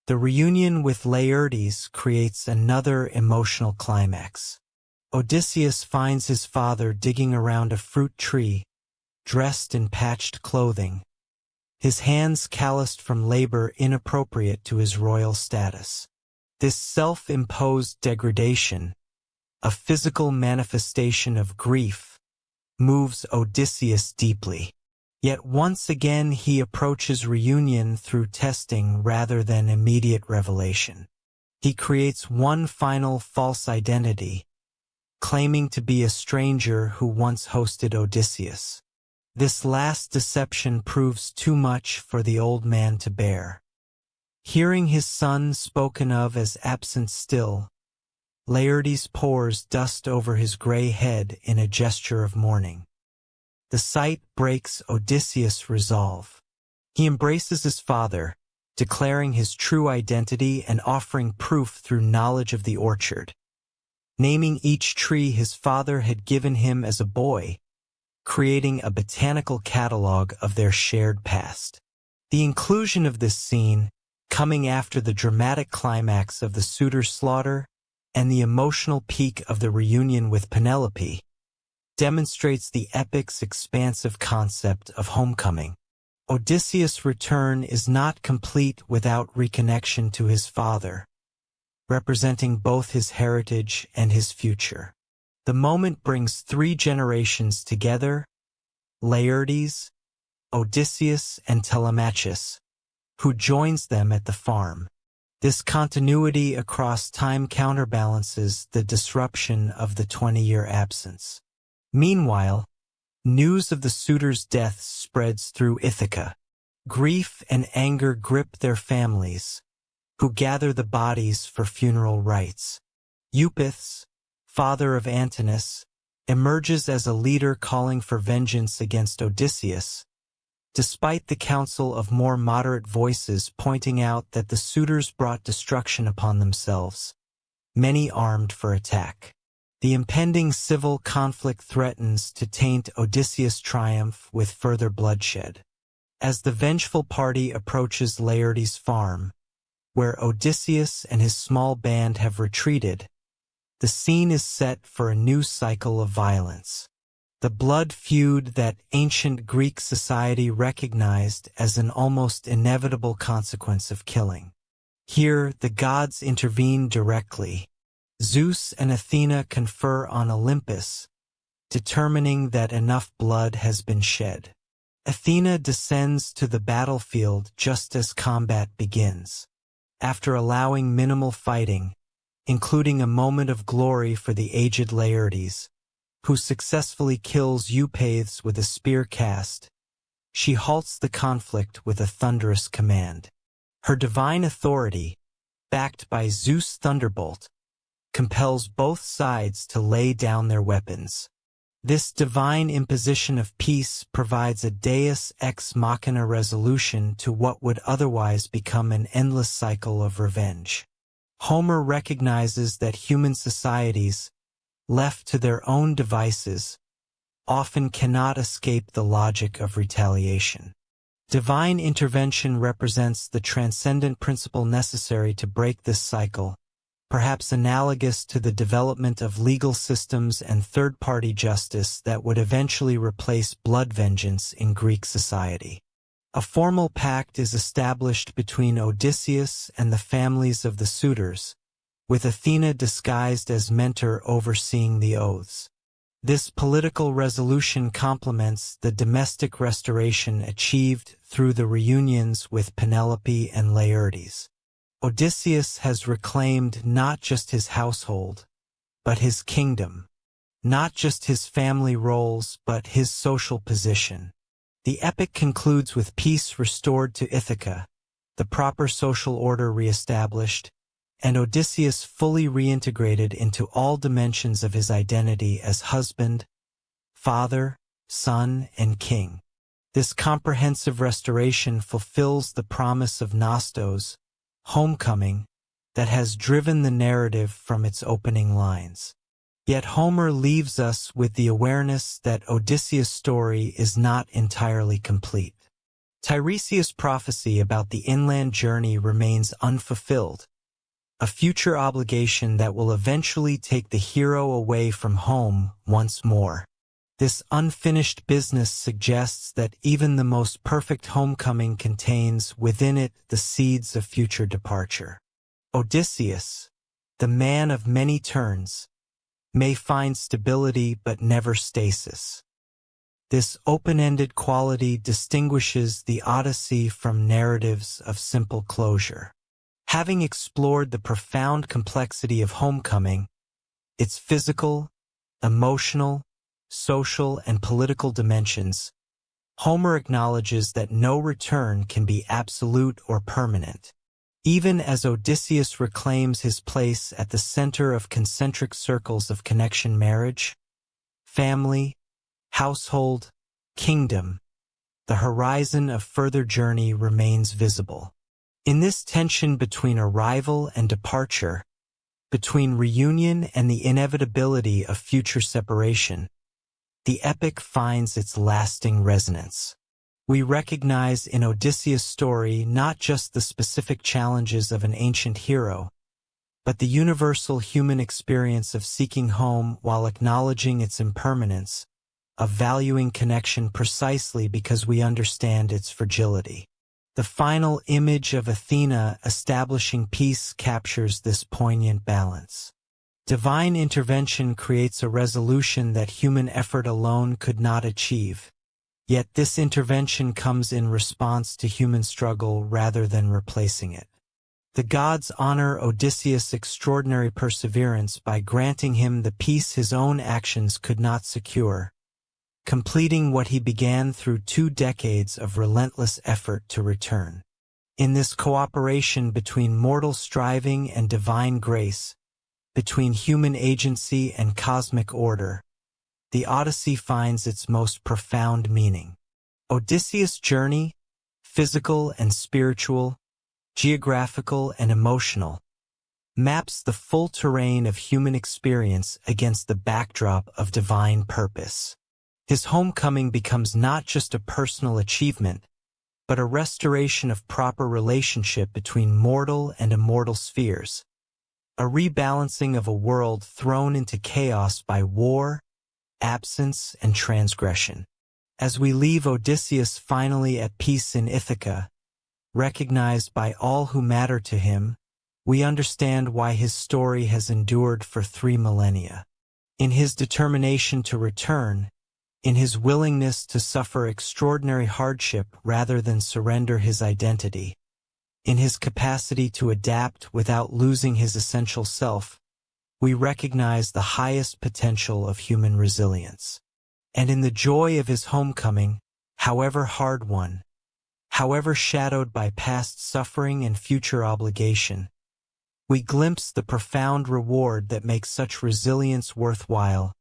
The reunion with Laertes creates another emotional climax. Odysseus finds his father digging around a fruit tree, dressed in patched clothing, his hands calloused from labor inappropriate to his royal status. This self-imposed degradation, a physical manifestation of grief, moves Odysseus deeply. Yet once again he approaches reunion through testing rather than immediate revelation. He creates one final false identity, claiming to be a stranger who once hosted Odysseus. This last deception proves too much for the old man to bear. Hearing his son spoken of as absent still, Laertes pours dust over his gray head in a gesture of mourning. The sight breaks Odysseus' resolve. He embraces his father, declaring his true identity and offering proof through knowledge of the orchard. Naming each tree his father had given him as a boy, creating a botanical catalog of their shared past. The inclusion of this scene, coming after the dramatic climax of the suitor slaughter and the emotional peak of the reunion with Penelope, demonstrates the epic's expansive concept of homecoming. Odysseus' return is not complete without reconnection to his father, representing both his heritage and his future. The moment brings three generations together: Laertes, Odysseus, and Telemachus, who joins them at the farm. This continuity across time counterbalances the disruption of the 20-year absence. Meanwhile, news of the suitor's death spreads through Ithaca. Grief and anger grip their families, who gather the bodies for funeral rites. Eupeithes, father of Antinous, emerges as a leader calling for vengeance against Odysseus, despite the council of more moderate voices pointing out that the suitors brought destruction upon themselves, many armed for attack. The impending civil conflict threatens to taint Odysseus' triumph with further bloodshed. As the vengeful party approaches Laertes' farm, where Odysseus and his small band have retreated, the scene is set for a new cycle of violence. The blood feud that ancient Greek society recognized as an almost inevitable consequence of killing. Here, the gods intervene directly. Zeus and Athena confer on Olympus, determining that enough blood has been shed. Athena descends to the battlefield just as combat begins. After allowing minimal fighting, including a moment of glory for the aged Laertes, who successfully kills Eupeithes with a spear cast, she halts the conflict with a thunderous command. Her divine authority, backed by Zeus' thunderbolt, compels both sides to lay down their weapons. This divine imposition of peace provides a deus ex machina resolution to what would otherwise become an endless cycle of revenge. Homer recognizes that human societies, left to their own devices, often cannot escape the logic of retaliation. Divine intervention represents the transcendent principle necessary to break this cycle, perhaps analogous to the development of legal systems and third-party justice that would eventually replace blood vengeance in Greek society. A formal pact is established between Odysseus and the families of the suitors, with Athena disguised as mentor overseeing the oaths. This political resolution complements the domestic restoration achieved through the reunions with Penelope and Laertes. Odysseus has reclaimed not just his household, but his kingdom, not just his family roles, but his social position. The epic concludes with peace restored to Ithaca, the proper social order reestablished, and Odysseus fully reintegrated into all dimensions of his identity as husband, father, son, and king. This comprehensive restoration fulfills the promise of Nostos, homecoming, that has driven the narrative from its opening lines. Yet Homer leaves us with the awareness that Odysseus' story is not entirely complete. Tiresias' prophecy about the inland journey remains unfulfilled, a future obligation that will eventually take the hero away from home once more. This unfinished business suggests that even the most perfect homecoming contains within it the seeds of future departure. Odysseus, the man of many turns, may find stability but never stasis. This open-ended quality distinguishes the Odyssey from narratives of simple closure. Having explored the profound complexity of homecoming, its physical, emotional, social, and political dimensions, Homer acknowledges that no return can be absolute or permanent. Even as Odysseus reclaims his place at the center of concentric circles of connection, marriage, family, household, kingdom, the horizon of further journey remains visible. In this tension between arrival and departure, between reunion and the inevitability of future separation, the epic finds its lasting resonance. We recognize in Odysseus' story not just the specific challenges of an ancient hero, but the universal human experience of seeking home while acknowledging its impermanence, of valuing connection precisely because we understand its fragility. The final image of Athena establishing peace captures this poignant balance. Divine intervention creates a resolution that human effort alone could not achieve. Yet this intervention comes in response to human struggle rather than replacing it. The gods honor Odysseus' extraordinary perseverance by granting him the peace his own actions could not secure, completing what he began through 2 decades of relentless effort to return. In this cooperation between mortal striving and divine grace, between human agency and cosmic order, the Odyssey finds its most profound meaning. Odysseus' journey, physical and spiritual, geographical and emotional, maps the full terrain of human experience against the backdrop of divine purpose. His homecoming becomes not just a personal achievement, but a restoration of proper relationship between mortal and immortal spheres, a rebalancing of a world thrown into chaos by war, absence, and transgression. As we leave Odysseus finally at peace in Ithaca, recognized by all who matter to him, we understand why his story has endured for 3 millennia. In his determination to return, in his willingness to suffer extraordinary hardship rather than surrender his identity, in his capacity to adapt without losing his essential self, we recognize the highest potential of human resilience. And in the joy of his homecoming, however hard won, however shadowed by past suffering and future obligation, we glimpse the profound reward that makes such resilience worthwhile,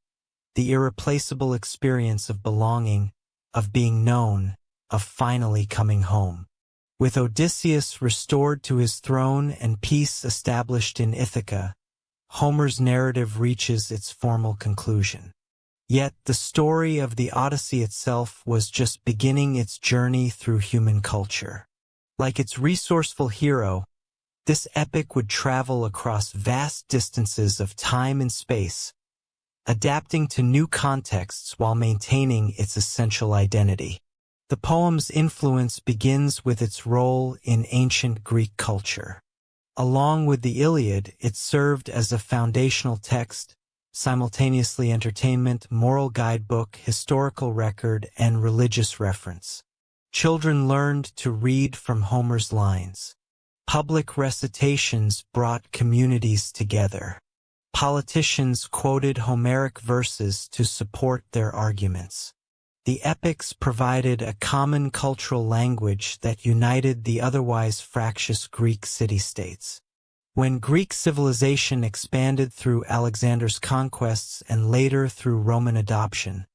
the irreplaceable experience of belonging, of being known, of finally coming home. With Odysseus restored to his throne and peace established in Ithaca, Homer's narrative reaches its formal conclusion. Yet the story of the Odyssey itself was just beginning its journey through human culture. Like its resourceful hero, this epic would travel across vast distances of time and space, adapting to new contexts while maintaining its essential identity. The poem's influence begins with its role in ancient Greek culture. Along with the Iliad, it served as a foundational text, simultaneously entertainment, moral guidebook, historical record, and religious reference. Children learned to read from Homer's lines. Public recitations brought communities together. Politicians quoted Homeric verses to support their arguments. The epics provided a common cultural language that united the otherwise fractious Greek city-states. When Greek civilization expanded through Alexander's conquests and later through Roman adoption,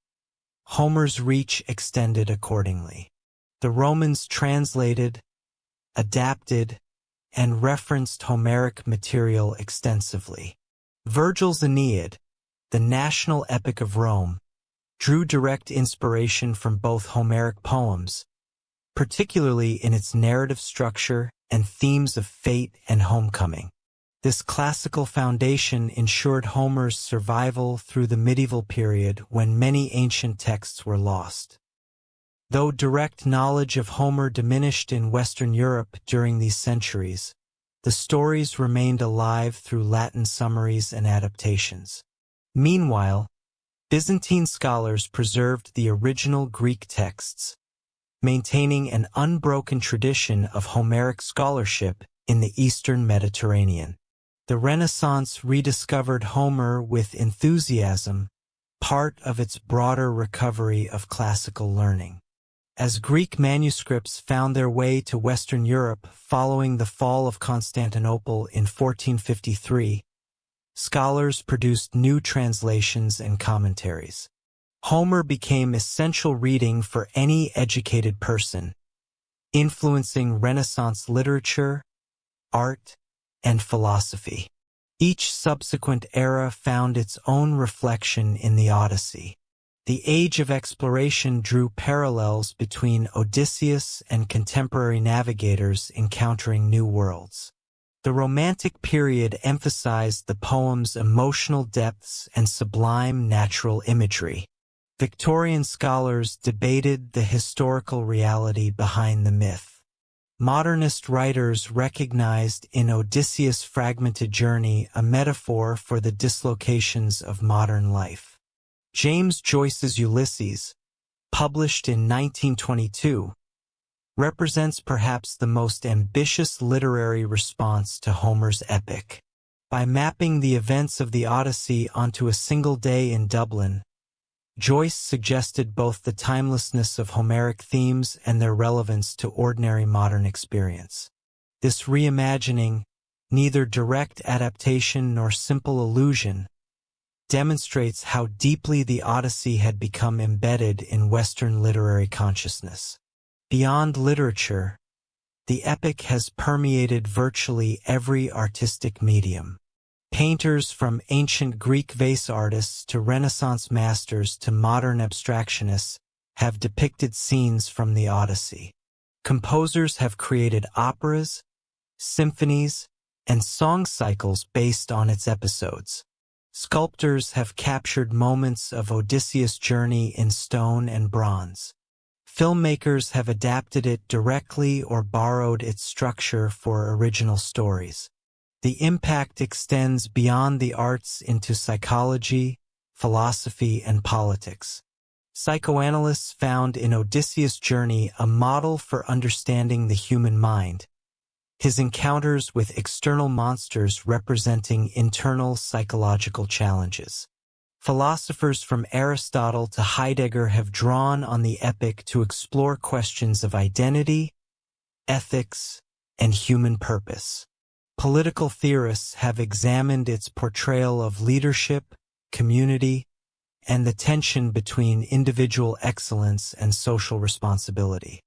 Homer's reach extended accordingly. The Romans translated, adapted, and referenced Homeric material extensively. Virgil's Aeneid, the national epic of Rome, drew direct inspiration from both Homeric poems, particularly in its narrative structure and themes of fate and homecoming. This classical foundation ensured Homer's survival through the medieval period when many ancient texts were lost. Though direct knowledge of Homer diminished in Western Europe during these centuries, the stories remained alive through Latin summaries and adaptations. Meanwhile, Byzantine scholars preserved the original Greek texts, maintaining an unbroken tradition of Homeric scholarship in the Eastern Mediterranean. The Renaissance rediscovered Homer with enthusiasm, part of its broader recovery of classical learning. As Greek manuscripts found their way to Western Europe following the fall of Constantinople in 1453, scholars produced new translations and commentaries. Homer became essential reading for any educated person, influencing Renaissance literature, art, and philosophy. Each subsequent era found its own reflection in the Odyssey. The Age of Exploration drew parallels between Odysseus and contemporary navigators encountering new worlds. The Romantic period emphasized the poem's emotional depths and sublime natural imagery. Victorian scholars debated the historical reality behind the myth. Modernist writers recognized in Odysseus' fragmented journey a metaphor for the dislocations of modern life. James Joyce's Ulysses, published in 1922, represents perhaps the most ambitious literary response to Homer's epic. By mapping the events of the Odyssey onto a single day in Dublin, Joyce suggested both the timelessness of Homeric themes and their relevance to ordinary modern experience. This reimagining, neither direct adaptation nor simple allusion, demonstrates how deeply the Odyssey had become embedded in Western literary consciousness. Beyond literature, the epic has permeated virtually every artistic medium. Painters from ancient Greek vase artists to Renaissance masters to modern abstractionists have depicted scenes from the Odyssey. Composers have created operas, symphonies, and song cycles based on its episodes. Sculptors have captured moments of Odysseus' journey in stone and bronze. Filmmakers have adapted it directly or borrowed its structure for original stories. The impact extends beyond the arts into psychology, philosophy, and politics. Psychoanalysts found in Odysseus' journey a model for understanding the human mind, his encounters with external monsters representing internal psychological challenges. Philosophers from Aristotle to Heidegger have drawn on the epic to explore questions of identity, ethics, and human purpose. Political theorists have examined its portrayal of leadership, community, and the tension between individual excellence and social responsibility.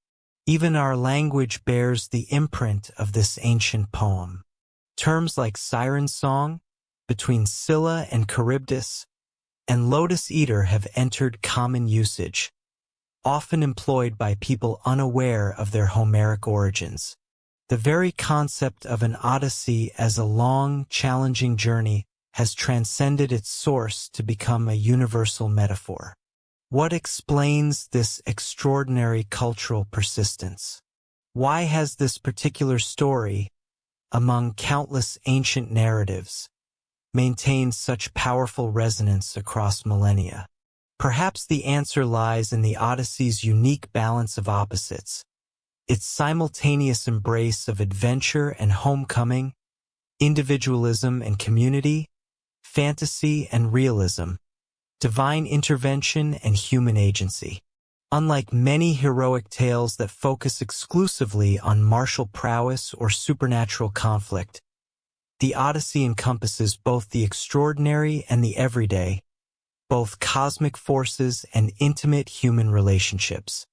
Even our language bears the imprint of this ancient poem. Terms like siren song, between Scylla and Charybdis, and lotus eater have entered common usage, often employed by people unaware of their Homeric origins. The very concept of an Odyssey as a long, challenging journey has transcended its source to become a universal metaphor. What explains this extraordinary cultural persistence? Why has this particular story, among countless ancient narratives, maintained such powerful resonance across millennia? Perhaps the answer lies in the Odyssey's unique balance of opposites, its simultaneous embrace of adventure and homecoming, individualism and community, fantasy and realism, divine intervention and human agency. Unlike many heroic tales that focus exclusively on martial prowess or supernatural conflict, the Odyssey encompasses both the extraordinary and the everyday, both cosmic forces and intimate human relationships.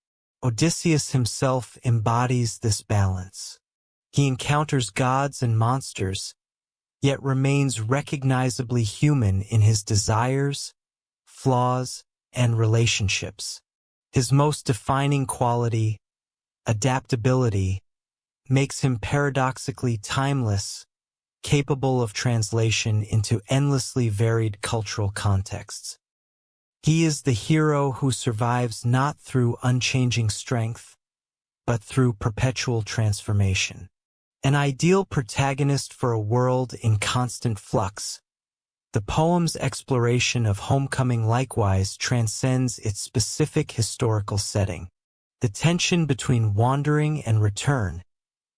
Odysseus himself embodies this balance. He encounters gods and monsters, yet remains recognizably human in his desires, flaws, and relationships. His most defining quality, adaptability, makes him paradoxically timeless, capable of translation into endlessly varied cultural contexts. He is the hero who survives not through unchanging strength, but through perpetual transformation. An ideal protagonist for a world in constant flux, the poem's exploration of homecoming likewise transcends its specific historical setting. The tension between wandering and return,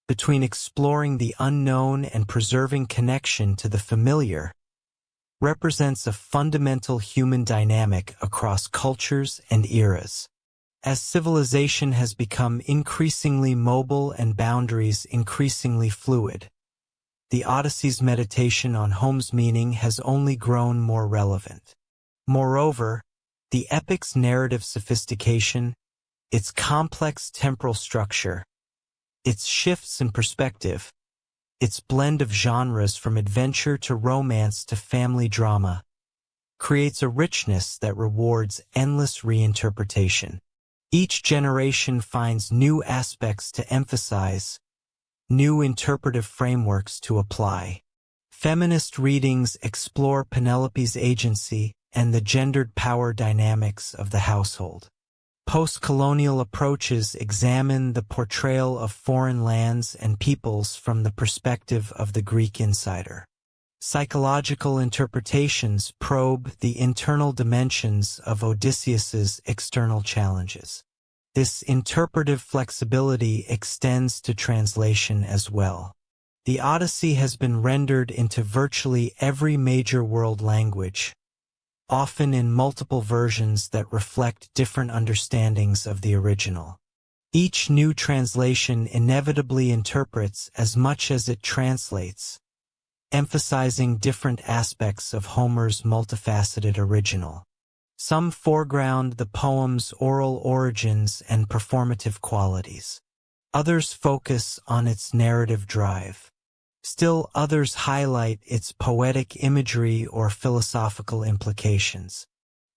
between exploring the unknown and preserving connection to the familiar, represents a fundamental human dynamic across cultures and eras. As civilization has become increasingly mobile and boundaries increasingly fluid, the Odyssey's meditation on home's meaning has only grown more relevant. Moreover, the epic's narrative sophistication, its complex temporal structure, its shifts in perspective, its blend of genres from adventure to romance to family drama, creates a richness that rewards endless reinterpretation. Each generation finds new aspects to emphasize, new interpretive frameworks to apply. Feminist readings explore Penelope's agency and the gendered power dynamics of the household. Post-colonial approaches examine the portrayal of foreign lands and peoples from the perspective of the Greek insider. Psychological interpretations probe the internal dimensions of Odysseus's external challenges. This interpretive flexibility extends to translation as well. The Odyssey has been rendered into virtually every major world language, often in multiple versions that reflect different understandings of the original. Each new translation inevitably interprets as much as it translates, emphasizing different aspects of Homer's multifaceted original. Some foreground the poem's oral origins and performative qualities. Others focus on its narrative drive. Still others highlight its poetic imagery or philosophical implications.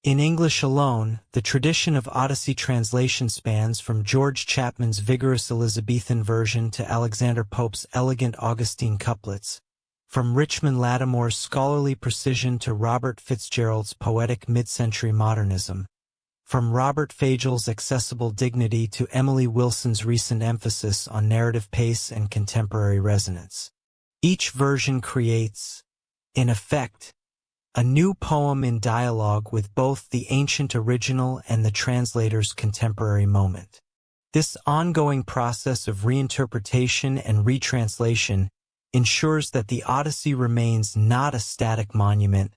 In English alone, the tradition of Odyssey translation spans from George Chapman's vigorous Elizabethan version to Alexander Pope's elegant Augustine couplets, from Richmond Lattimore's scholarly precision to Robert Fitzgerald's poetic mid-century modernism, from Robert Fagel's accessible dignity to Emily Wilson's recent emphasis on narrative pace and contemporary resonance. Each version creates, in effect, a new poem in dialogue with both the ancient original and the translator's contemporary moment. This ongoing process of reinterpretation and retranslation ensures that the Odyssey remains not a static monument,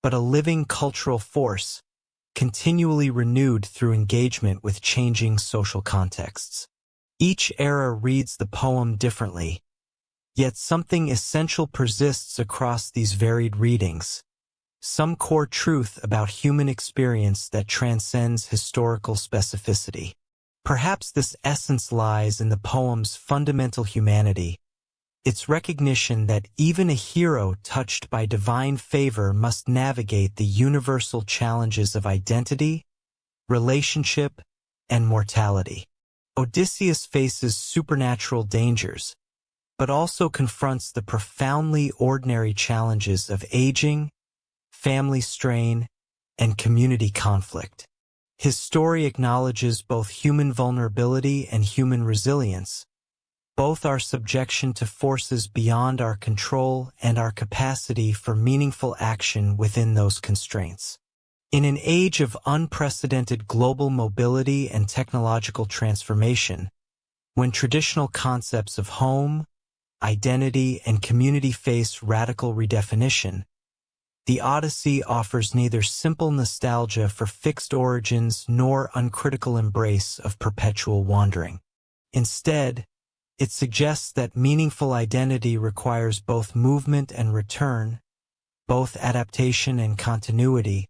but a living cultural force, continually renewed through engagement with changing social contexts. Each era reads the poem differently, yet something essential persists across these varied readings, some core truth about human experience that transcends historical specificity. Perhaps this essence lies in the poem's fundamental humanity, its recognition that even a hero touched by divine favor must navigate the universal challenges of identity, relationship, and mortality. Odysseus faces supernatural dangers, but also confronts the profoundly ordinary challenges of aging, family strain, and community conflict. His story acknowledges both human vulnerability and human resilience, both our subjection to forces beyond our control and our capacity for meaningful action within those constraints. In an age of unprecedented global mobility and technological transformation, when traditional concepts of home, identity, and community face radical redefinition, the Odyssey offers neither simple nostalgia for fixed origins nor uncritical embrace of perpetual wandering. Instead, it suggests that meaningful identity requires both movement and return, both adaptation and continuity,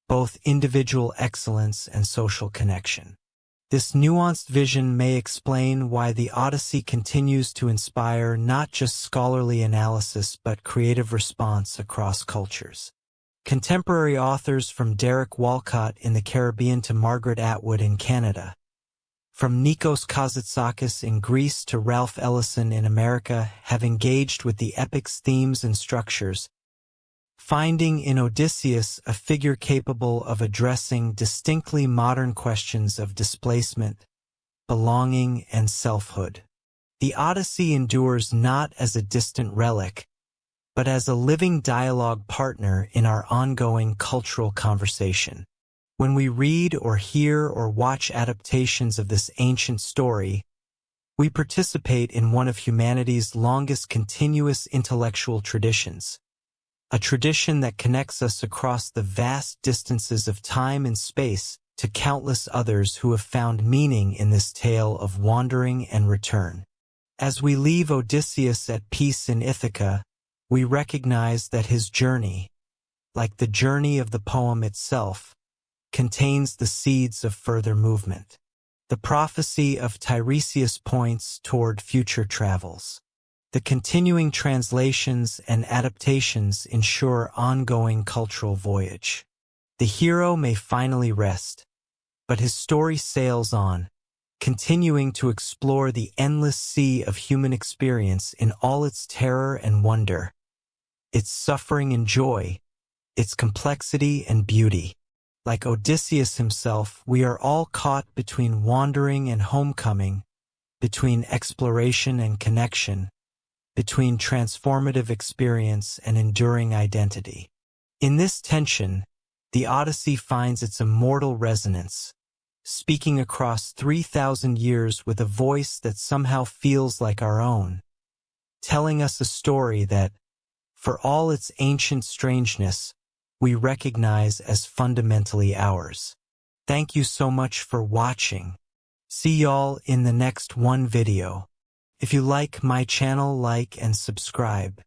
both individual excellence and social connection. This nuanced vision may explain why the Odyssey continues to inspire not just scholarly analysis but creative response across cultures. Contemporary authors from Derek Walcott in the Caribbean to Margaret Atwood in Canada, from Nikos Kazantzakis in Greece to Ralph Ellison in America, have engaged with the epic's themes and structures, finding in Odysseus a figure capable of addressing distinctly modern questions of displacement, belonging, and selfhood. The Odyssey endures not as a distant relic, but as a living dialogue partner in our ongoing cultural conversation. When we read or hear or watch adaptations of this ancient story, we participate in one of humanity's longest continuous intellectual traditions, a tradition that connects us across the vast distances of time and space to countless others who have found meaning in this tale of wandering and return. As we leave Odysseus at peace in Ithaca, we recognize that his journey, like the journey of the poem itself, contains the seeds of further movement. The prophecy of Tiresias points toward future travels. The continuing translations and adaptations ensure ongoing cultural voyage. The hero may finally rest, but his story sails on, continuing to explore the endless sea of human experience in all its terror and wonder, its suffering and joy, its complexity and beauty. Like Odysseus himself, we are all caught between wandering and homecoming, between exploration and connection, between transformative experience and enduring identity. In this tension, the Odyssey finds its immortal resonance, speaking across 3,000 years with a voice that somehow feels like our own, telling us a story that, for all its ancient strangeness, we recognize as fundamentally ours. Thank you so much for watching. See y'all in the next one video. If you like my channel, like and subscribe.